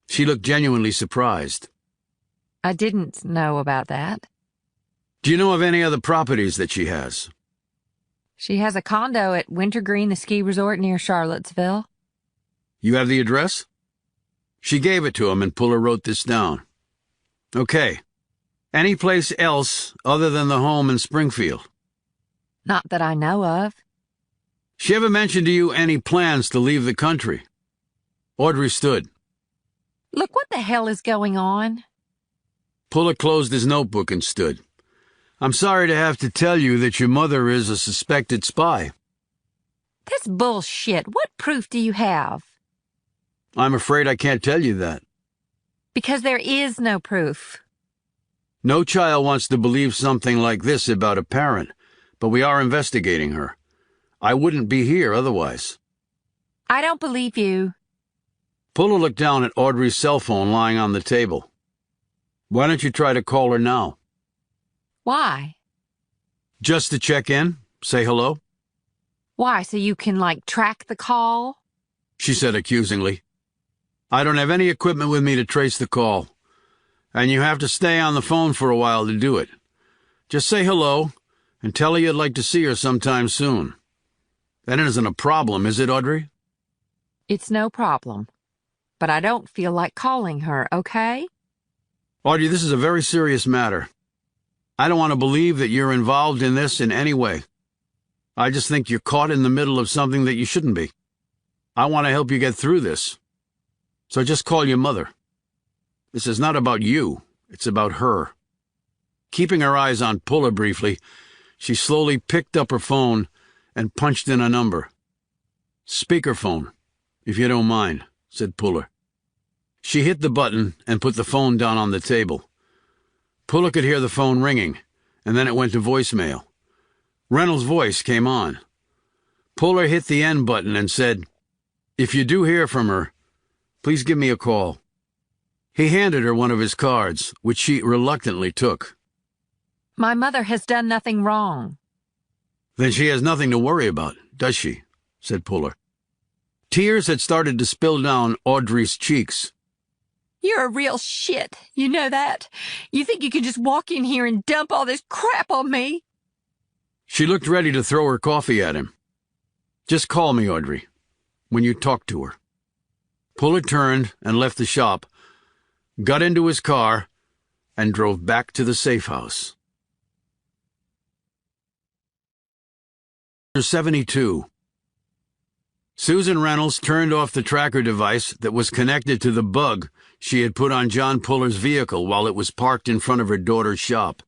She looked genuinely surprised. I didn't know about that. Do you know of any other properties that she has? She has a condo at Wintergreen, the ski resort near Charlottesville. You have the address? She gave it to him, and Puller wrote this down. Okay. Any place else other than the home in Springfield? Not that I know of. She ever mentioned to you any plans to leave the country? Audrey stood. Look, what the hell is going on? Puller closed his notebook and stood. I'm sorry to have to tell you that your mother is a suspected spy. That's bullshit. What proof do you have? I'm afraid I can't tell you that. Because there is no proof. No child wants to believe something like this about a parent, but we are investigating her. I wouldn't be here otherwise. I don't believe you. Puller looked down at Audrey's cell phone lying on the table. Why don't you try to call her now? Why? Just to check in, say hello, Why, so you can, track the call? she said accusingly. I don't have any equipment with me to trace the call, and you have to stay on the phone for a while to do it. Just say hello and tell her you'd like to see her sometime soon. That isn't a problem, is it, Audrey? It's no problem. But I don't feel like calling her, okay? Audrey, this is a very serious matter. I don't want to believe that you're involved in this in any way. I just think you're caught in the middle of something that you shouldn't be. I want to help you get through this. So just call your mother. This is not about you. It's about her. Keeping her eyes on Puller briefly, she slowly picked up her phone and punched in a number. Speakerphone, if you don't mind, said Puller. She hit the button and put the phone down on the table. Puller could hear the phone ringing, and then it went to voicemail. Reynolds' voice came on. Puller hit the end button and said, "If you do hear from her, please give me a call." He handed her one of his cards, which she reluctantly took. My mother has done nothing wrong. Then she has nothing to worry about, does she? Said Puller. Tears had started to spill down Audrey's cheeks. You're a real shit, you know that? You think you can just walk in here and dump all this crap on me? She looked ready to throw her coffee at him. Just call me, Audrey, when you talk to her. Puller turned and left the shop, got into his car, and drove back to the safe house. 72. Susan Reynolds turned off the tracker device that was connected to the bug she had put on John Puller's vehicle while it was parked in front of her daughter's shop.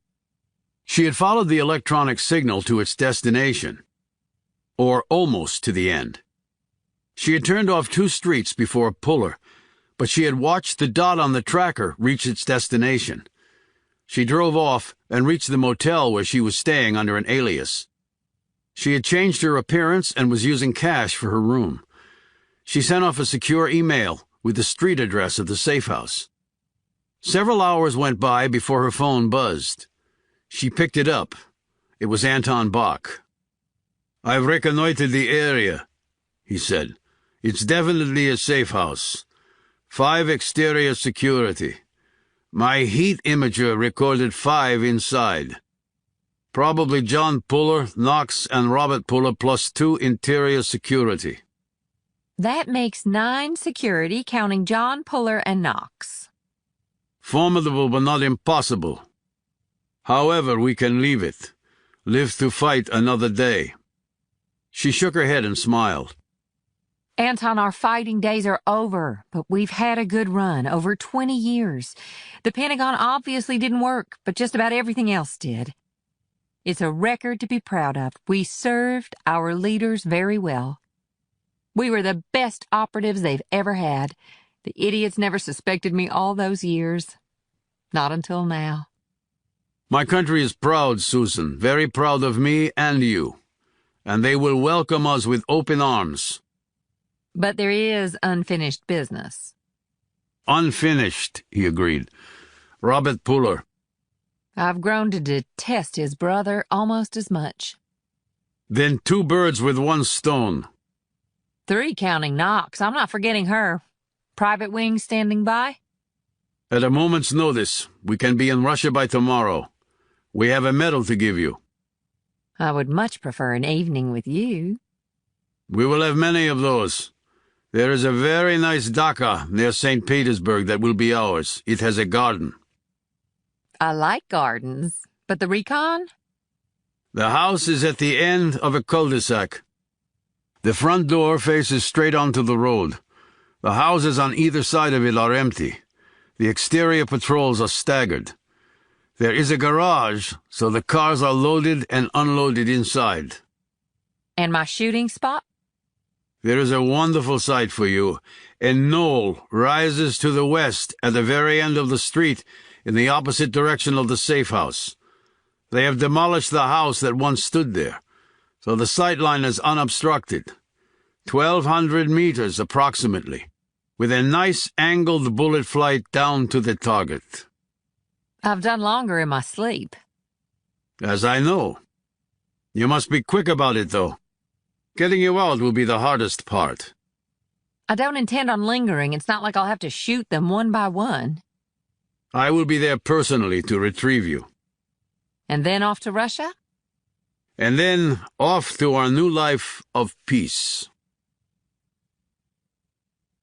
She had followed the electronic signal to its destination, or almost to the end. She had turned off 2 streets before Puller, but she had watched the dot on the tracker reach its destination. She drove off and reached the motel where she was staying under an alias. She had changed her appearance and was using cash for her room. She sent off a secure email with the street address of the safe house. Several hours went by before her phone buzzed. She picked it up. It was Anton Bach. "I've reconnoitered the area," he said. "It's definitely a safe house. 5 exterior security. My heat imager recorded 5 inside. Probably John Puller, Knox, and Robert Puller plus 2 interior security." That makes 9 security, counting John Puller and Knox. "Formidable but not impossible. However, we can leave it. Live to fight another day." She shook her head and smiled. Anton, our fighting days are over, but we've had a good run, over 20 years. The Pentagon obviously didn't work, but just about everything else did. It's a record to be proud of. We served our leaders very well. We were the best operatives they've ever had. The idiots never suspected me all those years. Not until now. My country is proud, Susan, very proud of me and you, and they will welcome us with open arms. But there is unfinished business. Unfinished, he agreed. Robert Puller. I've grown to detest his brother almost as much. Then 2 birds with 1 stone. 3 counting Knox. I'm not forgetting her. Private wing standing by? At a moment's notice, we can be in Russia by tomorrow. We have a medal to give you. I would much prefer an evening with you. We will have many of those. There is a very nice dacha near St. Petersburg that will be ours. It has a garden. I like gardens, but the recon? The house is at the end of a cul-de-sac. The front door faces straight onto the road. The houses on either side of it are empty. The exterior patrols are staggered. There is a garage, so the cars are loaded and unloaded inside. And my shooting spot? There is a wonderful sight for you. A knoll rises to the west at the very end of the street in the opposite direction of the safe house. They have demolished the house that once stood there, so the sight line is unobstructed. 1,200 meters approximately, with a nice angled bullet flight down to the target. I've done longer in my sleep. As I know. You must be quick about it, though. Getting you out will be the hardest part. I don't intend on lingering. It's not like I'll have to shoot them one by one. I will be there personally to retrieve you. And then off to Russia? And then off to our new life of peace.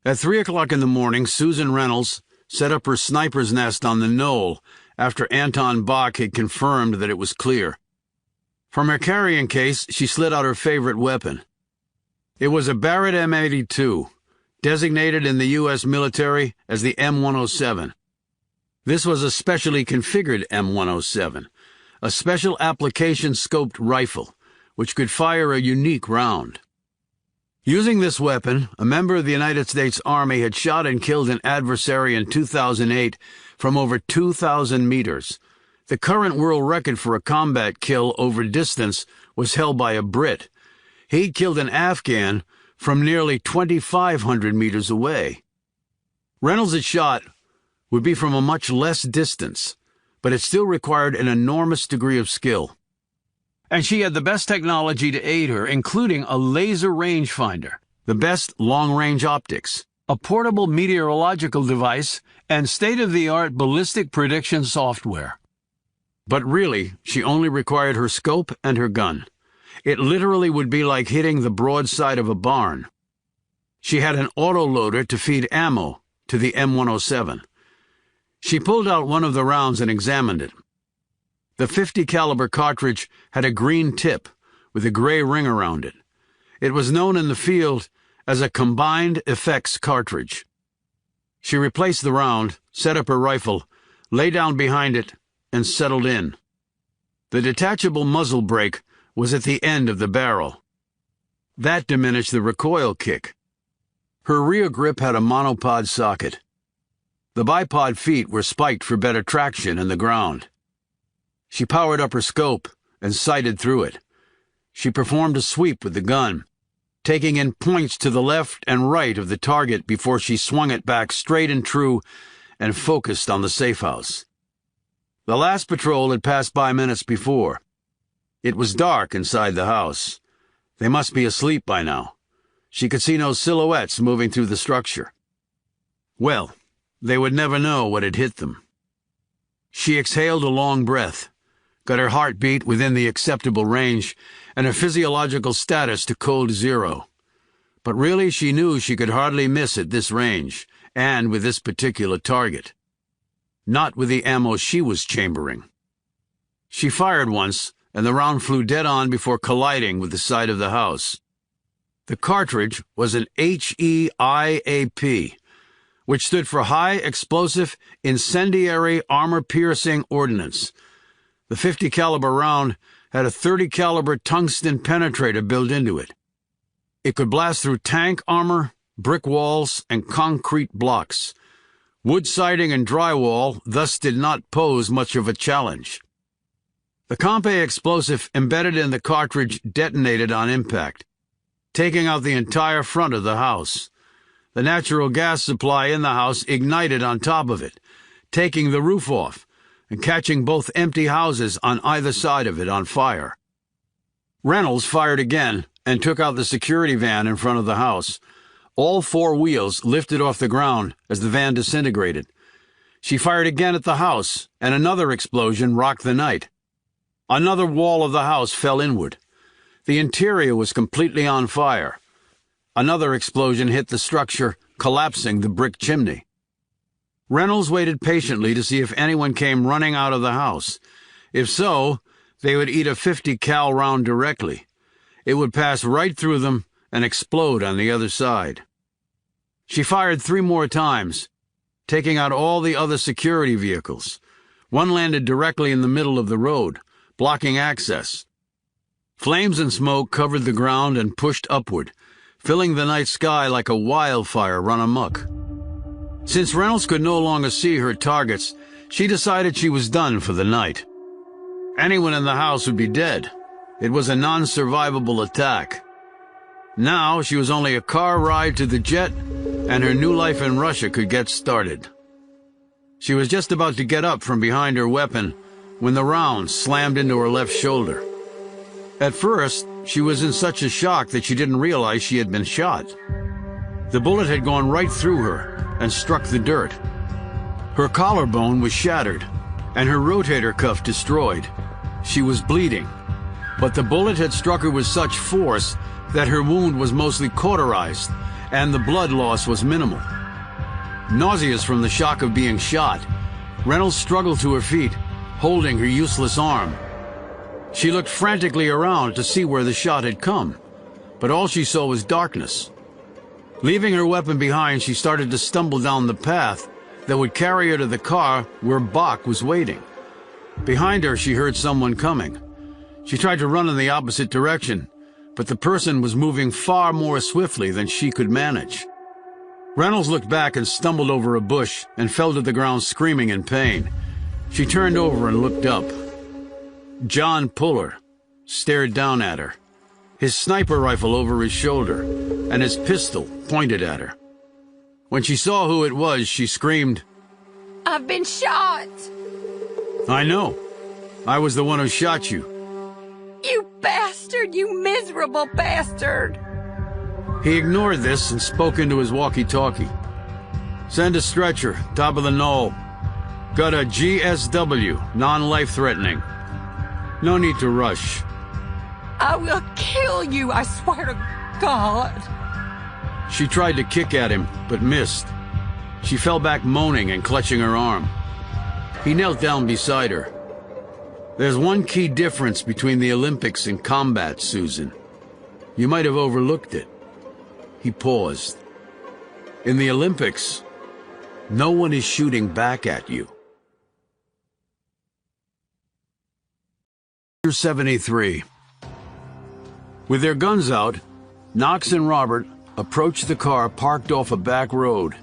At 3 o'clock in the morning, Susan Reynolds set up her sniper's nest on the knoll after Anton Bach had confirmed that it was clear. From her carrying case, she slid out her favorite weapon. It was a Barrett M82, designated in the U.S. military as the M107. This was a specially configured M107, a special application-scoped rifle, which could fire a unique round. Using this weapon, a member of the United States Army had shot and killed an adversary in 2008 from over 2,000 meters. The current world record for a combat kill over distance was held by a Brit. He'd killed an Afghan from nearly 2,500 meters away. Reynolds' shot would be from a much less distance, but it still required an enormous degree of skill. And she had the best technology to aid her, including a laser rangefinder, the best long-range optics, a portable meteorological device, and state-of-the-art ballistic prediction software. But really, she only required her scope and her gun. It literally would be like hitting the broadside of a barn. She had an autoloader to feed ammo to the M107. She pulled out one of the rounds and examined it. The .50 caliber cartridge had a green tip with a gray ring around it. It was known in the field as a combined effects cartridge. She replaced the round, set up her rifle, lay down behind it, and settled in. The detachable muzzle brake was at the end of the barrel. That diminished the recoil kick. Her rear grip had a monopod socket. The bipod feet were spiked for better traction in the ground. She powered up her scope and sighted through it. She performed a sweep with the gun, taking in points to the left and right of the target before she swung it back straight and true and focused on the safe house. The last patrol had passed by minutes before. It was dark inside the house. They must be asleep by now. She could see no silhouettes moving through the structure. Well, they would never know what had hit them. She exhaled a long breath, got her heartbeat within the acceptable range, and her physiological status to cold zero. But really she knew she could hardly miss at this range, and with this particular target. Not with the ammo she was chambering. She fired once, and the round flew dead on before colliding with the side of the house. The cartridge was an HEIAP, which stood for High Explosive Incendiary Armor-Piercing Ordnance. The .50 caliber round had a .30 caliber tungsten penetrator built into it. It could blast through tank armor, brick walls, and concrete blocks. Wood siding and drywall thus did not pose much of a challenge. The Compe explosive embedded in the cartridge detonated on impact, taking out the entire front of the house. The natural gas supply in the house ignited on top of it, taking the roof off and catching both empty houses on either side of it on fire. Reynolds fired again and took out the security van in front of the house. All four wheels lifted off the ground as the van disintegrated. She fired again at the house, and another explosion rocked the night. Another wall of the house fell inward. The interior was completely on fire. Another explosion hit the structure, collapsing the brick chimney. Reynolds waited patiently to see if anyone came running out of the house. If so, they would eat a .50 cal round directly. It would pass right through them and explode on the other side. She fired 3 more times, taking out all the other security vehicles. One landed directly in the middle of the road, blocking access. Flames and smoke covered the ground and pushed upward, filling the night sky like a wildfire run amok. Since Reynolds could no longer see her targets, she decided she was done for the night. Anyone in the house would be dead. It was a non-survivable attack. Now she was only a car ride to the jet, and her new life in Russia could get started. She was just about to get up from behind her weapon when the round slammed into her left shoulder. At first, she was in such a shock that she didn't realize she had been shot. The bullet had gone right through her and struck the dirt. Her collarbone was shattered, and her rotator cuff destroyed. She was bleeding, but the bullet had struck her with such force that her wound was mostly cauterized, and the blood loss was minimal. Nauseous from the shock of being shot, Reynolds struggled to her feet, holding her useless arm. She looked frantically around to see where the shot had come, but all she saw was darkness. Leaving her weapon behind, she started to stumble down the path that would carry her to the car where Bach was waiting. Behind her, she heard someone coming. She tried to run in the opposite direction, but the person was moving far more swiftly than she could manage. Reynolds looked back and stumbled over a bush and fell to the ground screaming in pain. She turned over and looked up. John Puller stared down at her, his sniper rifle over his shoulder, and his pistol pointed at her. When she saw who it was, she screamed, "I've been shot!" "I know. I was the one who shot you." "You bastard! You miserable bastard!" He ignored this and spoke into his walkie-talkie. "Send a stretcher, top of the knoll. Got a GSW, non-life-threatening. No need to rush." "I will kill you, I swear to God." She tried to kick at him, but missed. She fell back moaning and clutching her arm. He knelt down beside her. "There's one key difference between the Olympics and combat, Susan. You might have overlooked it." He paused. "In the Olympics, no one is shooting back at you." Chapter 73. With their guns out, Knox and Robert approached the car parked off a back road.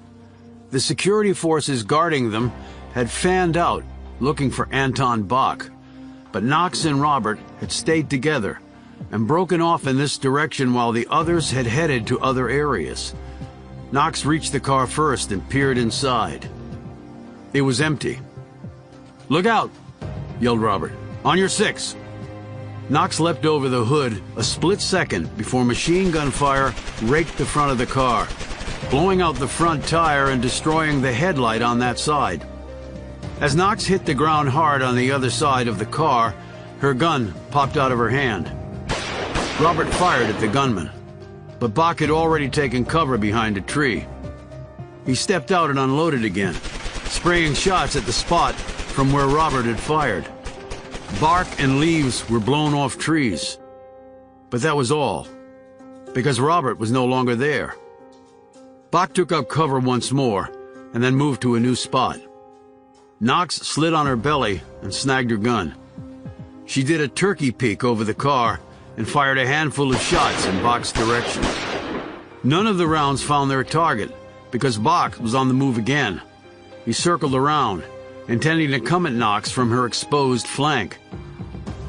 The security forces guarding them had fanned out, looking for Anton Bach, but Knox and Robert had stayed together and broken off in this direction while the others had headed to other areas. Knox reached the car first and peered inside. It was empty. "Look out!" yelled Robert. "On your six!" Knox leapt over the hood a split second before machine gun fire raked the front of the car, blowing out the front tire and destroying the headlight on that side. As Knox hit the ground hard on the other side of the car, her gun popped out of her hand. Robert fired at the gunman, but Bach had already taken cover behind a tree. He stepped out and unloaded again, spraying shots at the spot from where Robert had fired. Bark and leaves were blown off trees. But that was all, because Robert was no longer there. Bach took up cover once more, and then moved to a new spot. Knox slid on her belly and snagged her gun. She did a turkey peek over the car and fired a handful of shots in Bach's direction. None of the rounds found their target, because Bach was on the move again. He circled around, intending to come at Knox from her exposed flank.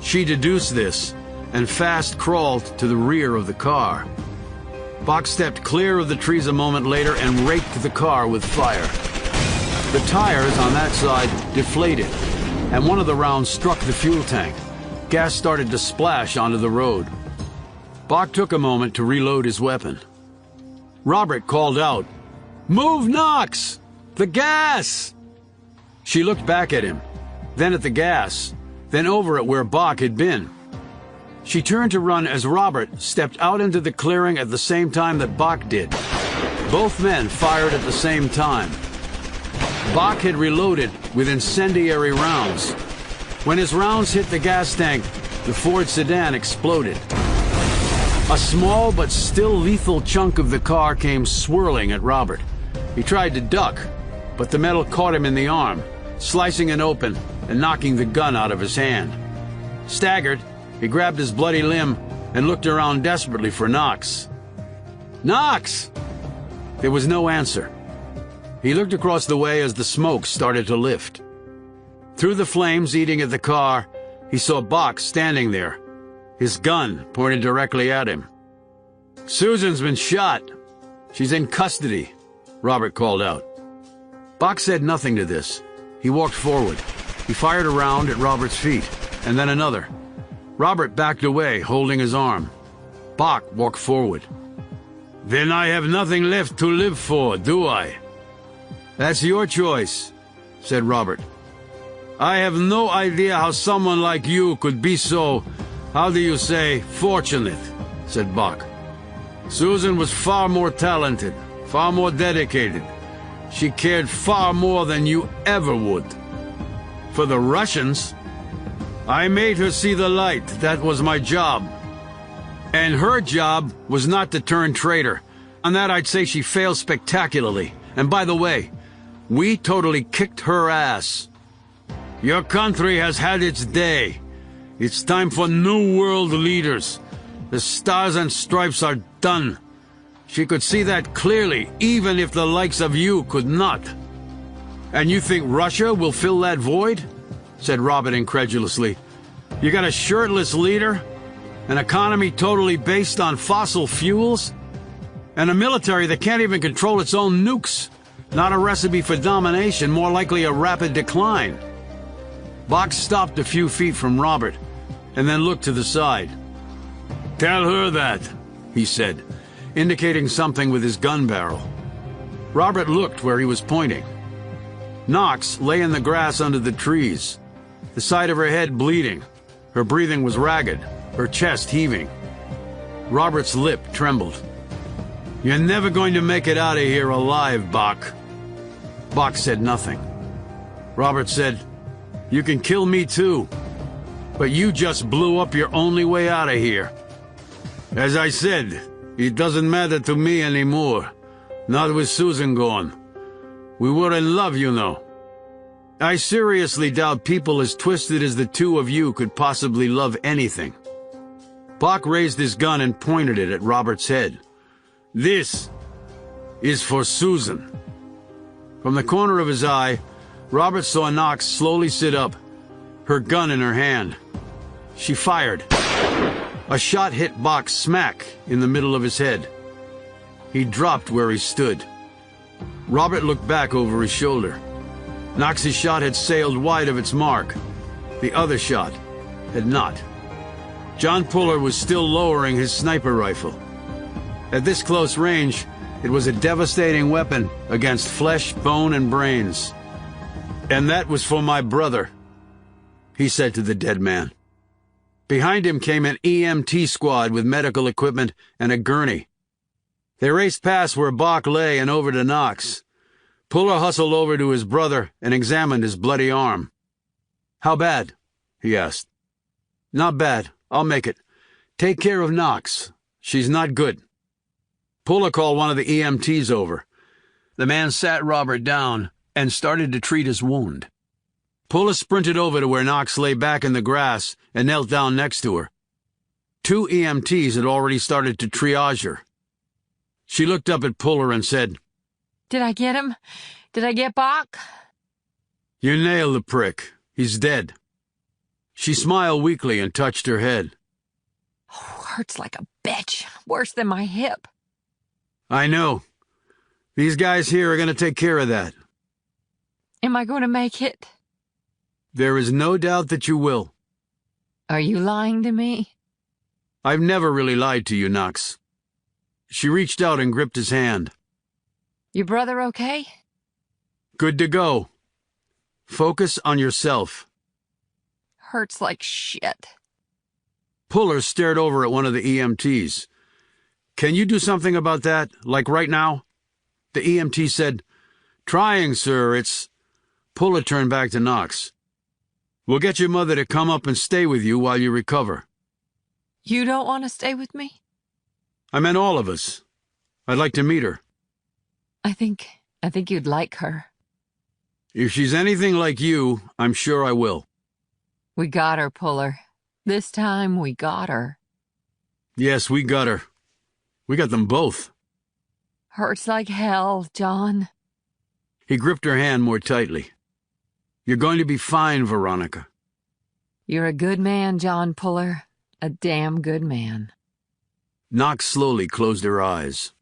She deduced this and fast crawled to the rear of the car. Bach stepped clear of the trees a moment later and raked the car with fire. The tires on that side deflated, and one of the rounds struck the fuel tank. Gas started to splash onto the road. Bach took a moment to reload his weapon. Robert called out, "Move, Knox! The gas!" She looked back at him, then at the gas, then over at where Bach had been. She turned to run as Robert stepped out into the clearing at the same time that Bach did. Both men fired at the same time. Bach had reloaded with incendiary rounds. When his rounds hit the gas tank, the Ford sedan exploded. A small but still lethal chunk of the car came swirling at Robert. He tried to duck, but the metal caught him in the arm, slicing it open and knocking the gun out of his hand. Staggered, he grabbed his bloody limb and looked around desperately for Knox. "Knox!" There was no answer. He looked across the way as the smoke started to lift. Through the flames eating at the car, he saw Bach standing there, his gun pointed directly at him. "Susan's been shot. She's in custody," Robert called out. Bach said nothing to this. He walked forward, He fired a round at Robert's feet, and then another. Robert backed away, holding his arm. Bach walked forward. "Then I have nothing left to live for, do I?" "That's your choice," said Robert. "I have no idea how someone like you could be so, how do you say, fortunate," said Bach. "Susan was far more talented, far more dedicated. She cared far more than you ever would. For the Russians, I made her see the light. That was my job. And her job was not to turn traitor. On that, I'd say she failed spectacularly. And by the way, we totally kicked her ass. Your country has had its day. It's time for new world leaders. The Stars and Stripes are done. She could see that clearly, even if the likes of you could not." "And you think Russia will fill that void?" said Robert incredulously. "You got a shirtless leader? An economy totally based on fossil fuels? And a military that can't even control its own nukes? Not a recipe for domination, more likely a rapid decline." Bach stopped a few feet from Robert, and then looked to the side. "Tell her that," he said, indicating something with his gun barrel. Robert looked where he was pointing. Knox lay in the grass under the trees, the side of her head bleeding. Her breathing was ragged, her chest heaving. Robert's lip trembled. "You're never going to make it out of here alive, Bach." Bach said nothing. Robert said, "You can kill me too, but you just blew up your only way out of here. As I said, it doesn't matter to me anymore, not with Susan gone. We were in love, you know. I seriously doubt people as twisted as the two of you could possibly love anything." Bach raised his gun and pointed it at Robert's head. "This is for Susan." From the corner of his eye, Robert saw Knox slowly sit up, her gun in her hand. She fired. A shot hit Bach smack in the middle of his head. He dropped where he stood. Robert looked back over his shoulder. Knox's shot had sailed wide of its mark. The other shot had not. John Puller was still lowering his sniper rifle. At this close range, it was a devastating weapon against flesh, bone, and brains. "And that was for my brother," he said to the dead man. Behind him came an EMT squad with medical equipment and a gurney. They raced past where Bach lay and over to Knox. Puller hustled over to his brother and examined his bloody arm. "How bad?" he asked. "Not bad. I'll make it. Take care of Knox. She's not good." Puller called one of the EMTs over. The man sat Robert down and started to treat his wound. Puller sprinted over to where Knox lay back in the grass and knelt down next to her. 2 EMTs had already started to triage her. She looked up at Puller and said, Did I get him? Did I get Bach? "You nailed the prick. He's dead." She smiled weakly and touched her head. Oh, hurts like a bitch. Worse than my hip. "I know. These guys here are going to take care of that." Am I going to make it? "There is no doubt that you will." Are you lying to me? "I've never really lied to you, Knox." She reached out and gripped his hand. Your brother okay? "Good to go. Focus on yourself." Hurts like shit. Puller stared over at one of the EMTs. "Can you do something about that, like right now?" The EMT said, "Trying, sir, it's—" Puller turned back to Knox. "We'll get your mother to come up and stay with you while you recover." You don't want to stay with me? "I meant all of us. I'd like to meet her." I think you'd like her. "If she's anything like you, I'm sure I will." We got her, Puller. This time we got her. "Yes, we got her. We got them both." Hurts like hell, John. He gripped her hand more tightly. "You're going to be fine, Veronica." You're a good man, John Puller. A damn good man. Knox slowly closed her eyes.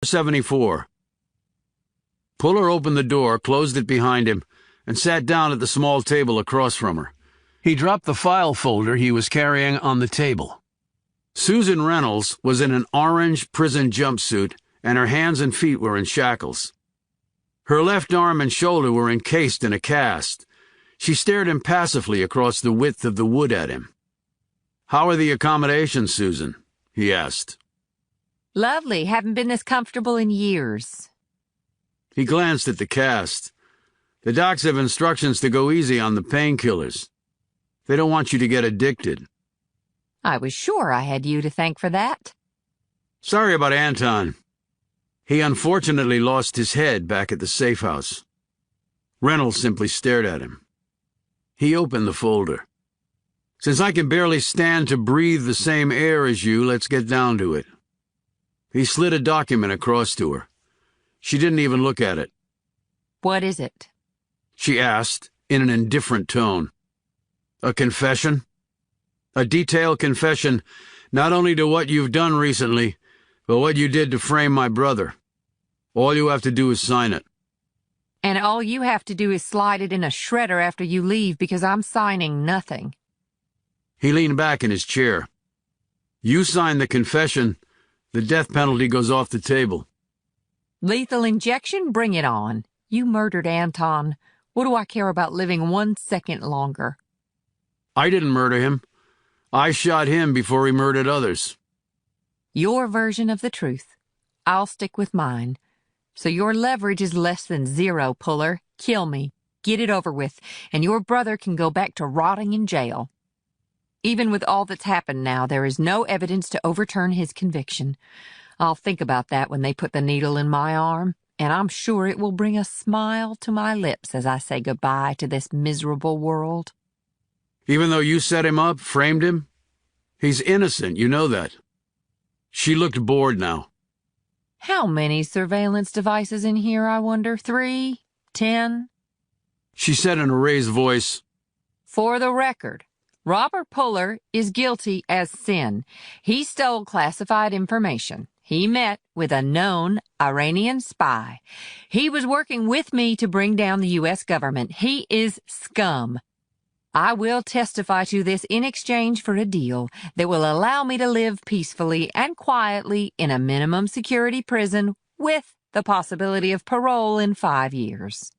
74. Puller opened the door, closed it behind him, and sat down at the small table across from her. He dropped the file folder he was carrying on the table. Susan Reynolds was in an orange prison jumpsuit, and her hands and feet were in shackles. Her left arm and shoulder were encased in a cast. She stared impassively across the width of the wood at him. "How are the accommodations, Susan?" he asked. Lovely. Haven't been this comfortable in years. He glanced at the cast. "The docs have instructions to go easy on the painkillers. They don't want you to get addicted." I was sure I had you to thank for that. "Sorry about Anton. He unfortunately lost his head back at the safe house." Reynolds simply stared at him. He opened the folder. "Since I can barely stand to breathe the same air as you, let's get down to it." He slid a document across to her. She didn't even look at it. What is it? She asked, in an indifferent tone. "A confession? A detailed confession, not only to what you've done recently, but what you did to frame my brother. All you have to do is sign it." And all you have to do is slide it in a shredder after you leave, because I'm signing nothing. He leaned back in his chair. "You sign the confession, the death penalty goes off the table." Lethal injection? Bring it on. You murdered Anton. What do I care about living 1 second longer? "I didn't murder him. I shot him before he murdered others." Your version of the truth. I'll stick with mine. So your leverage is less than zero, Puller. Kill me. Get it over with, and your brother can go back to rotting in jail. Even with all that's happened now, there is no evidence to overturn his conviction. I'll think about that when they put the needle in my arm, and I'm sure it will bring a smile to my lips as I say goodbye to this miserable world. "Even though you set him up, framed him? He's innocent, you know that." She looked bored now. How many surveillance devices in here, I wonder? 3? 10? She said in a raised voice, For the record, Robert Puller is guilty as sin. He stole classified information. He met with a known Iranian spy. He was working with me to bring down the U.S. government. He is scum. I will testify to this in exchange for a deal that will allow me to live peacefully and quietly in a minimum security prison with the possibility of parole in 5 years.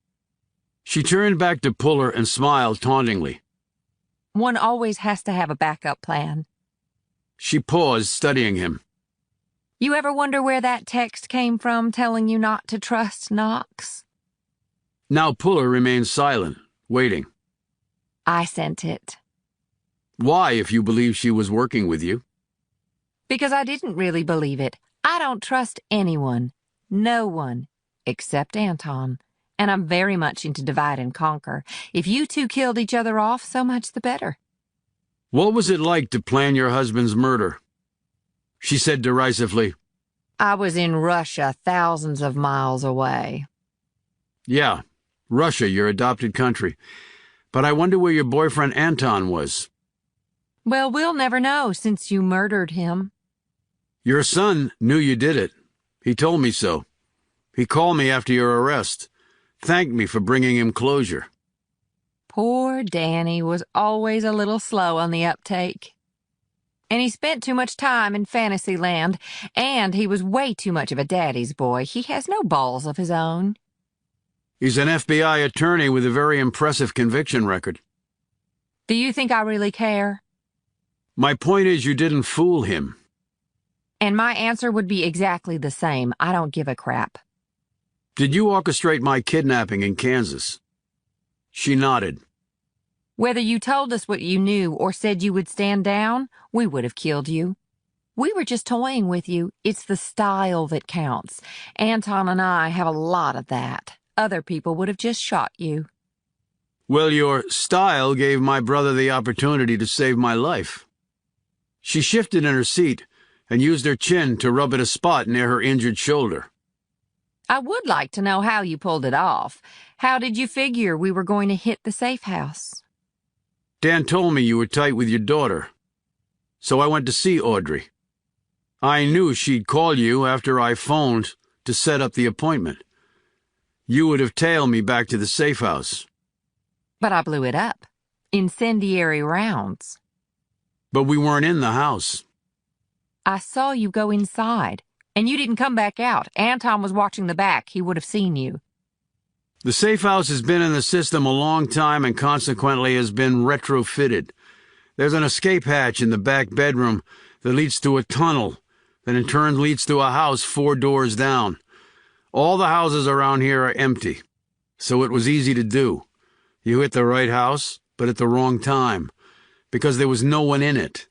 She turned back to Puller and smiled tauntingly. One always has to have a backup plan. She paused, studying him. You ever wonder where that text came from telling you not to trust Knox? Now Puller remained silent, waiting. I sent it. Why, if you believe she was working with you? Because I didn't really believe it. I don't trust anyone. No one. Except Anton. And I'm very much into divide and conquer. If you two killed each other off, so much the better. What was it like to plan your husband's murder? She said derisively. I was in Russia, thousands of miles away. Yeah, Russia, your adopted country. But I wonder where your boyfriend Anton was. Well, we'll never know since you murdered him. Your son knew you did it. He told me so. He called me after your arrest. Thanked me for bringing him closure. Poor Danny was always a little slow on the uptake. And he spent too much time in fantasy land, and he was way too much of a daddy's boy. He has no balls of his own. He's an FBI attorney with a very impressive conviction record. Do you think I really care? My point is you didn't fool him. And my answer would be exactly the same. I don't give a crap. Did you orchestrate my kidnapping in Kansas? She nodded. Whether you told us what you knew or said you would stand down, we would have killed you. We were just toying with you. It's the style that counts. Anton and I have a lot of that. Other people would have just shot you. Well, your style gave my brother the opportunity to save my life. She shifted in her seat and used her chin to rub at a spot near her injured shoulder. I would like to know how you pulled it off. How did you figure we were going to hit the safe house? Dan told me you were tight with your daughter. So I went to see Audrey. I knew she'd call you after I phoned to set up the appointment. you would have tailed me back to the safe house. But I blew it up. Incendiary rounds. But we weren't in the house. I saw you go inside, and you didn't come back out. Anton was watching the back. He would have seen you. The safe house has been in the system a long time and consequently has been retrofitted. There's an escape hatch in the back bedroom that leads to a tunnel that in turn leads to a house 4 doors down. All the houses around here are empty, so it was easy to do. You hit the right house, but at the wrong time, because there was no one in it.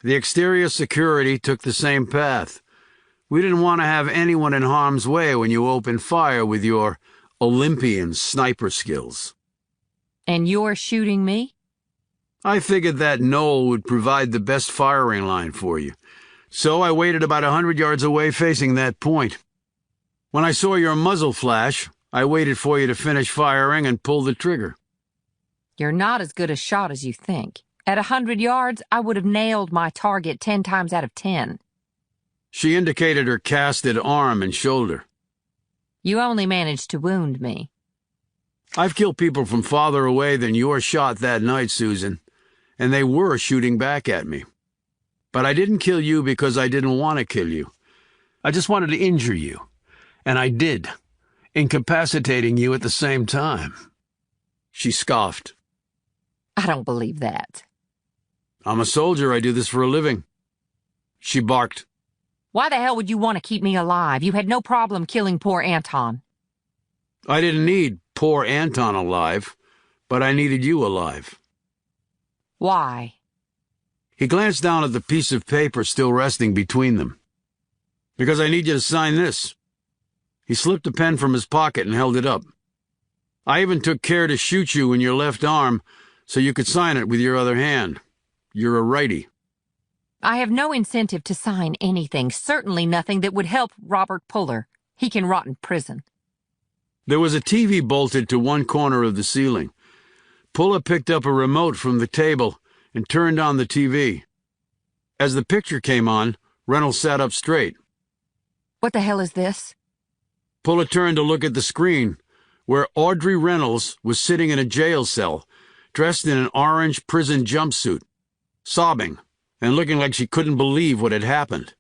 The exterior security took the same path. We didn't want to have anyone in harm's way when you opened fire with your Olympian sniper skills. And you're shooting me? I figured that knoll would provide the best firing line for you, so I waited about 100 yards away facing that point. When I saw your muzzle flash, I waited for you to finish firing and pull the trigger. You're not as good a shot as you think. At 100 yards, I would have nailed my target 10 times out of 10. She indicated her casted arm and shoulder. You only managed to wound me. I've killed people from farther away than your shot that night, Susan, and they were shooting back at me. But I didn't kill you because I didn't want to kill you. I just wanted to injure you, and I did, incapacitating you at the same time. She scoffed. I don't believe that. I'm a soldier. I do this for a living. She barked. Why the hell would you want to keep me alive? You had no problem killing poor Anton. I didn't need poor Anton alive, but I needed you alive. Why? He glanced down at the piece of paper still resting between them. Because I need you to sign this. He slipped a pen from his pocket and held it up. I even took care to shoot you in your left arm so you could sign it with your other hand. You're a righty. I have no incentive to sign anything, certainly nothing that would help Robert Puller. He can rot in prison. There was a TV bolted to one corner of the ceiling. Puller picked up a remote from the table and turned on the TV. As the picture came on, Reynolds sat up straight. What the hell is this? Puller turned to look at the screen, where Audrey Reynolds was sitting in a jail cell, dressed in an orange prison jumpsuit, sobbing and looking like she couldn't believe what had happened.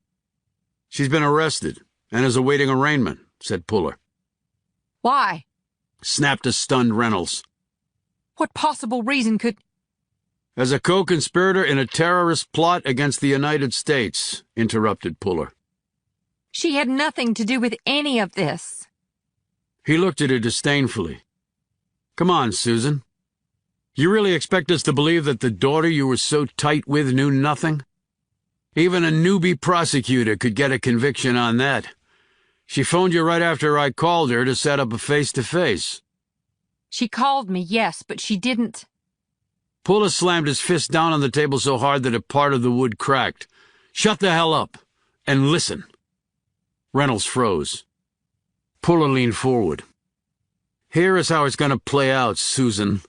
She's been arrested and is awaiting arraignment, said Puller. Why? Snapped a stunned Reynolds. What possible reason could... As a co-conspirator in a terrorist plot against the United States, interrupted Puller. She had nothing to do with any of this. He looked at her disdainfully. Come on, Susan. You really expect us to believe that the daughter you were so tight with knew nothing? Even a newbie prosecutor could get a conviction on that. She phoned you right after I called her to set up a face-to-face. She called me, yes, but she didn't... Puller slammed his fist down on the table so hard that a part of the wood cracked. Shut the hell up and listen. Reynolds froze. Puller leaned forward. Here is how it's going to play out, Susan.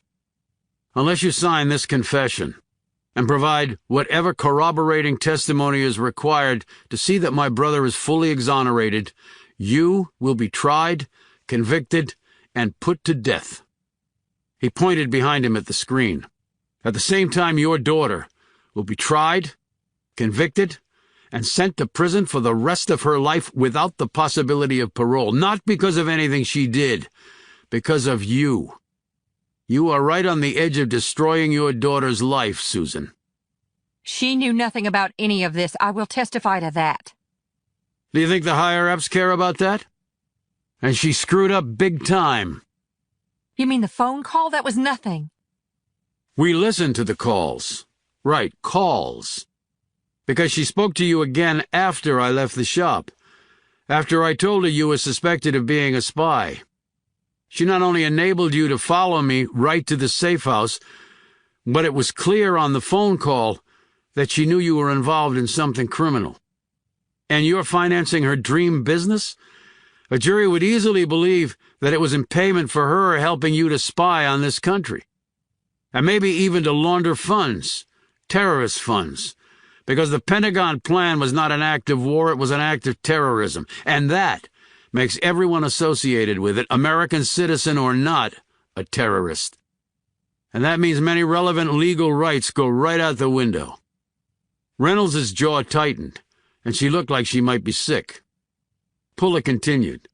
Unless you sign this confession and provide whatever corroborating testimony is required to see that my brother is fully exonerated, you will be tried, convicted, and put to death. He pointed behind him at the screen. At the same time, your daughter will be tried, convicted, and sent to prison for the rest of her life without the possibility of parole, not because of anything she did, because of you. You are right on the edge of destroying your daughter's life, Susan. She knew nothing about any of this. I will testify to that. Do you think the higher-ups care about that? And she screwed up big time. You mean the phone call? That was nothing. We listened to the calls. Right, calls. Because she spoke to you again after I left the shop. After I told her you were suspected of being a spy. She not only enabled you to follow me right to the safe house, but it was clear on the phone call that she knew you were involved in something criminal. And you're financing her dream business? A jury would easily believe that it was in payment for her helping you to spy on this country. And maybe even to launder funds, terrorist funds, because the Pentagon plan was not an act of war, it was an act of terrorism. And that, makes everyone associated with it, American citizen or not, a terrorist. And that means many relevant legal rights go right out the window. Reynolds' jaw tightened, and she looked like she might be sick. Puller continued.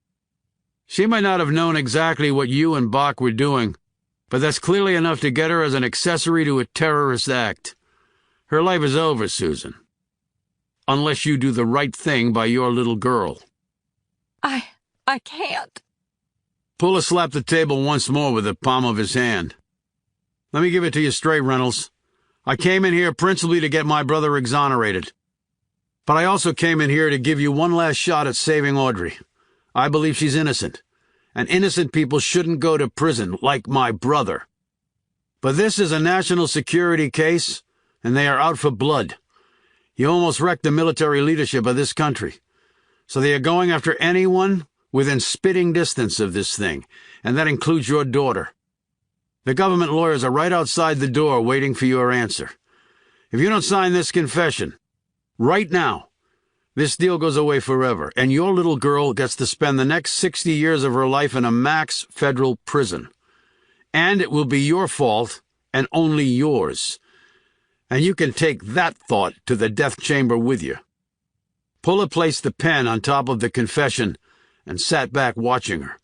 She might not have known exactly what you and Bach were doing, but that's clearly enough to get her as an accessory to a terrorist act. Her life is over, Susan. Unless you do the right thing by your little girl. I can't. Puller slapped the table once more with the palm of his hand. Let me give it to you straight, Reynolds. I came in here principally to get my brother exonerated. But I also came in here to give you one last shot at saving Audrey. I believe she's innocent, and innocent people shouldn't go to prison like my brother. But this is a national security case, and they are out for blood. You almost wrecked the military leadership of this country. So they are going after anyone within spitting distance of this thing, and that includes your daughter. The government lawyers are right outside the door waiting for your answer. If you don't sign this confession, right now, this deal goes away forever, and your little girl gets to spend the next 60 years of her life in a max federal prison. And it will be your fault, and only yours. And you can take that thought to the death chamber with you. Puller placed the pen on top of the confession and sat back watching her.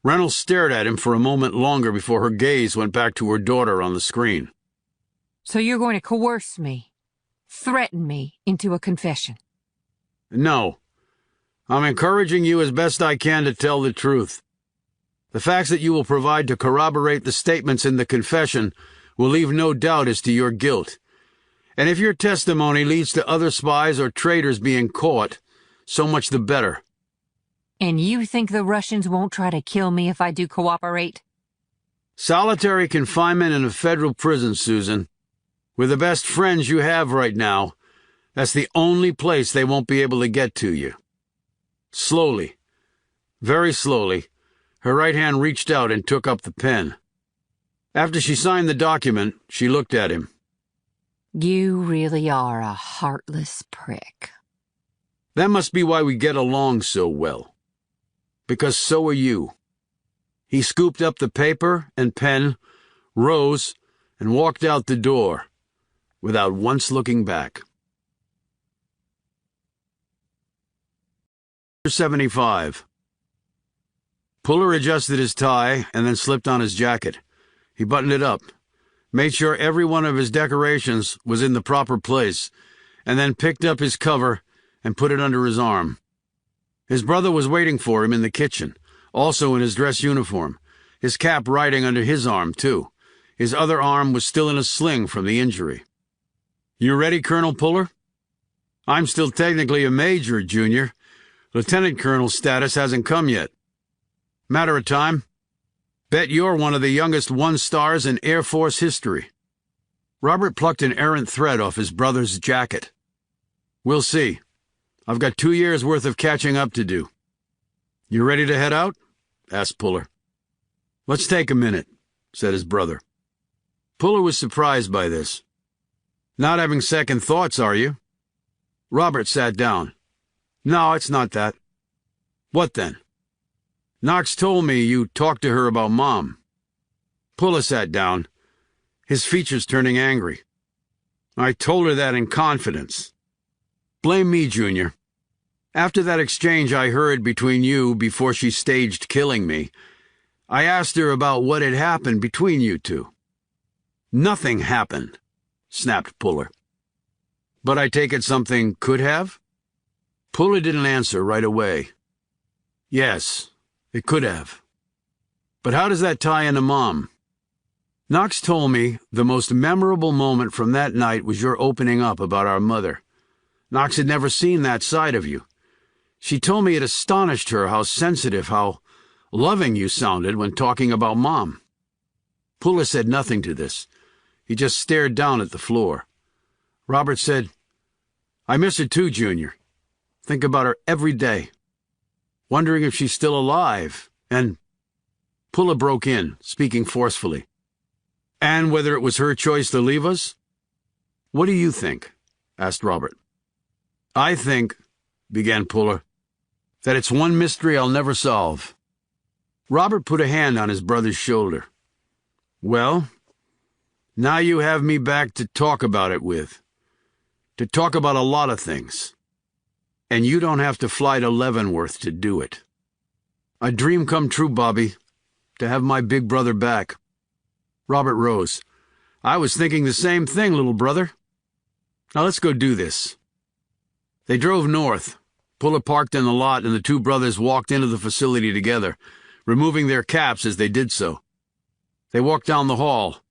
Reynolds stared at him for a moment longer before her gaze went back to her daughter on the screen. So you're going to coerce me, threaten me into a confession? No. I'm encouraging you as best I can to tell the truth. The facts that you will provide to corroborate the statements in the confession will leave no doubt as to your guilt. And if your testimony leads to other spies or traitors being caught, so much the better. And you think the Russians won't try to kill me if I do cooperate? Solitary confinement in a federal prison, Susan. With the best friends you have right now, that's the only place they won't be able to get to you. Slowly, very slowly, her right hand reached out and took up the pen. After she signed the document, she looked at him. You really are a heartless prick. That must be why we get along so well. Because so are you. He scooped up the paper and pen, rose, and walked out the door, without once looking back. 75. Puller adjusted his tie and then slipped on his jacket. He buttoned it up, made sure every one of his decorations was in the proper place, and then picked up his cover and put it under his arm. His brother was waiting for him in the kitchen, also in his dress uniform, his cap riding under his arm, too. His other arm was still in a sling from the injury. You ready, Colonel Puller? I'm still technically a major, Junior. Lieutenant colonel status hasn't come yet. Matter of time. Bet you're one of the youngest one-stars in Air Force history. Robert plucked an errant thread off his brother's jacket. We'll see. I've got 2 years' worth of catching up to do. You ready to head out? Asked Puller. Let's take a minute, said his brother. Puller was surprised by this. Not having second thoughts, are you? Robert sat down. No, it's not that. What then? Knox told me you talked to her about Mom. Puller sat down, his features turning angry. I told her that in confidence. Blame me, Junior. After that exchange I heard between you before she staged killing me, I asked her about what had happened between you two. Nothing happened, snapped Puller. But I take it something could have? Puller didn't answer right away. Yes, it could have. But how does that tie into Mom? Knox told me the most memorable moment from that night was your opening up about our mother. Knox had never seen that side of you. She told me it astonished her how sensitive, how loving you sounded when talking about Mom. Puller said nothing to this. He just stared down at the floor. Robert said, I miss her too, Junior. Think about her every day. Wondering if she's still alive, and... Puller broke in, speaking forcefully. And whether it was her choice to leave us? What do you think? Asked Robert. I think, began Puller. that it's one mystery I'll never solve. Robert put a hand on his brother's shoulder. Well, now you have me back to talk about it with. To talk about a lot of things. And you don't have to fly to Leavenworth to do it. A dream come true, Bobby, to have my big brother back. Robert rose. I was thinking the same thing, little brother. Now let's go do this. They drove north. Puller parked in the lot, and the two brothers walked into the facility together, removing their caps as they did so. They walked down the hall.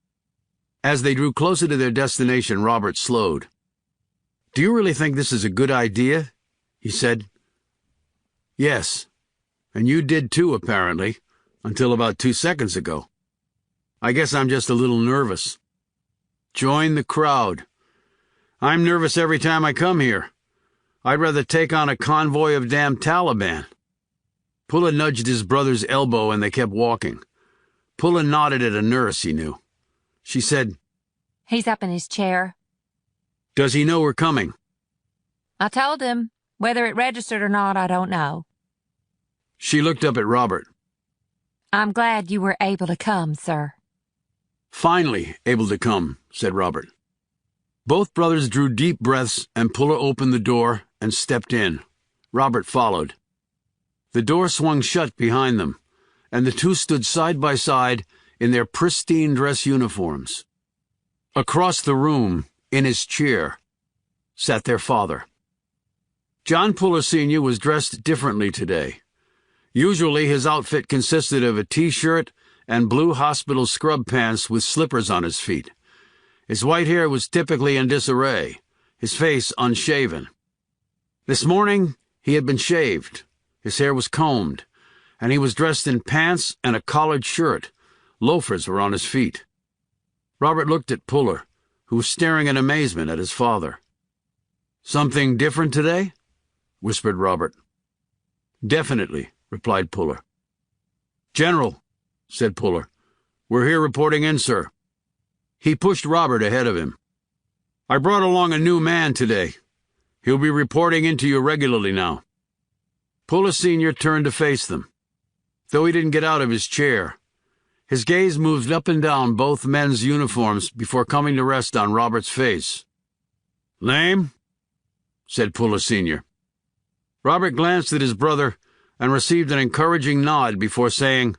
As they drew closer to their destination, Robert slowed. Do you really think this is a good idea? He said. Yes, and you did too, apparently, until about 2 seconds ago. I guess I'm just a little nervous. Join the crowd. I'm nervous every time I come here. I'd rather take on a convoy of damn Taliban. Puller nudged his brother's elbow and they kept walking. Puller nodded at a nurse he knew. She said, He's up in his chair. Does he know we're coming? I told him. Whether it registered or not, I don't know. She looked up at Robert. I'm glad you were able to come, sir. Finally able to come, said Robert. Both brothers drew deep breaths and Puller opened the door and stepped in. Robert followed. The door swung shut behind them, and the two stood side by side in their pristine dress uniforms. Across the room, in his chair, sat their father. John Puller Sr. was dressed differently today. Usually his outfit consisted of a t-shirt and blue hospital scrub pants with slippers on his feet. His white hair was typically in disarray, his face unshaven. This morning he had been shaved, his hair was combed, and he was dressed in pants and a collared shirt. Loafers were on his feet. Robert looked at Puller, who was staring in amazement at his father. Something different today? Whispered Robert. Definitely, replied Puller. General, said Puller, we're here reporting in, sir. He pushed Robert ahead of him. I brought along a new man today. He'll be reporting in to you regularly now. Puller Sr. turned to face them. Though he didn't get out of his chair, his gaze moved up and down both men's uniforms before coming to rest on Robert's face. Name? Said Puller Sr. Robert glanced at his brother and received an encouraging nod before saying,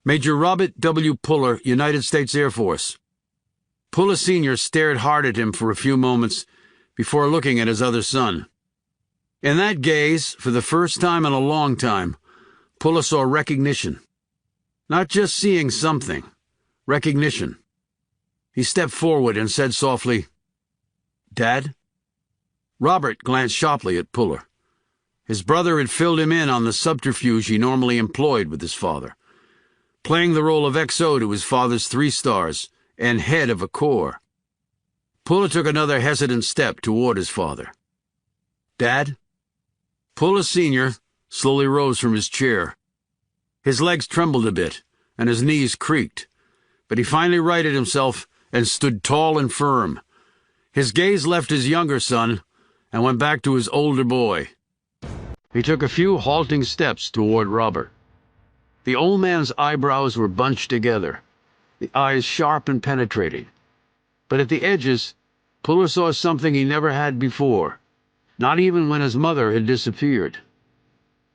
Major Robert W. Puller, United States Air Force. Puller Sr. stared hard at him for a few moments before looking at his other son. In that gaze, for the first time in a long time, Puller saw recognition. Not just seeing something, recognition. He stepped forward and said softly, Dad? Robert glanced sharply at Puller. His brother had filled him in on the subterfuge he normally employed with his father, playing the role of XO to his father's 3 stars and head of a corps. Puller took another hesitant step toward his father. Dad? Puller Sr. slowly rose from his chair. His legs trembled a bit, and his knees creaked, but he finally righted himself and stood tall and firm. His gaze left his younger son and went back to his older boy. He took a few halting steps toward Robert. The old man's eyebrows were bunched together, the eyes sharp and penetrating. But at the edges, Puller saw something he never had before, not even when his mother had disappeared.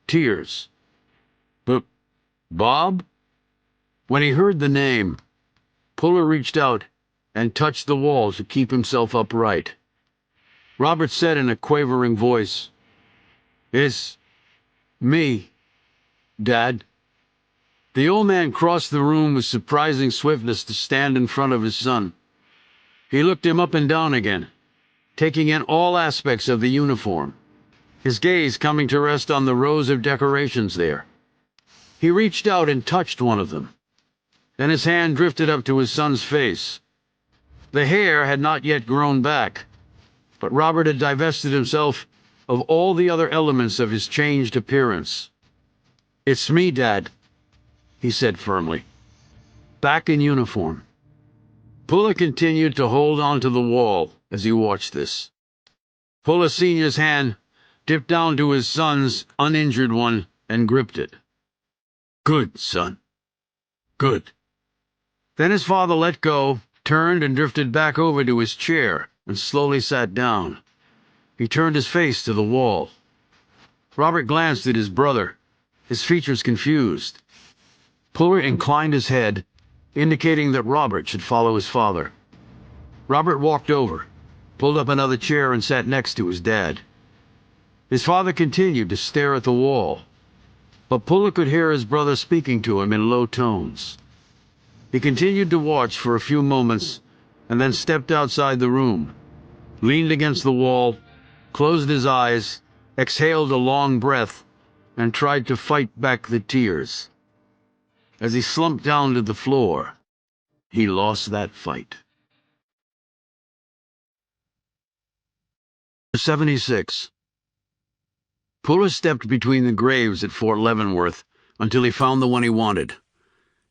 Tears. Bob? When he heard the name, Puller reached out and touched the wall to keep himself upright. Robert said in a quavering voice, It's me, Dad. The old man crossed the room with surprising swiftness to stand in front of his son. He looked him up and down again, taking in all aspects of the uniform, his gaze coming to rest on the rows of decorations there. He reached out and touched one of them. Then his hand drifted up to his son's face. The hair had not yet grown back, but Robert had divested himself of all the other elements of his changed appearance. It's me, Dad, he said firmly. Back in uniform. Puller continued to hold on to the wall as he watched this. Puller Sr.'s hand dipped down to his son's uninjured one, and gripped it. "Good, son. Good." Then his father let go, turned and drifted back over to his chair, and slowly sat down. He turned his face to the wall. Robert glanced at his brother, his features confused. Puller inclined his head, indicating that Robert should follow his father. Robert walked over, pulled up another chair, and sat next to his dad. His father continued to stare at the wall, but Puller could hear his brother speaking to him in low tones. He continued to watch for a few moments, and then stepped outside the room, leaned against the wall, closed his eyes, exhaled a long breath, and tried to fight back the tears. As he slumped down to the floor, he lost that fight. 76. Puller stepped between the graves at Fort Leavenworth until he found the one he wanted.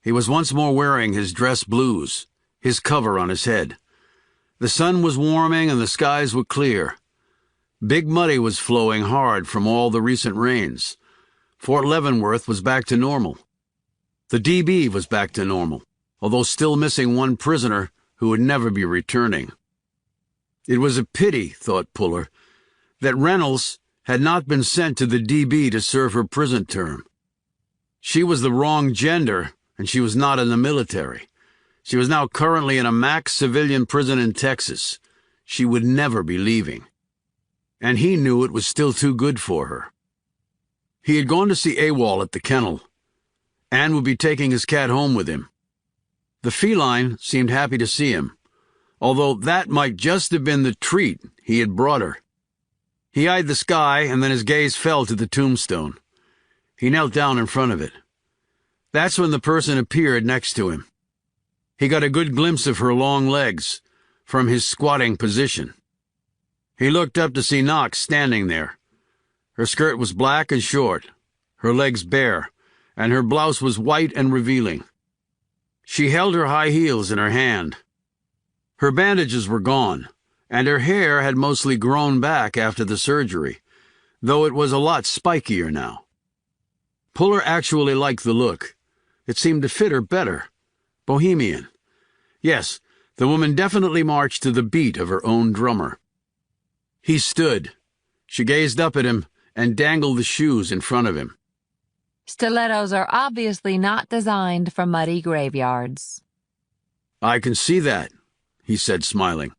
He was once more wearing his dress blues, his cover on his head. The sun was warming and the skies were clear. Big Muddy was flowing hard from all the recent rains. Fort Leavenworth was back to normal. The DB was back to normal, although still missing one prisoner who would never be returning. It was a pity, thought Puller, that Reynolds had not been sent to the DB to serve her prison term. She was the wrong gender, and she was not in the military. She was now currently in a max civilian prison in Texas. She would never be leaving. And he knew it was still too good for her. He had gone to see AWOL at the kennel. Ann would be taking his cat home with him. The feline seemed happy to see him, although that might just have been the treat he had brought her. He eyed the sky, and then his gaze fell to the tombstone. He knelt down in front of it. That's when the person appeared next to him. He got a good glimpse of her long legs from his squatting position. He looked up to see Knox standing there. Her skirt was black and short, her legs bare, and her blouse was white and revealing. She held her high heels in her hand. Her bandages were gone, and her hair had mostly grown back after the surgery, though it was a lot spikier now. Puller actually liked the look. It seemed to fit her better. Bohemian. Yes, the woman definitely marched to the beat of her own drummer. He stood. She gazed up at him and dangled the shoes in front of him. Stilettos are obviously not designed for muddy graveyards. "I can see that," he said, smiling.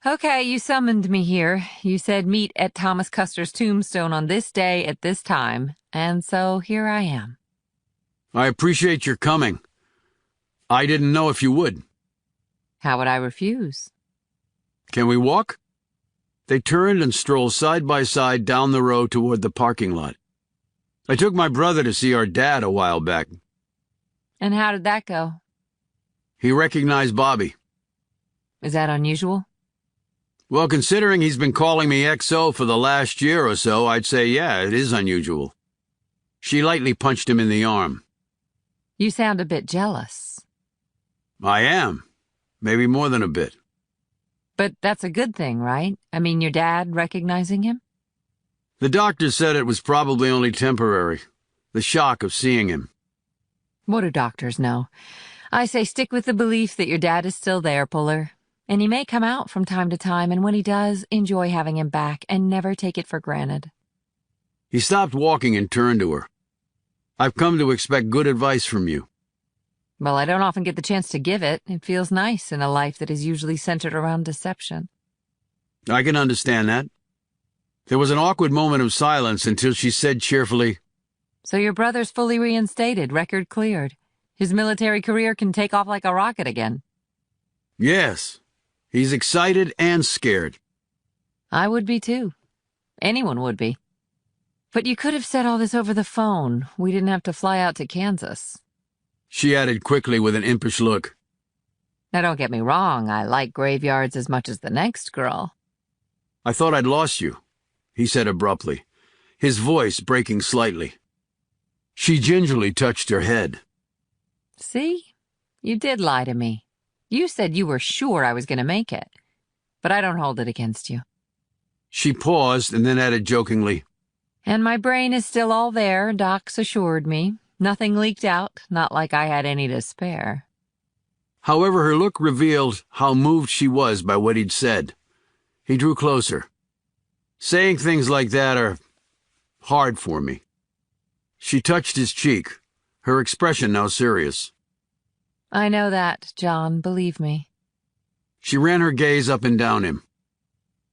Okay, you summoned me here. You said meet at Thomas Custer's tombstone on this day at this time, and so here I am. "I appreciate your coming. I didn't know if you would." How would I refuse? "Can we walk?" They turned and strolled side by side down the road toward the parking lot. "I took my brother to see our dad a while back." And how did that go? "He recognized Bobby." Is that unusual? "Well, considering he's been calling me XO for the last year or so, I'd say, yeah, it is unusual." She lightly punched him in the arm. You sound a bit jealous. "I am. Maybe more than a bit." But that's a good thing, right? I mean, your dad recognizing him? The doctor said it was probably only temporary. The shock of seeing him. What do doctors know? I say stick with the belief that your dad is still there, Puller. And he may come out from time to time, and when he does, enjoy having him back and never take it for granted. He stopped walking and turned to her. "I've come to expect good advice from you." Well, I don't often get the chance to give it. It feels nice in a life that is usually centered around deception. "I can understand that." There was an awkward moment of silence until she said cheerfully, So your brother's fully reinstated, record cleared. His military career can take off like a rocket again. "Yes. He's excited and scared." I would be too. Anyone would be. But you could have said all this over the phone. We didn't have to fly out to Kansas. She added quickly with an impish look. Now don't get me wrong, I like graveyards as much as the next girl. "I thought I'd lost you," he said abruptly, his voice breaking slightly. She gingerly touched her head. See? You did lie to me. You said you were sure I was going to make it. But I don't hold it against you. She paused and then added jokingly, And my brain is still all there, Doc's assured me. Nothing leaked out, not like I had any to spare. However, her look revealed how moved she was by what he'd said. He drew closer. Saying things like that are hard for me. She touched his cheek, her expression now serious. I know that, John, believe me. She ran her gaze up and down him.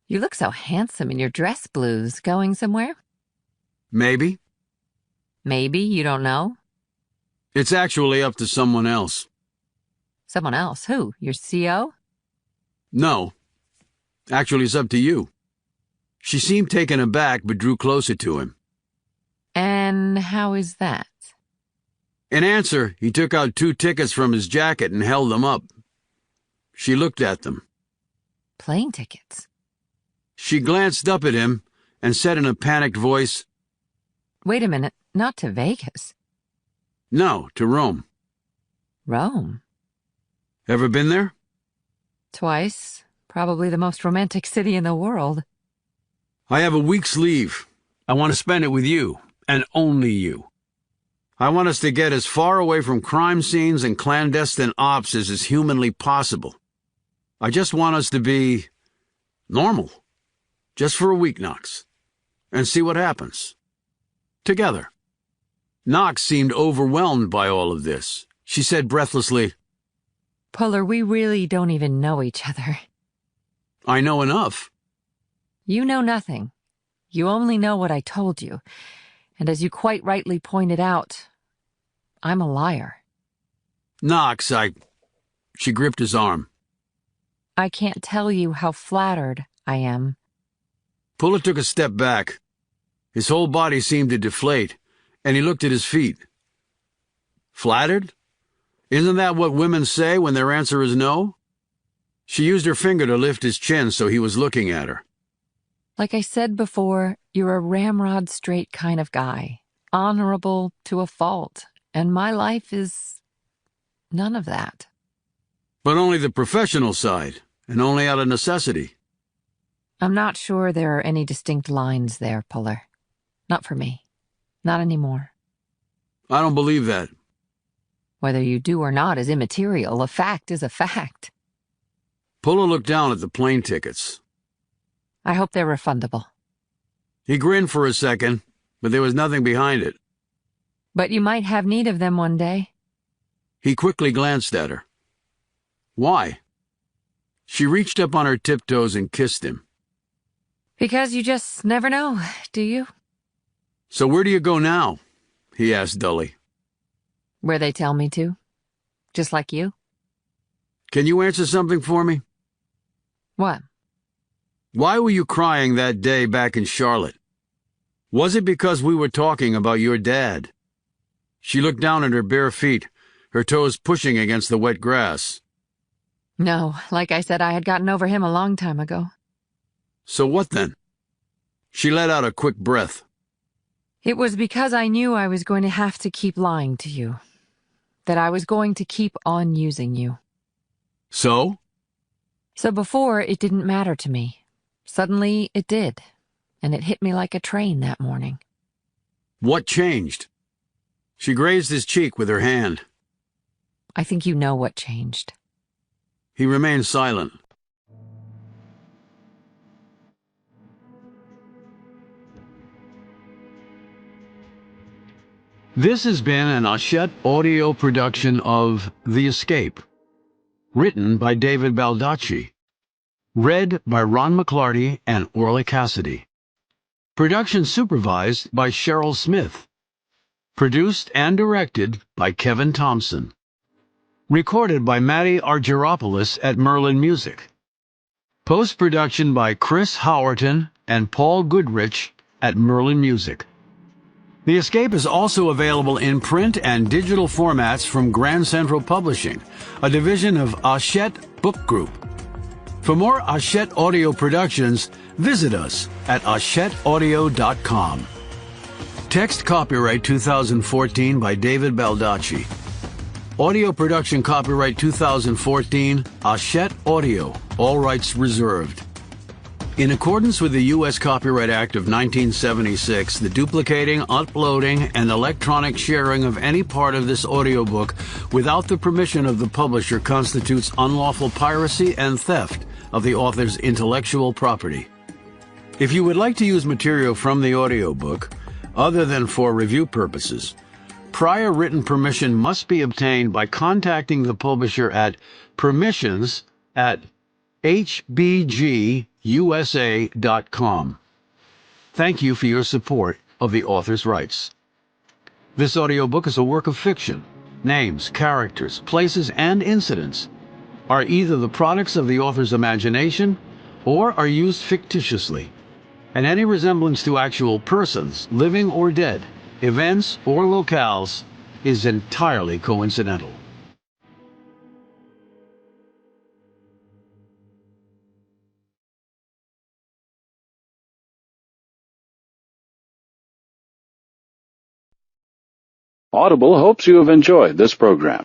You look so handsome in your dress blues. Going somewhere? Maybe. Maybe, you don't know? It's actually up to someone else. Someone else? Who? Your CO? No. Actually, it's up to you. She seemed taken aback but drew closer to him. And how is that? In answer, he took out 2 tickets from his jacket and held them up. She looked at them. Plane tickets. She glanced up at him and said in a panicked voice, Wait a minute, not to Vegas. No, to Rome. Rome? Ever been there? Twice. Probably the most romantic city in the world. I have a week's leave. I want to spend it with you, and only you. I want us to get as far away from crime scenes and clandestine ops as is humanly possible. I just want us to be normal. Just for a week, Knox. And see what happens. Together. Knox seemed overwhelmed by all of this. She said breathlessly, Puller, we really don't even know each other. I know enough. You know nothing. You only know what I told you. And as you quite rightly pointed out, I'm a liar. Knox, She gripped his arm. I can't tell you how flattered I am. Puller took a step back. His whole body seemed to deflate, and he looked at his feet. Flattered? Isn't that what women say when their answer is no? She used her finger to lift his chin so he was looking at her. Like I said before, you're a ramrod straight kind of guy. Honorable to a fault. And my life is none of that. But only the professional side, and only out of necessity. I'm not sure there are any distinct lines there, Puller. Not for me. Not anymore. I don't believe that. Whether you do or not is immaterial. A fact is a fact. Puller looked down at the plane tickets. I hope they're refundable. He grinned for a second, but there was nothing behind it. But you might have need of them one day. He quickly glanced at her. Why? She reached up on her tiptoes and kissed him. Because you just never know, do you? So where do you go now? He asked dully. Where they tell me to. Just like you. Can you answer something for me? What? Why were you crying that day back in Charlotte? Was it because we were talking about your dad? She looked down at her bare feet, her toes pushing against the wet grass. No, like I said, I had gotten over him a long time ago. So what then? She let out a quick breath. It was because I knew I was going to have to keep lying to you. That I was going to keep on using you. So? So before, it didn't matter to me. Suddenly, it did. And it hit me like a train that morning. What changed? She grazed his cheek with her hand. I think you know what changed. He remained silent. This has been an Hachette audio production of The Escape, written by David Baldacci, read by Ron McClarty and Orly Cassidy, production supervised by Cheryl Smith, produced and directed by Kevin Thompson, recorded by Matty Argyropoulos at Merlin Music, post-production by Chris Howerton and Paul Goodrich at Merlin Music. The Escape is also available in print and digital formats from Grand Central Publishing, a division of Hachette Book Group. For more Hachette audio productions, visit us at hachetteaudio.com. Text copyright 2014 by David Baldacci. Audio production copyright 2014, Hachette Audio, all rights reserved. In accordance with the U.S. Copyright Act of 1976, the duplicating, uploading, and electronic sharing of any part of this audiobook without the permission of the publisher constitutes unlawful piracy and theft of the author's intellectual property. If you would like to use material from the audiobook, other than for review purposes, prior written permission must be obtained by contacting the publisher at permissions@hbgusa.com. Thank you for your support of the author's rights. This audiobook is a work of fiction. Names, characters, places, and incidents are either the products of the author's imagination or are used fictitiously, and any resemblance to actual persons, living or dead, events or locales, is entirely coincidental. Audible hopes you have enjoyed this program.